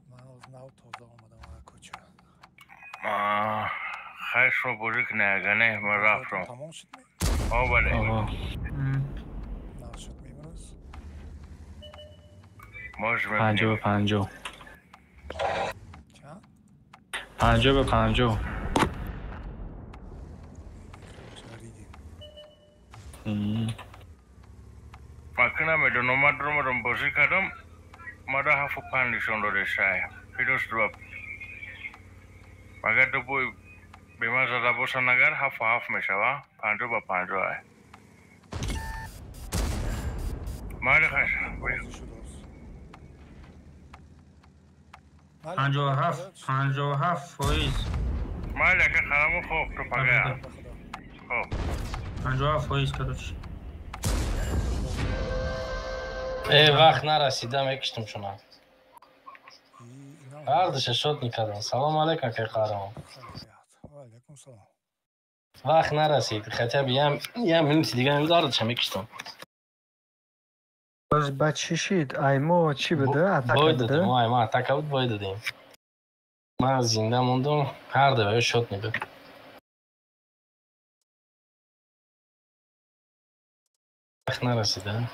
من از نو تازه آمدم خیلی شما بزرگ نگنه من رفتم تمام شد بله آقا نقشت میمروز 50 به 50 چند؟ 50 به 50 مکنه میدونم من درم بازی کردم ما را 7 و 5 نشان داده شای پیروز دراب مگر دو بوی به من زده باشن نگر 7 و 7 میشه و 50 به 50 های مالی خیش 57 فایز مالی که خرمون خوب تو پگه خوب 57 فایز کدوش وقت نرسیدم یکیشتم شما هردش شد میکردم سلام علیکم که قهرمان علیکم سلام وقت نرسید خطب یه منوت دیگه نمیداردشم یکیشتم باز بچه شید ایمو چی بده؟ اتک باید بده؟ دادیم ما اتک بود باید دادیم من زنده موندم هر دفعه شد میده وقت نرسیده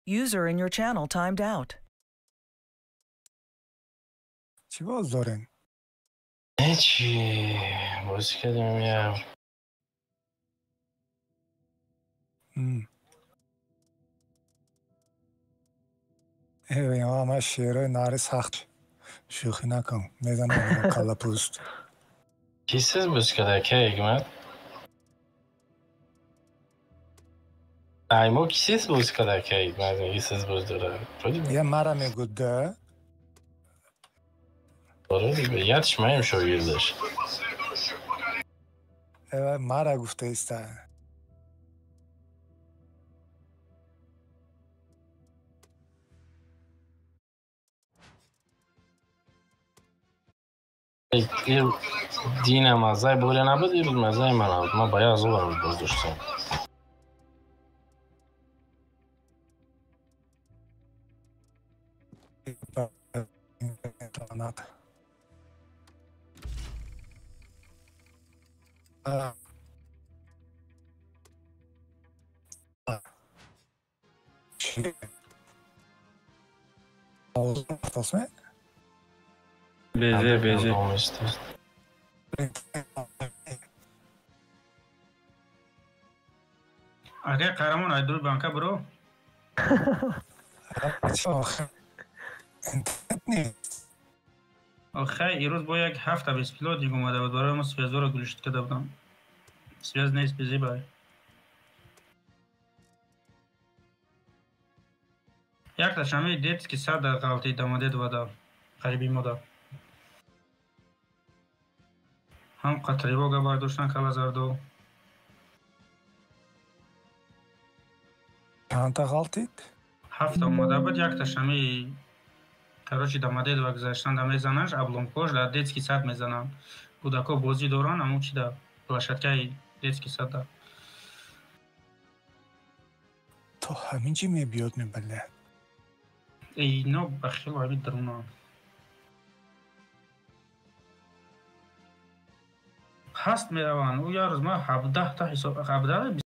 User in your channel timed out. چی باز دارین؟ هیچی بازی کردیم یه اینا همه شعرهای ناری سخت شوخی نکن میزنم کلا پوست کیسیز بازی کرده که اگمت ایمو کیسیز بازی کرده که اگمت کیسیز بازی داره یه مرا میگوده داره دیگه یادش مایم شویردش مرا گفته ایسته دین مزای بوله نبود این روز مزای من بود من باید از اون باز داشتم بیزه اگه قهرمان ایدول بانکا برو آخه ایروز با یک هفته بیس پیلو دیگه اومده بود برای ما سپیزو رو گلشت کده بودم سپیز نیست بیزی بای یک تشمی دید که 100 در غلطی دماده دودا قریبی مادا هم قطری باگه برداشتن کل زردو چند تا غلطید؟ 7 اومده بود یک تشمی короче دماده دو گذاشتن دم میزننش ابلونکوش در детский сад میزنن کودکا بازی دوران همون چی دا площадкай детский сад دا تو همین چی میبیاد میبله اینا بخیل همین درونه هست میروان او یه روز ما 17 تا حساب 17